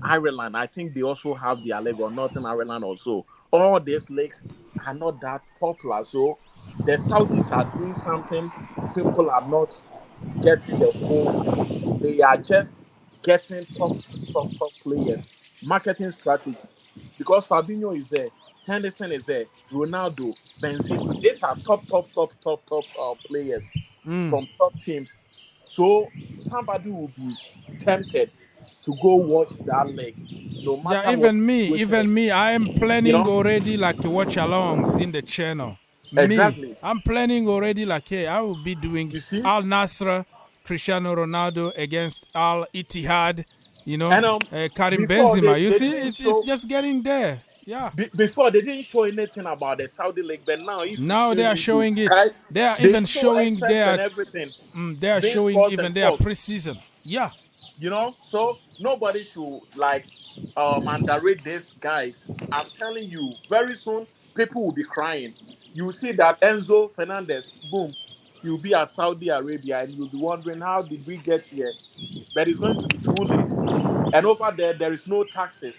Ireland. I think they also have their league, or Northern Ireland also. All these leagues are not that popular. So the Saudis are doing something. People are not getting the whole. They are just getting top players. Marketing strategy. Because Fabinho is there, Henderson is there, Ronaldo, Benzema. These are top players from top teams. So somebody will be tempted to go watch that league. No matter even me, I am planning already to watch alongs in the channel. Exactly. Me, I'm planning already hey, I will be doing Al Nassr, Cristiano Ronaldo against Al Ittihad, Karim Benzema. You see, it's just getting there. Yeah. Before they didn't show anything about the Saudi league, but now they are showing it. Right? They are even showing their everything. They are showing even their preseason. Yeah. So nobody should underrate these guys. I'm telling you, very soon people will be crying. You see that Enzo Fernandez, boom, he'll be at Saudi Arabia, and you'll be wondering, how did we get here? But it's going to be too late. And over there is no taxes,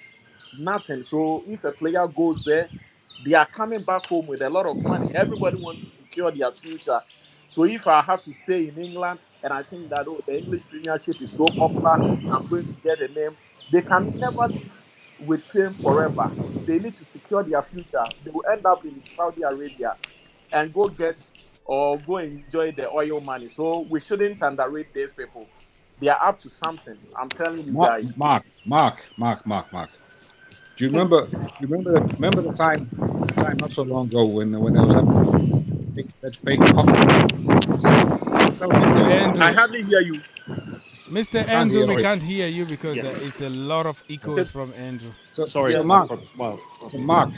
nothing. So if a player goes there, they are coming back home with a lot of money. Everybody wants to secure their future. So if I have to stay in England, and I think that the English Premiership is so popular, I'm going to get a name. They can never live with fame forever. They need to secure their future. They will end up in Saudi Arabia and go enjoy the oil money. So we shouldn't underrate these people. They are up to something. I'm telling you guys. Mark. Do you remember the time not so long ago when there was that fake coffee? Mr. Andrew, I hardly hear you. Mr. Andrew, we can't hear you because it's a lot of echoes from Andrew. So Mark,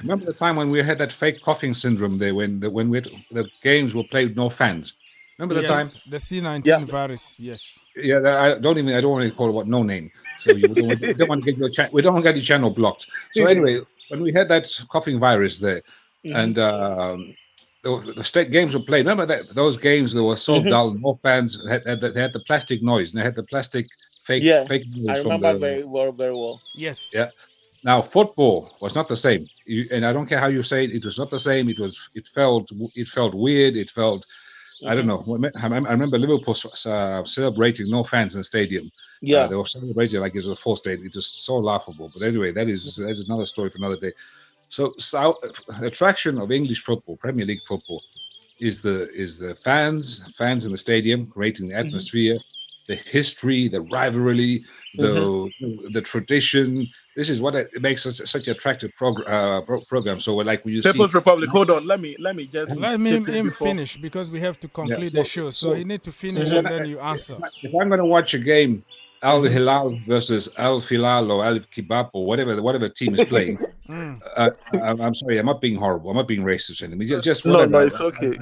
remember the time when we had that fake coughing syndrome there when the games were played with no fans? Remember the time? The C19 virus, yes. Yeah, I don't want to call it no name. So we don't want to get your channel blocked. So anyway, when we had that coughing virus there, and the state games were played. Remember that those games that were so dull, no fans. They had the plastic noise, and they had the plastic fake noise. I remember very well. Yes. Yeah. Now football was not the same, and I don't care how you say it. It was not the same. It felt weird. It felt. I don't know. I remember Liverpool celebrating no fans in the stadium. Yeah, they were celebrating like it was a full stadium. It was so laughable. But anyway, that is another story for another day. So the attraction of English football, Premier League football, is the fans in the stadium, creating the atmosphere, the history, the rivalry, the tradition. This is what it makes such an attractive program. So like when you see People's Republic. Hold on, let me him finish because we have to conclude the show. So he need to finish and then you answer. If I'm going to watch a game, Al Hilal versus Al Filal or Al Kebab or whatever team is playing. I'm sorry, I'm not being horrible. I'm not being racist. Just no, it's okay.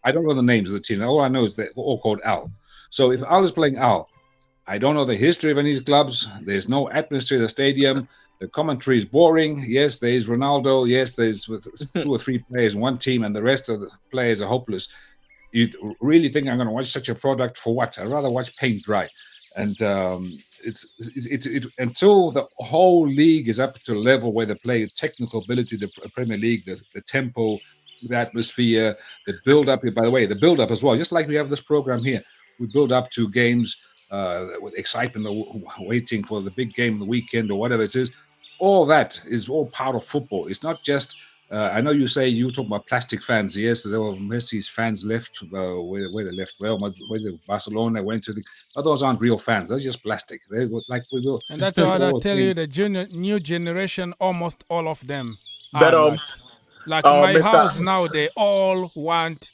I don't know the names of the team. All I know is they're all called Al. So if Al is playing Al, I don't know the history of any of these clubs. There's no atmosphere in the stadium. The commentary is boring. Yes, there is Ronaldo. Yes, there's with 2 or 3 players in one team, and the rest of the players are hopeless. You really think I'm going to watch such a product for what? I'd rather watch paint dry. And until the whole league is up to a level where they play technical ability, the Premier League, the tempo, the atmosphere, the build-up. By the way, the build-up as well, just like we have this program here, we build up to games with excitement, waiting for the big game of the weekend or whatever it is. All that is all part of football. It's not just. I know you say you talk about plastic fans. Yes, there were Messi's fans left where they left. Well, where Barcelona went to. Those aren't real fans. They're just plastic. They were like we will. And that's what I tell you. The new generation, almost all of them, but like my house now, they all want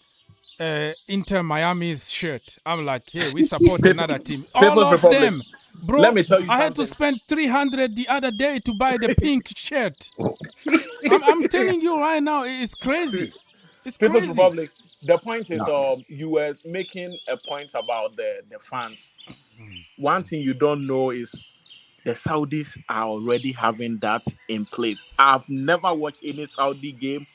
Inter Miami's shirt. I'm like, hey, we support another team. All of them. Bro, let me tell you I had to spend 300 the other day to buy the pink shirt. I'm telling you right now, it's crazy. It's People's crazy. Republic. The point is, you were making a point about the fans. One thing you don't know is the Saudis are already having that in place. I've never watched any Saudi game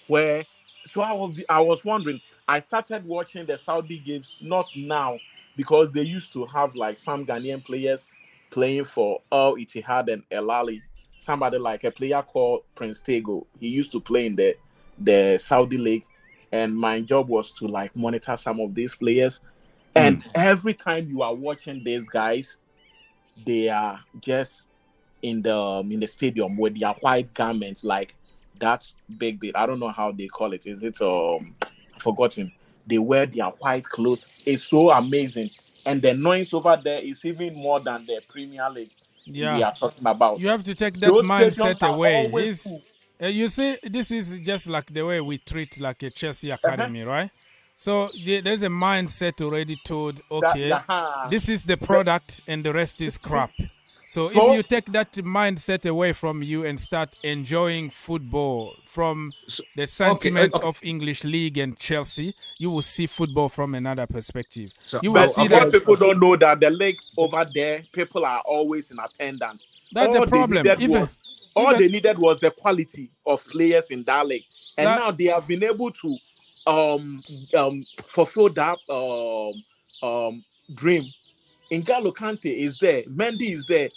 where. So I was wondering. I started watching the Saudi games not now. Because they used to have like some Ghanaian players playing for Al Ittihad and El Ali. Somebody like a player called Prince Tego. He used to play in the Saudi league, and my job was to like monitor some of these players. And every time you are watching these guys, they are just in the stadium with their white garments, like that big bit. I don't know how they call it. Is it I've forgotten. They wear their white clothes. It's so amazing. And the noise over there is even more than the Premier League we are talking about. You have to take that mindset away. You see, this is just like the way we treat like a Chelsea academy, right? So there's a mindset already told, okay, this is the product and the rest is crap. So if you take that mindset away from you and start enjoying football from the sentiment of English League and Chelsea, you will see football from another perspective. You will see that people don't know that the league over there, people are always in attendance. That's the problem. All they needed was the quality of players in that league, and now they have been able to fulfill that dream. N'Golo Kante is there, Mendy is there.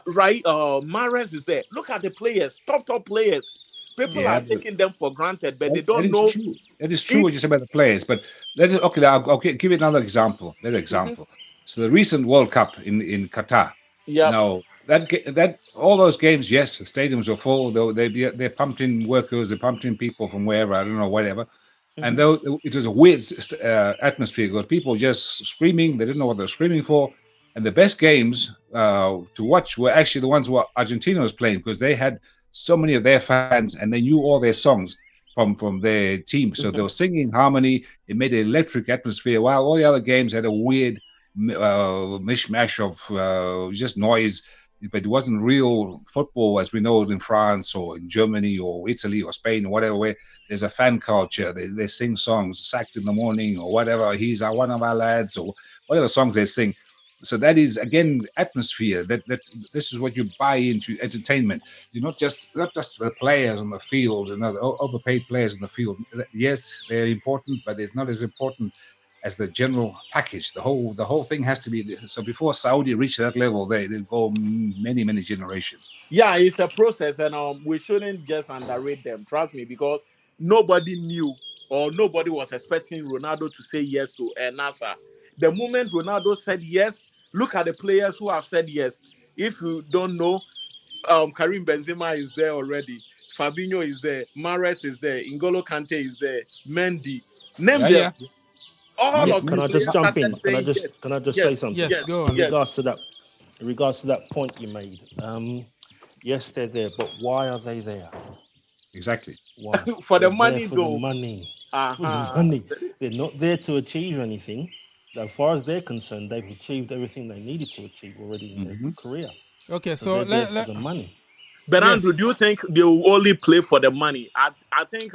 Mahrez is there. Look at the players, top players. People are taking them for granted, but they don't know. It is true what you said about the players, but I'll give you another example. So the recent World Cup in Qatar. Yeah. Now that all those games, yes, the stadiums are full. They pumped in workers, they pumped in people from wherever, I don't know, whatever. And though it was a weird atmosphere because people just screaming, they didn't know what they were screaming for. And the best games to watch were actually the ones where Argentina was playing because they had so many of their fans and they knew all their songs from their team. So they were singing harmony. It made an electric atmosphere while all the other games had a weird mishmash of just noise. But it wasn't real football as we know it in France or in Germany or Italy or Spain or whatever, where there's a fan culture. They sing songs, Sacked in the Morning or whatever, He's one of our lads or whatever songs they sing. So that is, again, atmosphere. That this is what you buy into entertainment. You're not just the players on the field and other overpaid players in the field. Yes, they're important, but it's not as important as the general package. The whole thing has to be. So before Saudi reach that level, they go many generations. Yeah, it's a process, and we shouldn't just underrate them. Trust me, because nobody knew or nobody was expecting Ronaldo to say yes to Nasser. The moment Ronaldo said yes, look at the players who have said yes. If you don't know, Karim Benzema is there already. Fabinho is there. Mahrez is there. N'Golo Kante is there. Mendy. Name them. Yeah. Can I just jump in? Can I just say something? Yes, go on. In regards to that point you made, yes, they're there, but why are they there? Exactly. Why? For the money, though. For the money. They're not there to achieve anything. As far as they're concerned, they've achieved everything they needed to achieve already in their career. Okay, so let the money. But Andrew, do you think they will only play for the money? I think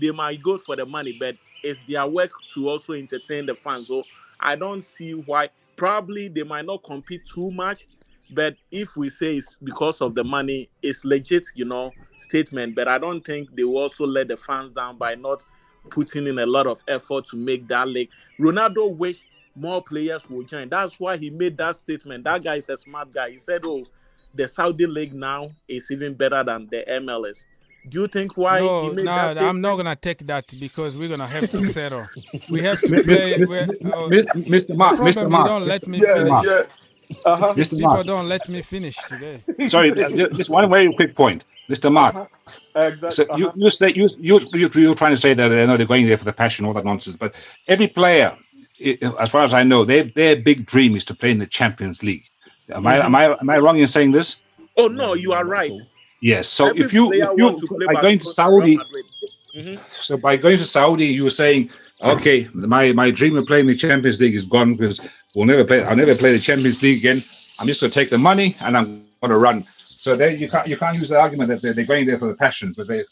they might go for the money, but it's their work to also entertain the fans. So I don't see why. Probably they might not compete too much, but if we say it's because of the money, it's legit, statement. But I don't think they will also let the fans down by not putting in a lot of effort to make that league. Ronaldo wished more players will join. That's why he made that statement. That guy is a smart guy. He said, "Oh, the Saudi league now is even better than the MLS." Do you think why he made that statement? I'm not gonna take that because we're gonna have to settle. We have to play. Mr. Mark, Mr. Mark, don't let me finish. Mr. People Mark, don't let me finish today. sorry, just one very quick point, Mr. Mark. Exactly. So you say you're trying to say that they're going there for the passion, all that nonsense. But every player, as far as I know, their big dream is to play in the Champions League. Am I wrong in saying this? Oh no, you are right. Yes. So Every if you by going to Saudi, so by going to Saudi, you were saying, okay, my dream of playing the Champions League is gone because I'll never play the Champions League again. I'm just going to take the money and I'm going to run. So there you can't use the argument that they're going there for the passion, but they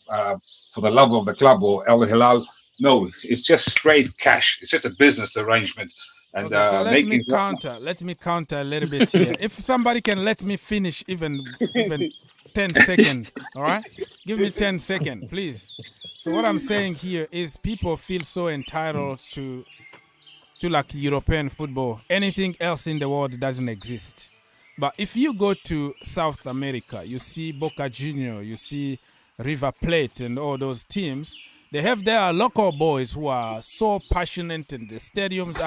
for the love of the club or Al Hilal. No, it's just straight cash. It's just a business arrangement. And okay, so let me counter a little bit here. If somebody can let me finish even 10 seconds, all right? Give me 10 seconds, please. So what I'm saying here is people feel so entitled to like European football. Anything else in the world doesn't exist. But if you go to South America, you see Boca Junior, you see River Plate and all those teams, they have their local boys who are so passionate and the stadiums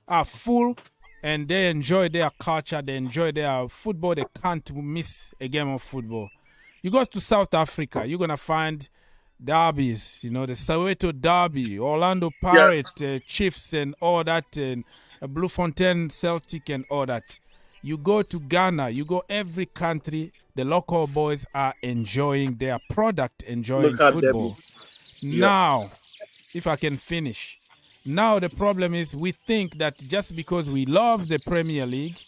are full and they enjoy their culture, they enjoy their football, they can't miss a game of football. You go to South Africa, you're going to find derbies, the Soweto Derby, Orlando Pirates, Chiefs and all that, and Bloemfontein Celtic and all that. You go to Ghana, you go every country, the local boys are enjoying their product, enjoying football. Now, if I can finish. Now the problem is we think that just because we love the Premier League,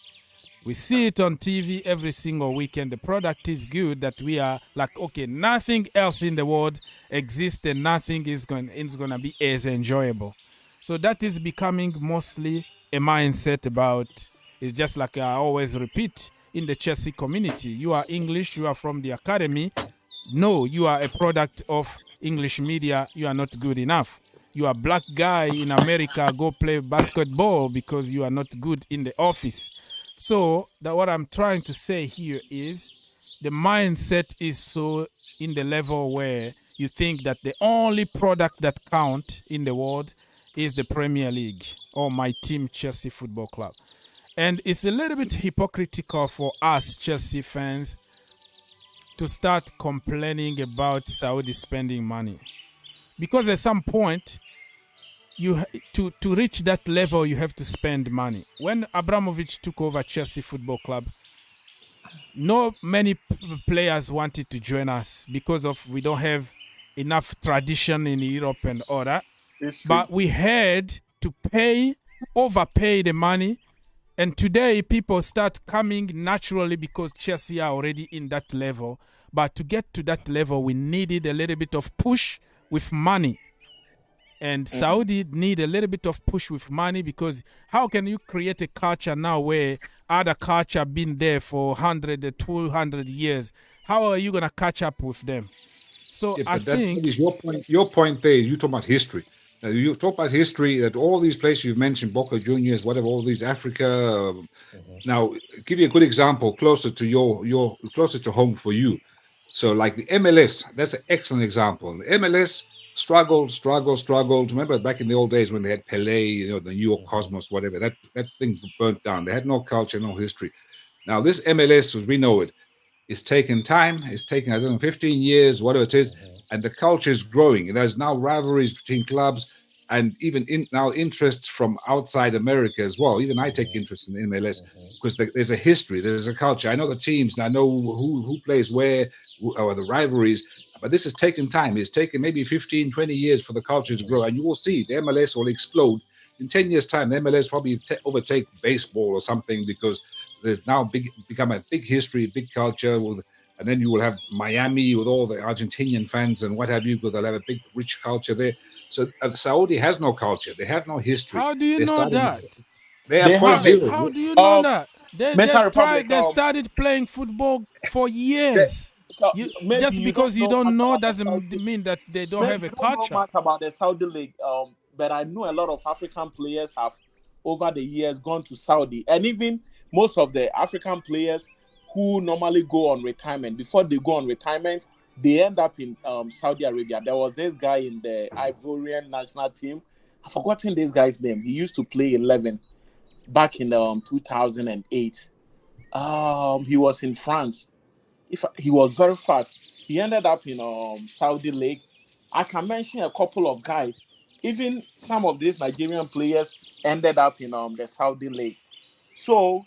we see it on TV every single weekend, the product is good, that we are like, okay, nothing else in the world exists and nothing is going to be as enjoyable. So that is becoming mostly a mindset about, it's just like I always repeat in the Chelsea community. You are English, you are from the academy. No, you are a product of English media, you are not good enough. You are a black guy in America, go play basketball because you are not good in the office. So what I'm trying to say here is the mindset is so in the level where you think that the only product that counts in the world is the Premier League or my team, Chelsea Football Club. And it's a little bit hypocritical for us Chelsea fans to start complaining about Saudi spending money. Because at some point, to reach that level, you have to spend money. When Abramovich took over Chelsea Football Club, no many players wanted to join us because of we don't have enough tradition in Europe and all that. But we had to overpay the money. And today, people start coming naturally because Chelsea are already in that level. But to get to that level, we needed a little bit of push with money. And Saudi need a little bit of push with money because how can you create a culture now where other culture been there for 100, 200 years? How are you going to catch up with them? So I think... That is your point there. You talk about history. You talk about history that all these places you've mentioned, Boca Juniors, whatever, all these Africa. Now, give you a good example closer to closer to home for you. So, like the MLS, that's an excellent example. The MLS struggled. Remember back in the old days when they had Pelé, the New York Cosmos, whatever. That thing burnt down. They had no culture, no history. Now, this MLS, as we know it, is taking time. It's taking 15 years, whatever it is. And the culture is growing. There's now rivalries between clubs and even now interest from outside America as well. Even I take interest in MLS because there's a history, there's a culture. I know the teams, I know who plays where, or the rivalries, but this is taking time. It's taken maybe 15, 20 years for the culture to grow. And you will see the MLS will explode. In 10 years' time, the MLS probably overtake baseball or something because there's now become a big history, big culture and then you will have Miami with all the Argentinian fans and what have you, because they'll have a big, rich culture there. So Saudi has no culture. They have no history. How do you know that? How do you know that? They started playing football for years. Just because you don't know doesn't mean that they don't have a culture. Much about the Saudi League, but I know a lot of African players have over the years gone to Saudi, and even most of the African players who normally go on retirement, before they go on retirement, they end up in Saudi Arabia. There was this guy in the Ivorian national team. I've forgotten this guy's name. He used to play 11 back in 2008. He was in France. He was very fast. He ended up in Saudi League. I can mention a couple of guys. Even some of these Nigerian players ended up in the Saudi League. So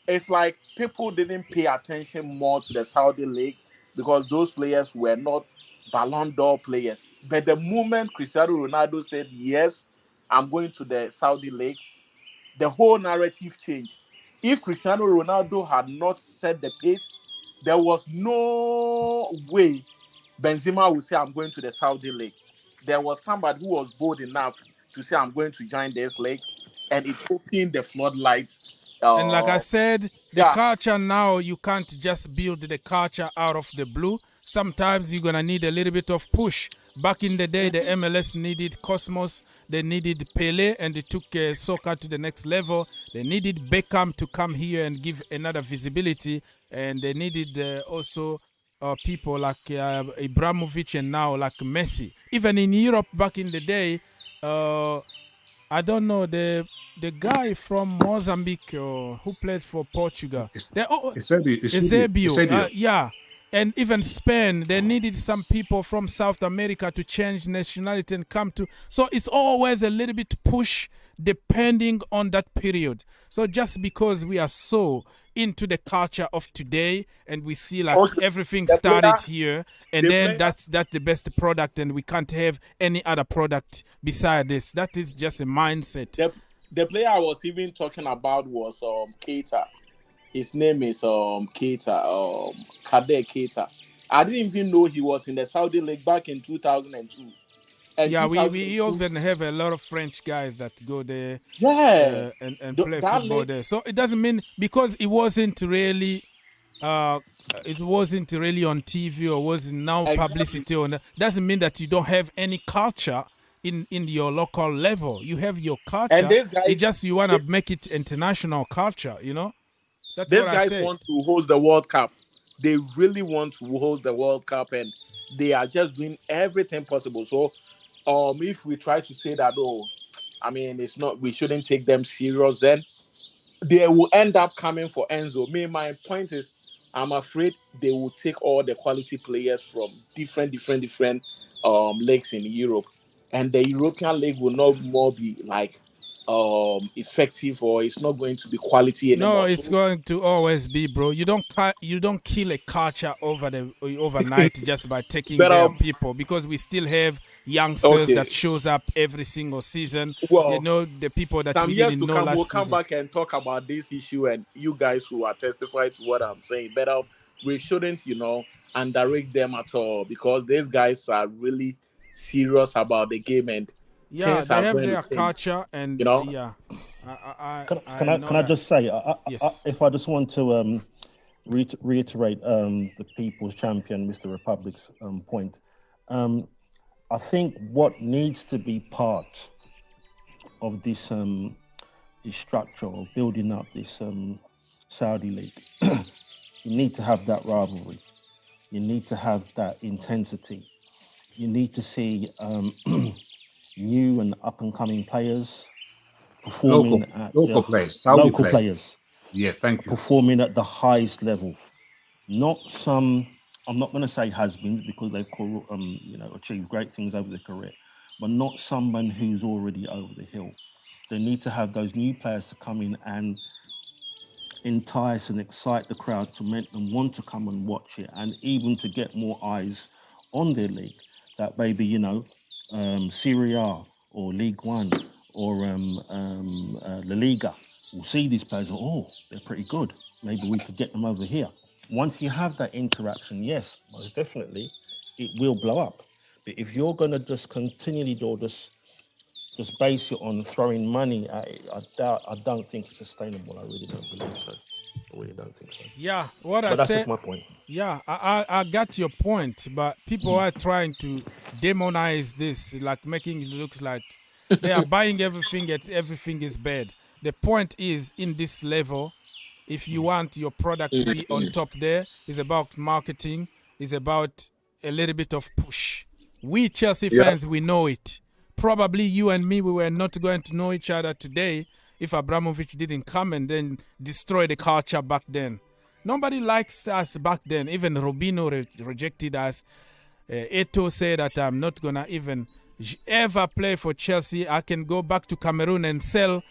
it's like people didn't pay attention more to the Saudi League because those players were not Ballon d'Or players. But the moment Cristiano Ronaldo said, yes, I'm going to the Saudi League, the whole narrative changed. If Cristiano Ronaldo had not set the pace, there was no way Benzema would say, I'm going to the Saudi League. There was somebody who was bold enough to say, I'm going to join this league, and it opened the floodlights. And like I said, the culture now, you can't just build the culture out of the blue. Sometimes you're going to need a little bit of push. Back in the day, the MLS needed Cosmos, they needed Pele, and they took soccer to the next level. They needed Beckham to come here and give another visibility, and they needed also people like Ibrahimovic and now like Messi. Even in Europe back in the day, I don't know, the guy from Mozambique who played for Portugal. Eusebio. Yeah. And even Spain, they needed some people from South America to change nationality and come to. So it's always a little bit push depending on that period. So just because we are so into the culture of today and we see like everything started here and then that's the best product and we can't have any other product beside this. That is just a mindset. The player I was even talking about was Keita. His name is Keita, Kader Keita. I didn't even know he was in the Saudi League back in 2002. And yeah, we even have a lot of French guys that go there and play football there. So it doesn't mean because it wasn't really on TV or wasn't now publicity on that, doesn't mean that you don't have any culture in your local level. You have your culture. And this guy, it's just you want to make it international culture, you know? That's these what guys I say. Want to host the World Cup. They really want to host the World Cup and they are just doing everything possible. So if we try to say that, it's not, we shouldn't take them serious, then they will end up coming for Enzo. My point is, I'm afraid they will take all the quality players from different leagues in Europe. And the European league will not more be like effective, or it's not going to be quality anymore. No, it's going to always be, bro. You don't kill a culture overnight just by taking their people, because we still have youngsters that shows up every single season. Well, you know, the people that we didn't know last season. We'll come back and talk about this issue, and you guys who are testifying to what I'm saying. But we shouldn't, underrate them at all, because these guys are really serious about the game, and they have their culture, and Can I just say, yes. If I just want to reiterate the People's Champion, Mr. Republic's point, I think what needs to be part of this structure of building up this Saudi League, you need to have that rivalry, you need to have that intensity, you need to see new and up-and-coming players performing local players. Yeah, thank you. Performing at the highest level, not some. I'm not going to say has-beens, because they've achieved great things over their career, but not someone who's already over the hill. They need to have those new players to come in and entice and excite the crowd to make them want to come and watch it, and even to get more eyes on their league. That maybe Serie A or League One or La Liga will see these players. They're pretty good. Maybe we could get them over here. Once you have that interaction, yes, most definitely, it will blow up. But if you're going to just continually just base it on throwing money at it, I don't think it's sustainable. I really don't believe so. I really don't think so. Yeah, that's just my point. Yeah, I got your point, but people are trying to demonize this, like making it look like they are buying everything, everything is bad. The point is, in this level, if you want your product to be on top there, it's about marketing, it's about a little bit of push. We Chelsea fans, we know it. Probably you and me, we were not going to know each other today if Abramovich didn't come and then destroy the culture back then. Nobody likes us back then. Even Robinho rejected us. Eto'o said that I'm not going to even ever play for Chelsea. I can go back to Cameroon and sell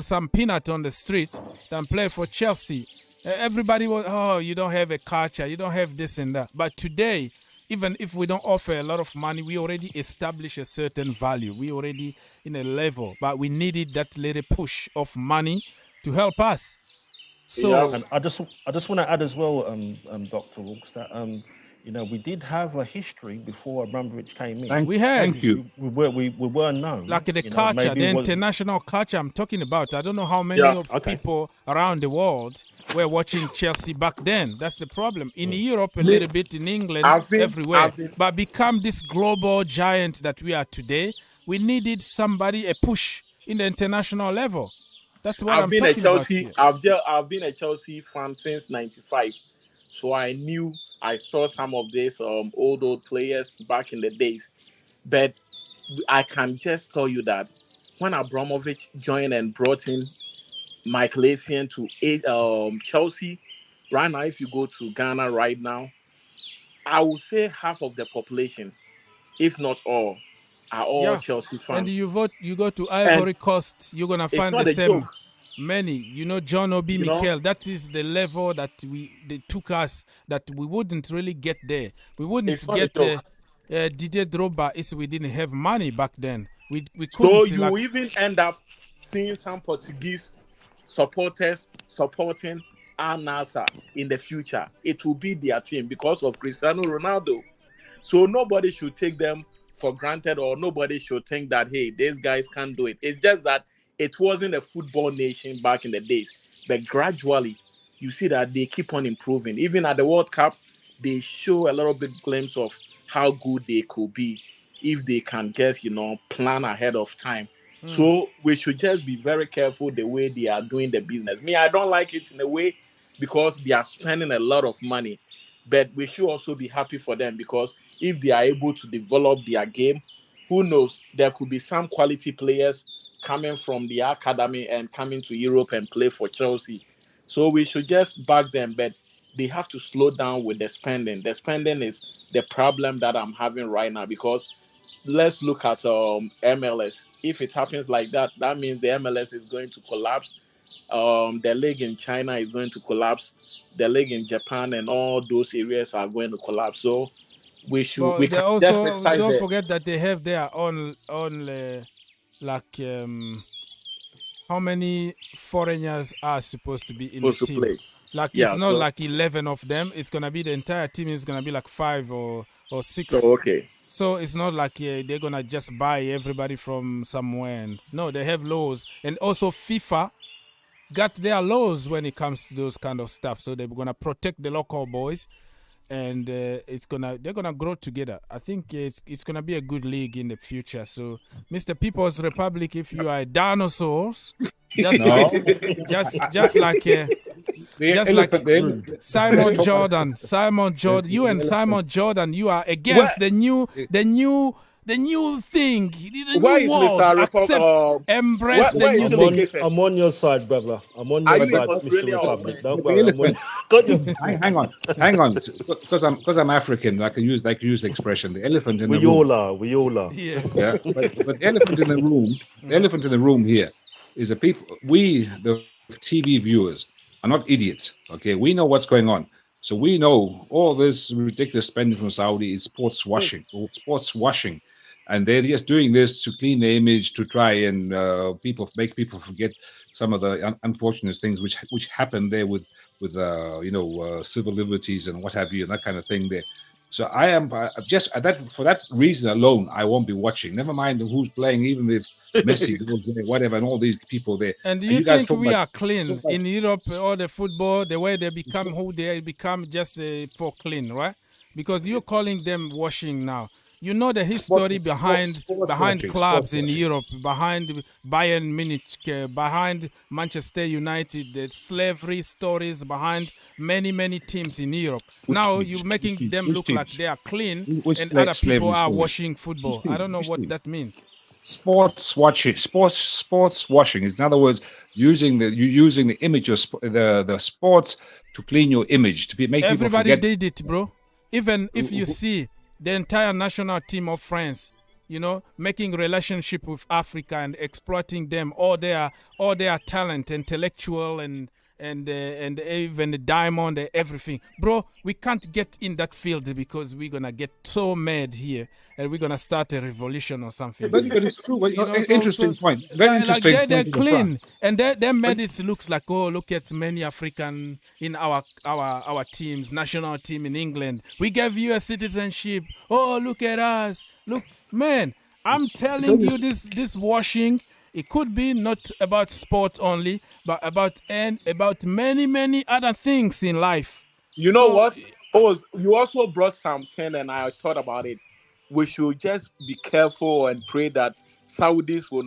some peanut on the street than play for Chelsea. Everybody was, oh, you don't have a culture, you don't have this and that. But today, even if we don't offer a lot of money, we already establish a certain value. We already in a level, but we needed that little push of money to help us. So and I just want to add as well, Dr. Rooks, that we did have a history before Abramovich came in. Thank you. We were known. Like the culture, the international culture I'm talking about. I don't know how many people around the world were watching Chelsea back then. That's the problem. In Europe, a little bit, in England, everywhere. But become this global giant that we are today, we needed somebody, a push in the international level. That's what I'm talking about here. I've been a Chelsea fan since '95, so I saw some of these old players back in the days. But I can just tell you that when Abramovich joined and brought in Michael Essien to Chelsea, right now, if you go to Ghana right now, I would say half of the population, if not all, are all Chelsea fans. And you go to Ivory Coast, you're gonna find the same. Many, John Obi Mikel, that is the level that they took us, that we wouldn't really get there. We wouldn't get Didier Drogba if we didn't have money back then. We couldn't. So you even end up seeing some Portuguese supporters supporting Al Nassr in the future. It will be their team because of Cristiano Ronaldo. So nobody should take them for granted, or nobody should think that, hey, these guys can't do it. It's just that it wasn't a football nation back in the days. But gradually, you see that they keep on improving. Even at the World Cup, they show a little bit glimpse of how good they could be if they can just, plan ahead of time. So we should just be very careful the way they are doing the business. I don't like it in a way because they are spending a lot of money. But we should also be happy for them, because if they are able to develop their game, who knows, there could be some quality players coming from the academy and coming to Europe and play for Chelsea. So we should just back them, but they have to slow down with the spending. The spending is the problem that I'm having right now, because let's look at MLS. If it happens like that, that means the MLS is going to collapse. The league in China is going to collapse. The league in Japan and all those areas are going to collapse. So we should. Well, we also don't forget that they have their own how many foreigners are supposed to be in the team? Play. It's not like 11 of them. It's gonna be the entire team is gonna be like 5 or 6. Oh, okay. So it's not like they're gonna just buy everybody from somewhere. No, they have laws, and also FIFA got their laws when it comes to those kind of stuff. So they're gonna protect the local boys, and they're gonna grow together. I think it's gonna be a good league in the future. So, Mr. People's Republic, if you are dinosaurs, just like Simon Jordan, you and Simon Jordan, you are against the new thing, the new world. Embrace the new thing. I'm on your side, brother. I'm on your side, Mr. Republic. Don't worry. Hang on. Because I'm African, I can use the expression, the elephant in the room. We all are. Yeah. But the elephant in the room here is the people. We, the TV viewers, are not idiots. Okay, we know what's going on. So we know all this ridiculous spending from Saudi is sports washing, and they're just doing this to clean the image, to try and make people forget some of the unfortunate things which happened there with civil liberties and what have you, and that kind of thing there. So I am just for that reason alone, I won't be watching. Never mind who's playing, even if Messi goes there, whatever, and all these people there. And do you think we are clean in Europe? All the football, the way they become who they become, just for clean, right? Because you're calling them washing now. You know the history behind watching, clubs in Europe, behind Bayern Munich, behind Manchester United, the slavery stories behind many teams in Europe. Now you're making them look like they are clean and other people are watching football. I don't know what that means. Sports washing. Is, in other words, using the image of the sports to clean your image, to make everybody people forget. Did it, bro. Even if you see the entire national team of France, you know, making relationship with Africa and exploiting them, all their talent, intellectual and even the diamond and everything, bro. We can't get in that field because we're gonna get so mad here and we're gonna start a revolution or something. But it's true. Interesting point. Very interesting. They're clean and their medits looks like, oh, look at many African in our teams, national team in England. We gave you a citizenship. Oh, look at us. Look, man. I'm telling you, this washing. It could be not about sport only, but about many other things in life. You know what? Oh, you also brought something, and I thought about it. We should just be careful and pray that Saudis will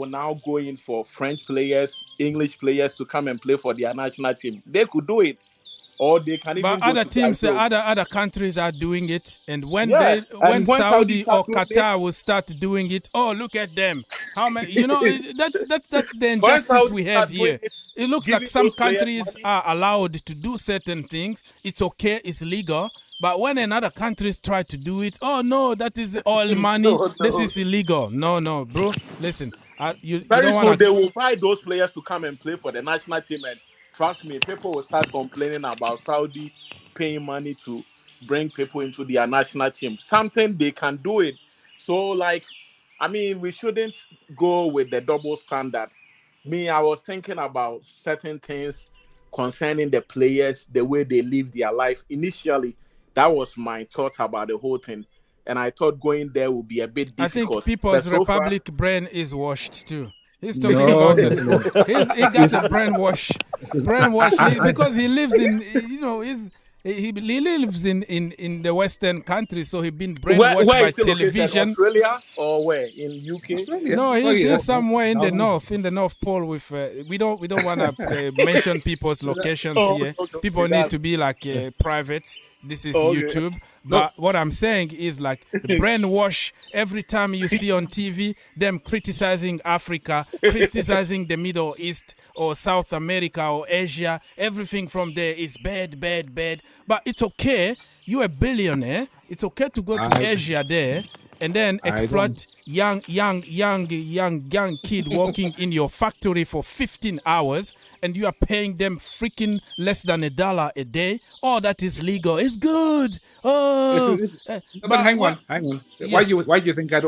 now go in for French players, English players to come and play for their national team. They could do it. Or they can even but other teams, other countries are doing it, and when Saudi or Qatar will start doing it, oh, look at them! How many? You know, that's the injustice we have here. It looks like some countries are allowed to do certain things. It's okay, it's legal. But when another countries try to do it, oh no, that is oil money. This is illegal. No, bro. Listen, very soon they will buy those players to come and play for the national team, and trust me, people will start complaining about Saudi paying money to bring people into their national team. Something they can do it. So, we shouldn't go with the double standard. I was thinking about certain things concerning the players, the way they live their life. Initially, that was my thought about the whole thing. And I thought going there would be a bit difficult. I think People's Republic brain is washed too. He's talking about this. He got a brainwash because he lives in, he lives in the Western countries, so he's been brainwashed by television. Australia or where? In UK? Australia. No, he's somewhere in the North Pole. With we don't want to mention people's locations here. People need to be private. This is YouTube. But what I'm saying is brainwash every time you see on TV them criticizing Africa, criticizing the Middle East or South America or Asia. Everything from there is bad. But it's okay. You're a billionaire. It's okay to go to Asia there and then exploit young kid working in your factory for 15 hours and you are paying them freaking less than $1 a day. Oh, that is legal. It's good. Oh, but hang on. Yes. Why do you think I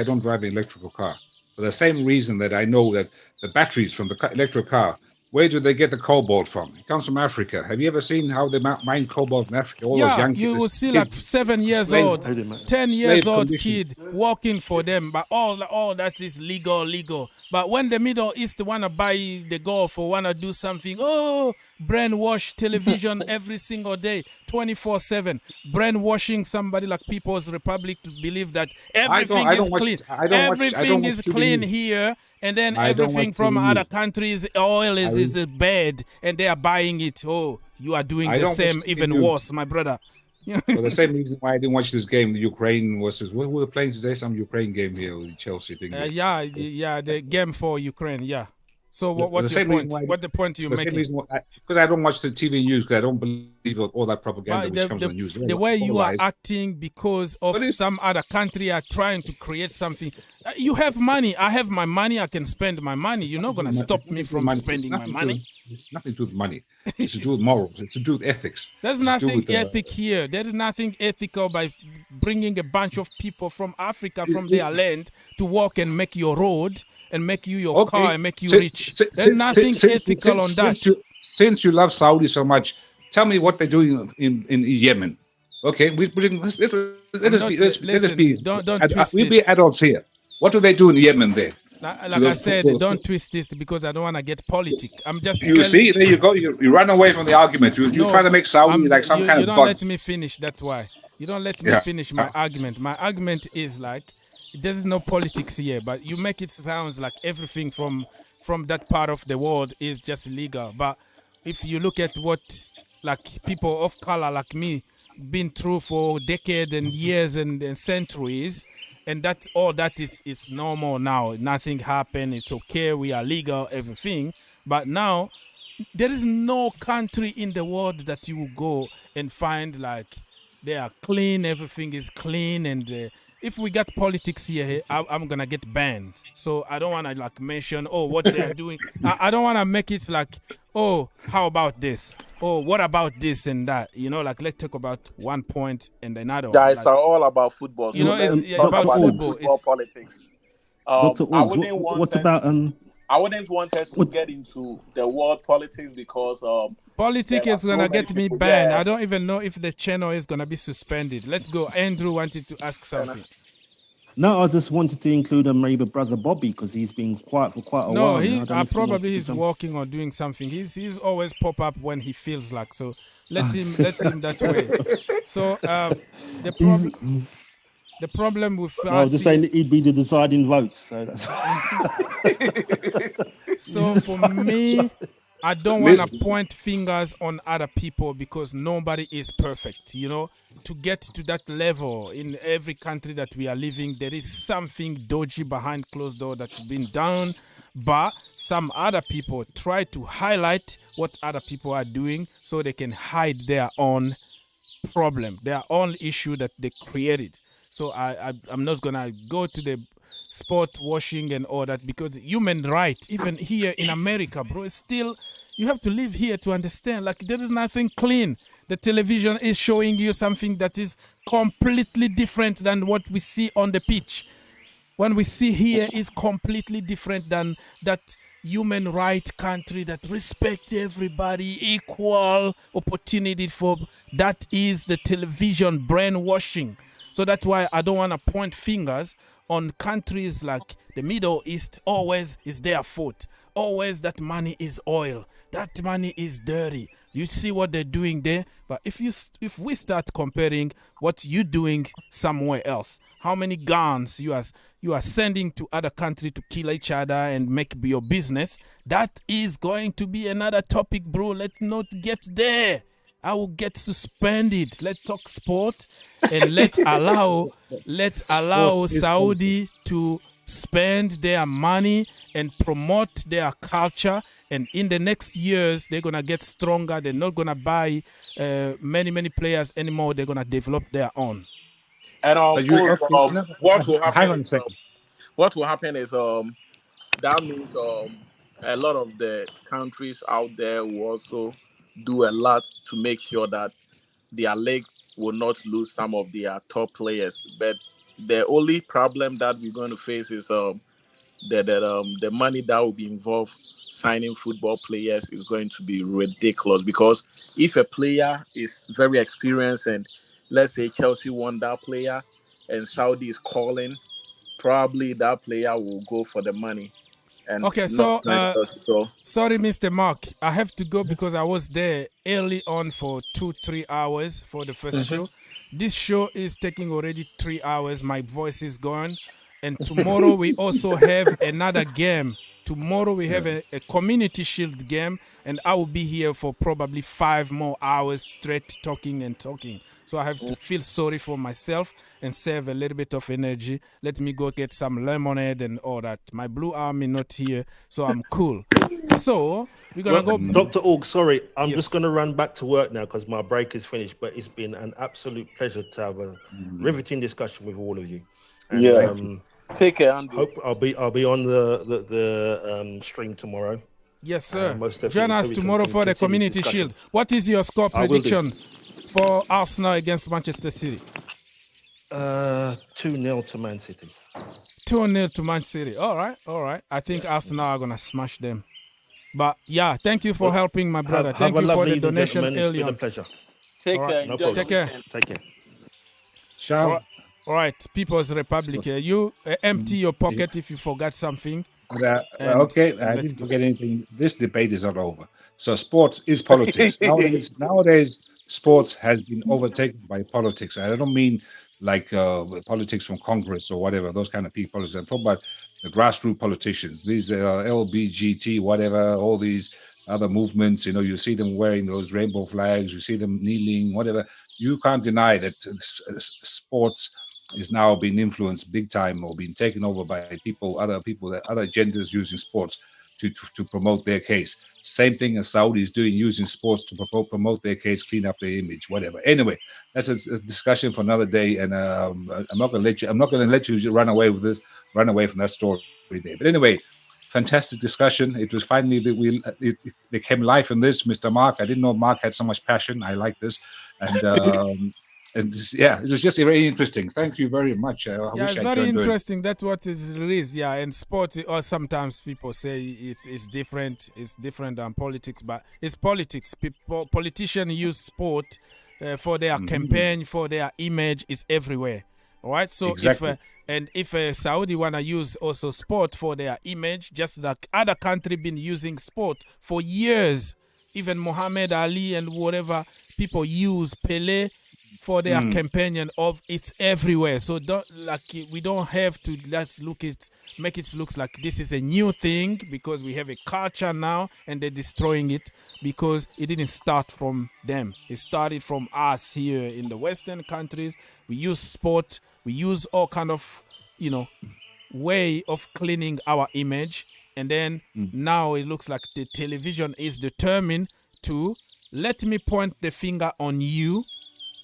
don't drive an electrical car? For the same reason that I know that the batteries from the electric car, where do they get the cobalt from? It comes from Africa. Have you ever seen how they mine cobalt in Africa? All those young you kids, will see 7 years old, 10 years old kid working for them. But all that is legal. But when the Middle East want to buy the Gulf or want to do something, brainwash television every single day, 24/7. Brainwashing somebody like People's Republic to believe that everything is clean. Everything is clean here. And then everything from other countries, oil is bad, and they are buying it. Oh, you are doing the same, even worse, my brother. For the same reason why I didn't watch this game, the Ukraine versus we were playing today, some Ukraine game here with Chelsea thing. The Game4Ukraine, yeah. So what's the point? What the point you're making? Because I don't watch the TV news, because I don't believe all that propaganda which comes on the news. The way you are acting because of some other country are trying to create something. You have money. I have my money. I can spend my money. You're not going to stop me from spending my money. It's nothing to do with money. It's to do with morals. It's to do with ethics. There's nothing ethic here. There is nothing ethical by bringing a bunch of people from Africa, from their land, to walk and make your road and make you your car and make you rich. There's nothing ethical on that. Since you love Saudi so much, tell me what they're doing in Yemen. Okay, let us be. We'll be adults here. What do they do in Yemen there? Like I said, don't twist this because I don't want to get politic. I'm just. You see, there you go. You run away from the argument. You try to make Saudi like some kind of. You don't let me finish. That's why. You don't let me finish my argument. My argument is like, there's no politics here, but you make it sound like everything from that part of the world is just illegal. But if you look at what like people of color like me been through for decades and years and centuries, and that all that is normal now. Nothing happened. It's okay. We are legal, everything. But now there is no country in the world that you will go and find like they are clean, everything is clean, and if we got politics here, I'm gonna get banned. So I don't want to like mention what they are doing. I don't want to make it like, how about this? What about this and that? You know, like let's talk about one point and another one. Guys like, are all about football. You know, it's about football. It's politics. Dr. I wouldn't what want us to get into the world politics because politics is gonna get me banned. I don't even know if the channel is gonna be suspended. Let's go. Andrew wanted to ask something. No, I just wanted to include maybe brother Bobby because he's been quiet for quite a while. No, probably he's working or doing something. He's always pop up when he feels like. So let's him that way. So the problem with I was just saying that he'd be the deciding vote. So that's so for me, I don't want to point fingers on other people because nobody is perfect. You know, to get to that level in every country that we are living, there is something dodgy behind closed door that's been done. But some other people try to highlight what other people are doing so they can hide their own problem, their own issue that they created. So I'm not gonna go to the sport washing and all that because human rights, even here in America, bro, is still, you have to live here to understand. Like there is nothing clean. The television is showing you something that is completely different than what we see on the pitch. When we see here is completely different than that human right country that respect everybody, equal opportunity for. That is the television brainwashing. So that's why I don't want to point fingers on countries like the Middle East. Always is their fault. Always that money is oil. That money is dirty. You see what they're doing there. But if we start comparing what you're doing somewhere else, how many guns you are sending to other countries to kill each other and make your business, that is going to be another topic, bro. Let's not get there. I will get suspended. Let's talk sport and let's allow Saudi to spend their money and promote their culture. And in the next years, they're gonna get stronger. They're not gonna buy many players anymore. They're gonna develop their own. And what will happen? Hang on a second. What will happen is that means a lot of the countries out there will also do a lot to make sure that their league will not lose some of their top players. But the only problem that we're going to face is the money that will be involved signing football players is going to be ridiculous. Because if a player is very experienced and let's say Chelsea want that player and Saudi is calling, probably that player will go for the money. Okay, so sorry, Mr. Mark, I have to go because I was there early on for 2-3 hours for the first show. This show is taking already 3 hours. My voice is gone, and tomorrow we also have another game. Tomorrow we have a community shield game, and I will be here for probably 5 more hours straight talking and talking. So I have to feel sorry for myself and save a little bit of energy. Let me go get some lemonade and all that. My blue army not here, so I'm cool. So we're gonna go. Dr. Org, sorry, I'm just gonna run back to work now because my break is finished. But it's been an absolute pleasure to have a riveting discussion with all of you. And, take care, Andy. Hope I'll be on the stream tomorrow. Yes, sir. Most Join us tomorrow for the community shield. What is your score prediction for Arsenal against Manchester City? 2-0 to Man City. 2-0 to Man City. All right. I think Arsenal are gonna smash them. But yeah, thank you for helping my brother. Thank you for the donation earlier. It's been a pleasure. Take care. No problem. Take care. Take care. Ciao. All right, People's Republic. You empty your pocket if you forgot something. Okay, I didn't forget anything. This debate is not over. So sports is politics. Nowadays, sports has been overtaken by politics. I don't mean like politics from Congress or whatever, those kind of people. I'm talking about the grassroots politicians, these LBGT, whatever, all these other movements. You see them wearing those rainbow flags, you see them kneeling, whatever. You can't deny that sports is now being influenced big time or being taken over by other genders using sports to promote their case. Same thing as Saudi is doing, using sports to promote their case, clean up their image, whatever. Anyway, that's a discussion for another day, and I'm not going to let you run away from that story there. But anyway, fantastic discussion. It was finally that it became life in this, Mr. Mark. I didn't know Mark had so much passion. I like this, and it was just very interesting. Thank you very much. It's very interesting. That's what it is. Yeah, and sport, or sometimes people say it's different. It's different than politics, but it's politics. Politicians use sport for their campaign, for their image. Is everywhere. All right. So exactly. if Saudi wanna use also sport for their image, just like other country been using sport for years. Even Muhammad Ali and whatever people use Pele for their campaign, and it's everywhere. So we don't have to make it look like this is a new thing, because we have a culture now and they're destroying it, because it didn't start from them. It started from us here in the Western countries. We use sport, we use all kind of way of cleaning our image, and then now it looks like the television is determined to let me point the finger on you,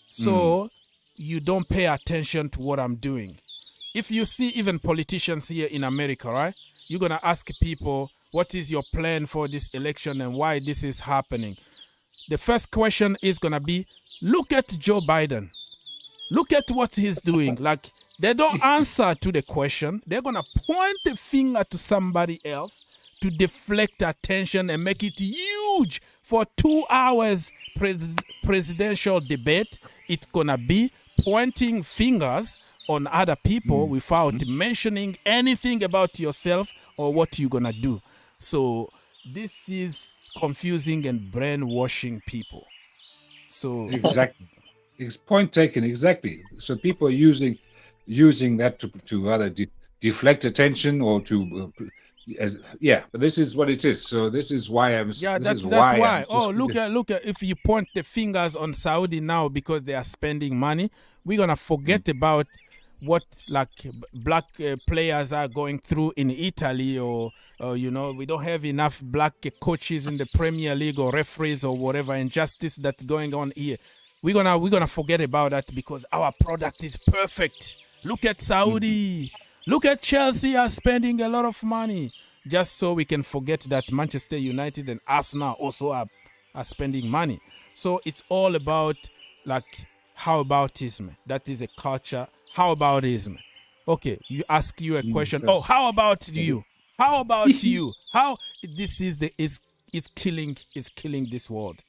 so you don't pay attention to what I'm doing. If you see even politicians here in America, right, you're going to ask people, what is your plan for this election and why this is happening? The first question is going to be, look at Joe Biden. Look at what he's doing. Like, they don't answer to the question. They're going to point the finger to somebody else to deflect attention and make it huge. For 2 hours presidential debate, it's going to be pointing fingers on other people without mentioning anything about yourself or what you're going to do. So this is confusing and brainwashing people. So exactly. It's point taken, exactly. So people are using that to either deflect attention or to but this is what it is. So this is why that's why. Look at if you point the fingers on Saudi now because they are spending money, we're gonna forget about what like black players are going through in Italy, or we don't have enough black coaches in the Premier League or referees or whatever injustice that's going on here. We're gonna forget about that because our product is perfect. Look at Saudi. Look at Chelsea are spending a lot of money, just so we can forget that Manchester United and Arsenal also are spending money. So it's all about like howaboutism. That is a culture. Howaboutism. Okay, you ask you a question. Oh, how about you? How about you? How this is killing this world.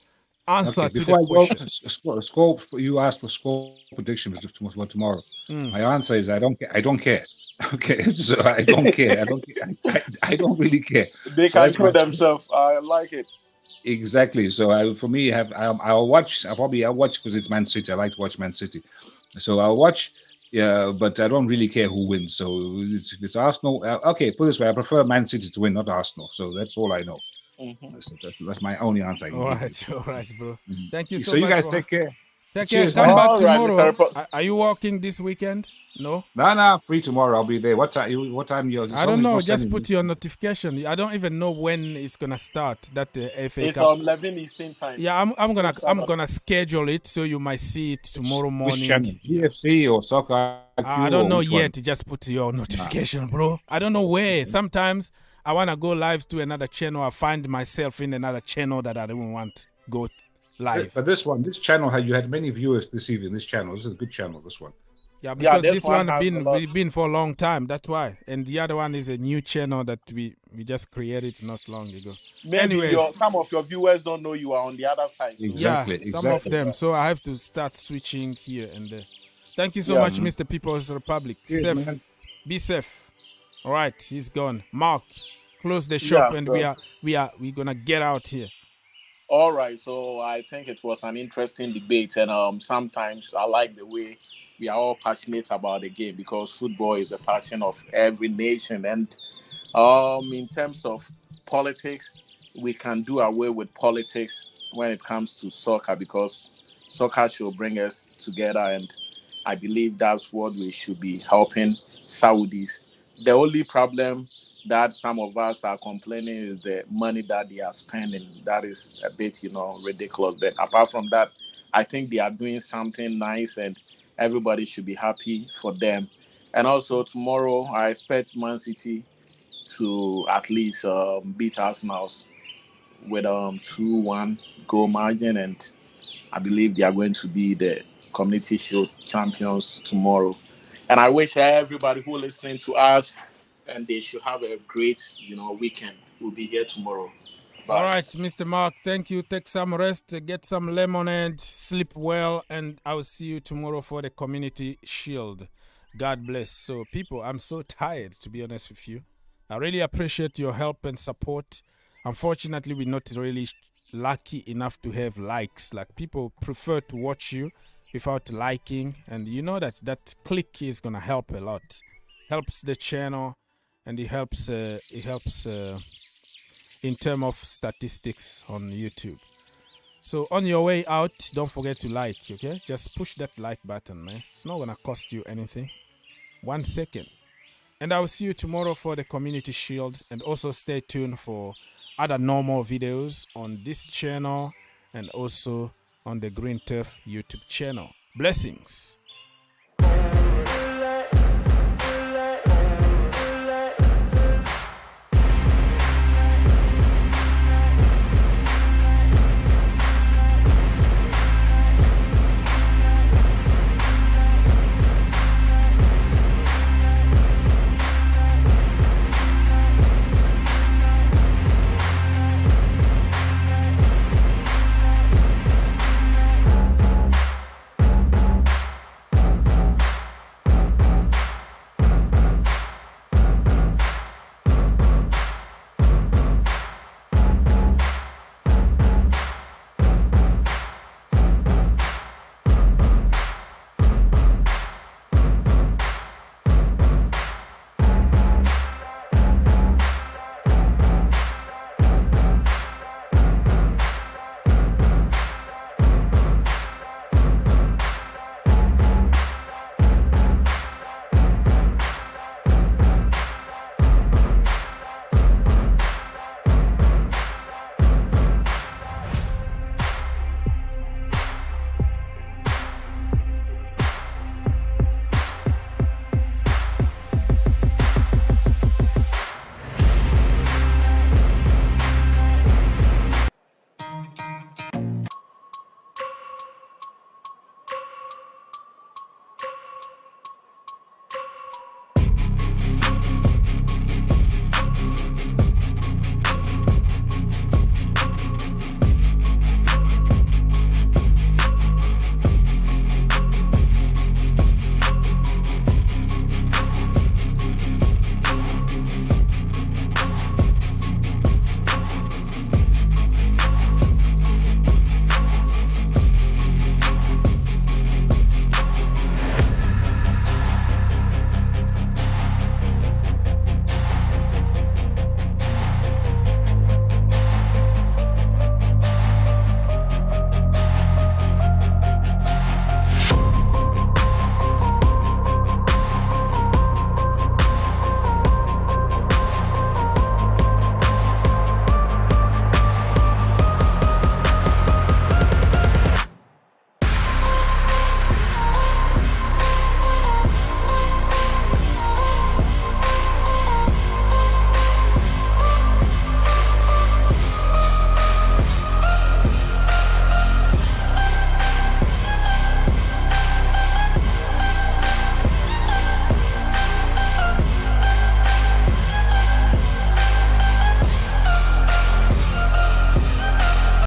Answer to the question. You asked for score prediction for tomorrow. My answer is I don't care. Okay, so I don't care. I don't really care. They can put themselves. I like it. Exactly. So I'll watch. I'll watch because it's Man City. I like to watch Man City. So I'll watch. Yeah, but I don't really care who wins. So if it's Arsenal, okay, put it this way, I prefer Man City to win, not Arsenal. So that's all I know. That's my only answer. All right, bro. Thank you so much. So you guys take care. Take care. Come back tomorrow. Are you working this weekend? No. No. Free tomorrow. I'll be there. What time yours? I don't know. Just put your notification. I don't even know when it's gonna start. That FA It's Cup. on 11 Eastern time. Yeah, I'm gonna schedule it so you might see it tomorrow morning. Which channel? GFC or Soccer? I don't know yet. Just put your notification, bro. I don't know where. Sometimes I wanna go live to another channel. I find myself in another channel that I don't want to go live. For this channel, you had many viewers this evening. This channel, this is a good channel. This one. Yeah, because this one been for a long time. That's why. And the other one is a new channel that we just created not long ago. Maybe some of your viewers don't know you are on the other side. So. Exactly. Some of them. So I have to start switching here and there. Thank you so much, Mr. People's Republic. Cheers, man. Be safe. All right, he's gone. Mark, close the shop, Yeah, and so we're gonna get out here. all right, so I think it was an interesting debate, and sometimes I like the way we are all passionate about the game because football is the passion of every nation. And in terms of politics, we can do away with politics when it comes to soccer because soccer should bring us together, and I believe that's what we should be helping Saudis. The only problem that some of us are complaining is the money that they are spending. That is a bit, ridiculous. But apart from that, I think they are doing something nice, and everybody should be happy for them. And also tomorrow, I expect Man City to at least beat Arsenal with 2-1 goal margin, and I believe they are going to be the Community Shield champions tomorrow. And I wish everybody who listening to us, and they should have a great, weekend. We'll be here tomorrow. Bye. All right, Mr. Mark, thank you. Take some rest, get some lemonade, sleep well, and I'll see you tomorrow for the Community Shield. God bless. So, people, I'm so tired, to be honest with you. I really appreciate your help and support. Unfortunately, we're not really lucky enough to have likes. Like, people prefer to watch you without liking, and you know that click is gonna help a lot. Helps the channel, and it helps in terms of statistics on YouTube. So on your way out, don't forget to like, okay? Just push that like button, man. It's not gonna cost you anything. 1 second. And I will see you tomorrow for the Community Shield, and also stay tuned for other normal videos on this channel and also on the Green Turf YouTube channel. Blessings.